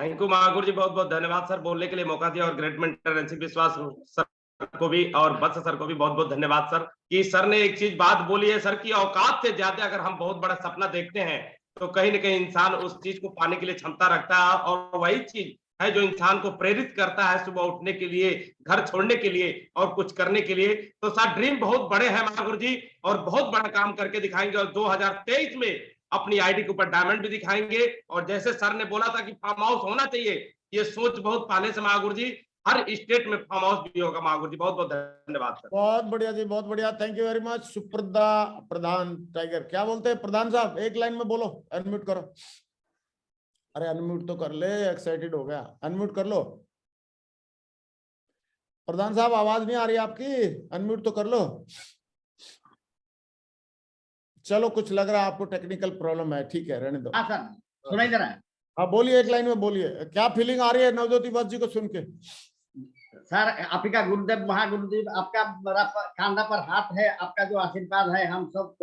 थैंक यू महागुरु जी, बहुत बहुत धन्यवाद सर बोलने के लिए मौका दिया। और ग्रेट मेंटर रणजीत विश्वास सर को भी और बत्स सर को भी बहुत बहुत धन्यवाद सर कि सर ने एक चीज बात बोली है सर की औकात से ज्यादा अगर हम बहुत बड़ा सपना देखते हैं तो कहीं ना कहीं इंसान उस चीज को पाने के लिए क्षमता रखता है। और वही चीज है जो इंसान को प्रेरित करता है सुबह उठने के लिए, घर छोड़ने के लिए और कुछ करने के लिए। तो सर ड्रीम बहुत बड़े हैं महागुरु जी और बहुत बड़ा काम करके दिखाएंगे। और 2023 में अपनी आईडी के ऊपर डायमंड भी दिखाएंगे। और जैसे सर ने बोला था कि फार्म हाउस होना चाहिए, ये सोच बहुत पहले से महागुरु जी, हर स्टेट में फार्म हाउस भी होगा महागुरु जी। बहुत बहुत धन्यवाद सर। बहुत बढ़िया जी, बहुत बढ़िया, thank you very much. Suprada Pradhan tiger, क्या बोलते हैं प्रधान साहब? एक लाइन में बोलो, अनम्यूट करो। अरे अनम्यूट तो कर ले, एक्साइटेड हो गया, अनम्यूट कर लो। प्रधान साहब आवाज नहीं आ रही आपकी, अनम्यूट तो कर लो। चलो, कुछ लग रहा है आपको टेक्निकल प्रॉब्लम है, ठीक है, रहने दो। हाँ सर, सुनाई दे रहा है। हाँ बोलिए, एक लाइन में बोलिए, क्या फीलिंग आ रही है नवज्योति बस जी को सुन के? सर आपका गुरुदेव महागुरुदेव आपका बड़ा कांधा पर हाथ है, आपका जो आशीर्वाद है, हम सब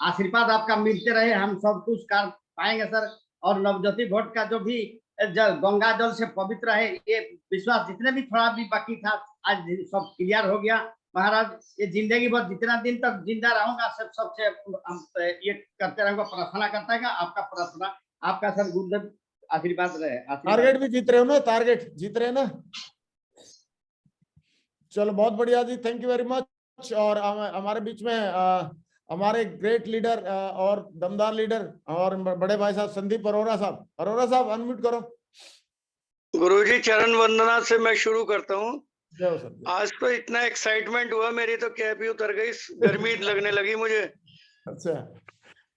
आशीर्वाद आपका मिलते रहे, हम सब कुछ कर पाएंगे सर। और नवज्योति भट्ट का जो भी गंगा जल से पवित्र है, ये विश्वास जितने भी थोड़ा भी बाकी था आज सब क्लियर हो गया। महाराज ये जिंदगी भर जितना दिन तक जिंदा रहूंगा सब सबसे ये करते रहूंगा, प्रार्थना करता है आपका प्रार्थना, आपका सर गुरुदेव आशीर्वाद रहे। टारगेट भी जीत रहे हो ना, टारगेट जीत रहे हैं ना? चलो बहुत बढ़िया जी, थैंक यू वेरी मच। और हमारे बीच में हमारे ग्रेट लीडर और दमदार लीडर और बड़े भाई साहब संदीप अरोरा साहब। अरोरा साहब अनम्यूट करो। गुरुजी चरण वंदना से मैं शुरू करता हूँ। आज तो इतना एक्साइटमेंट हुआ, मेरी तो कैप ही उतर गई, गर्मी लगने लगी मुझे। अच्छा।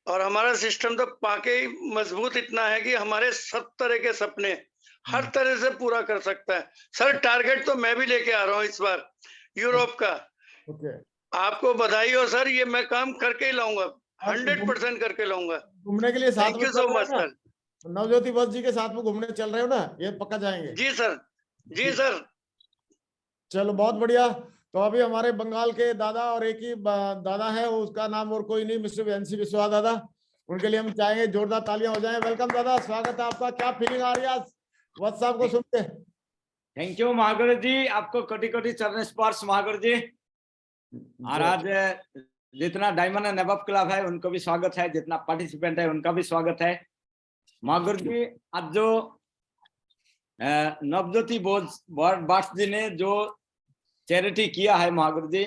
और हमारा सिस्टम तो पाके ही मजबूत इतना है कि हमारे सब तरह के सपने हर तरह से पूरा कर सकता है। सर टारगेट तो मैं भी लेके आ रहा हूँ इस बार यूरोप का। आपको बधाई हो सर, ये मैं काम करके ही लाऊंगा, 100% करके लाऊंगा। घूमने के लिए साथ thank you so much sir. Navjyoti बस जी के साथ में घूमने चल रहे हो ना, ये पक्का जाएंगे? जी सर, जी सर। चलो बहुत बढ़िया। तो अभी हमारे बंगाल के दादा और एक ही दादा है, उसका नाम और कोई नहीं, मिस्टर एनसी विश्वास दादा, उनके लिए हम चाहेंगे जोरदार तालियां हो जाएं। वेलकम दादा, स्वागत है आपका। क्या फीलिंग आ रही है आज वत्स साहब को सुन के? थैंक यू महागुरु जी, आपको कोटि कोटि चरण स्पर्श महागुरु जी। और आज जितना डायमंड एंड अबव क्लब है उनको भी स्वागत है, जितना पार्टिसिपेंट है उनका भी स्वागत है महागुरु जी। आज जो नवज्योति भट्ट जी ने जो चैरिटी किया है महागुरु जी,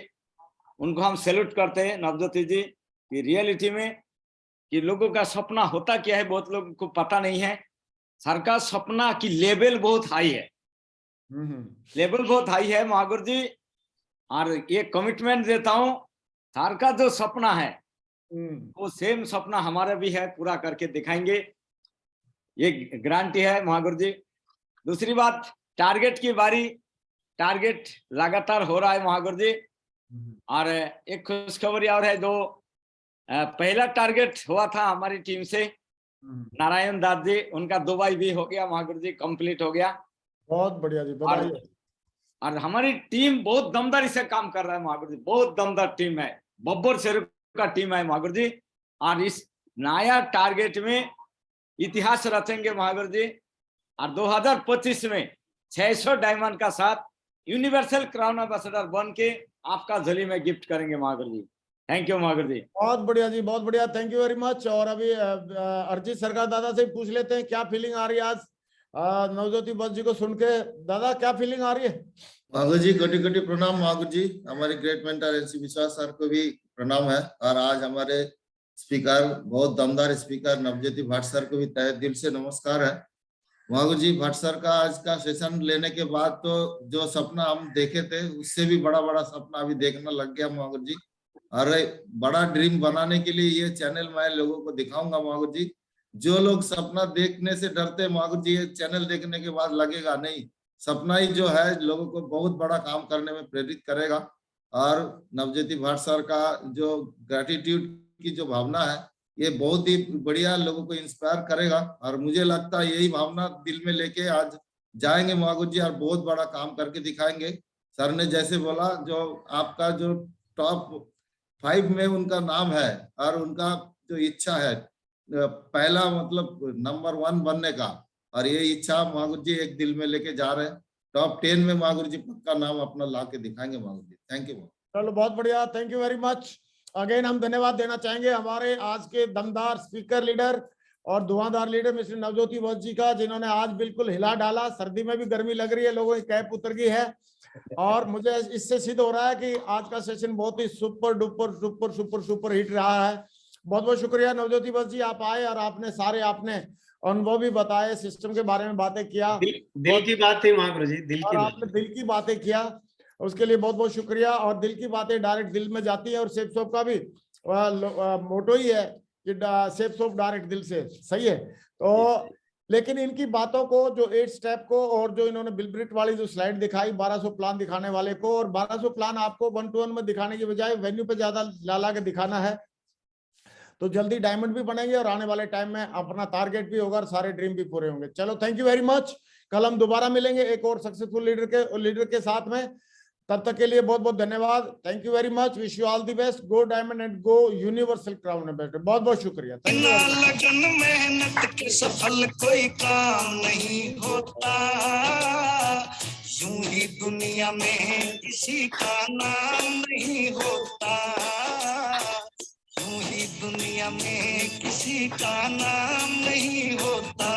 उनको हम सैल्यूट करते हैं नवज्योति जी कि रियलिटी में कि लोगों का सपना होता क्या है बहुत लोगों को पता नहीं है। सर का सपना की लेवल बहुत हाई है, लेवल बहुत हाई है महागुरु जी। और ये कमिटमेंट देता हूँ, सर का जो सपना है वो सेम सपना हमारा भी है, पूरा करके दिखाएंगे, ये गारंटी है महागुरु जी। दूसरी बात, टारगेट की बारी, टारगेट लगातार हो रहा है महागुरु जी। और एक खुशखबरी और है, जो पहला टारगेट हुआ था हमारी टीम से नारायण दास जी, उनका दुबई भी हो गया महागुरु जी, कंप्लीट हो गया। बहुत बढ़िया जी, बधाई। और हमारी टीम बहुत दमदारी से काम कर रहा है महागुरु जी, बहुत दमदार टीम है, बब्बर शेर का टीम है महागुरु जी। और इस नया टारगेट में इतिहास रचेंगे महागुरु जी। और 2025 में 600 डायमंड का साथ यूनिवर्सल क्राउन एम्बेसडर बन के आपका झोली में गिफ्ट करेंगे महागुरु जी। थैंक यू महागुरु जी। बहुत बढ़िया जी, बहुत बढ़िया, थैंक यू वेरी मच। और अभी अर्जित सरकार दादा से पूछ लेते हैं क्या फीलिंग आ रही है आज नवज्योति बस जी को सुन के। दादा क्या फीलिंग आ रही है? महागुरु जी कोटि कोटि प्रणाम महागुरु जी। हमारे ग्रेट मेंटर एनसी विश्वास सर को भी प्रणाम है। और आज हमारे स्पीकर, बहुत दमदार स्पीकर नवज्योति भट्ट सर को भी तहे दिल से नमस्कार है। महागुरु जी भट्ट सर का आज का सेशन लेने के बाद तो जो सपना हम देखे थे उससे भी बड़ा बड़ा सपना अभी देखने लग गया महागुरु जी। और बड़ा ड्रीम बनाने के लिए ये चैनल मैं लोगों को दिखाऊंगा महागुरु जी। जो लोग सपना देखने से डरते महागुरु जी, ये चैनल देखने के बाद लगेगा नहीं, सपना ही जो है लोगों को बहुत बड़ा काम करने में प्रेरित करेगा। और नवज्योति भट्ट सर का जो ग्रेटिट्यूड की जो भावना है ये बहुत ही बढ़िया लोगों को इंस्पायर करेगा। और मुझे लगता है यही भावना दिल में लेके आज जाएंगे महागुरु जी और बहुत बड़ा काम करके दिखाएंगे। सर ने जैसे बोला, जो आपका जो टॉप 5 में उनका नाम है और उनका जो इच्छा है पहला मतलब नंबर 1 बनने का, और ये इच्छा महागुरु जी एक दिल में लेके जा रहे हैं। टॉप 10 में महागुरु जी पक्का नाम अपना ला के दिखाएंगे महागुरु जी। Thank you. चलो बहुत बढ़िया, thank you very much. Again हम धन्यवाद देना चाहेंगे हमारे आज के दमदार स्पीकर लीडर और धुआंधार लीडर मिस्टर नवज्योति बस जी का, जिन्होंने आज बिल्कुल हिला डाला। सर्दी में भी गर्मी लग रही है, लोगों की कैप उतर गई है। और मुझे इससे सिद्ध हो रहा है कि आज का सेशन बहुत ही super duper super super super hit रहा है। बहुत बहुत शुक्रिया नवज्योति बस जी, आप आए और आपने अनुभव भी बताए, सिस्टम के बारे में बातें किया। दिल की बात थी महागुरु जी, दिल की आपने दिल की बातें किया, उसके लिए बहुत बहुत शुक्रिया। और दिल की बातें डायरेक्ट दिल में जाती है, और सेफ शॉप का भी मोटो ही है कि सेफ शॉप डायरेक्ट दिल से, सही है। तो लेकिन इनकी बातों को, जो 8 स्टेप को और जो इन्होंने बिलब्रिट वाली जो स्लाइड दिखाई 1200 प्लान दिखाने वाले को, और 1200 प्लान आपको 1-to-1 में दिखाने की बजाय वेन्यू पे ज्यादा ला के दिखाना है। तो जल्दी डायमंड भी बनेंगे और आने वाले टाइम में अपना टारगेट भी होगा और सारे ड्रीम भी पूरे होंगे। चलो, थैंक यू वेरी मच। कल हम दोबारा मिलेंगे एक और सक्सेसफुल लीडर के साथ में। तब तक के लिए बहुत बहुत धन्यवाद। Thank you very much. Wish you all the best. Go diamond and go universal crown best. बहुत बहुत शुक्रिया। लगन मेहनत के सफल कोई काम नहीं होता, यूं ही दुनिया में किसी का नाम नहीं होता, यूं ही दुनिया में किसी का नाम नहीं होता।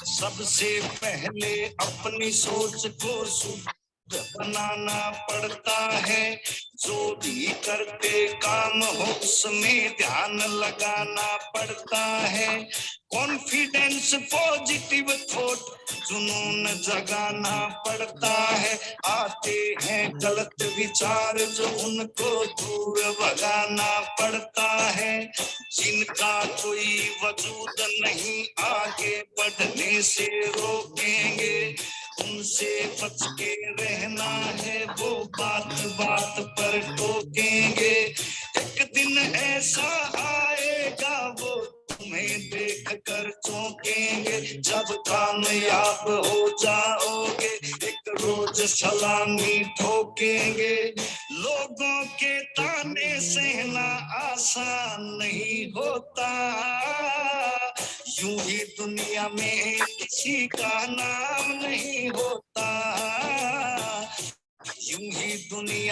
सबसे पहले अपनी सोच को शुद्ध बनाना पड़ता है, जो भी करते काम हो उसमें ध्यान लगाना पड़ता है। कॉन्फिडेंस, पॉजिटिव थॉट, जुनून जगाना पड़ता है। आते हैं गलत विचार जो उनको दूर भगाना पड़ता है। जिनका कोई वजूद नहीं आगे बढ़ने से रोकेंगे, उनसे बच के रहना है, वो बात बात पर टोकेंगे। एक दिन ऐसा आएगा वो तुम्हें देख कर चौंकेंगे, जब कामयाब हो जाओगे एक रोज सलामी ठोकेंगे। लोगों के ताने सहना आसान नहीं होता, यूं ही दुनिया में किसी का नाम नहीं होता, यूं ही दुनिया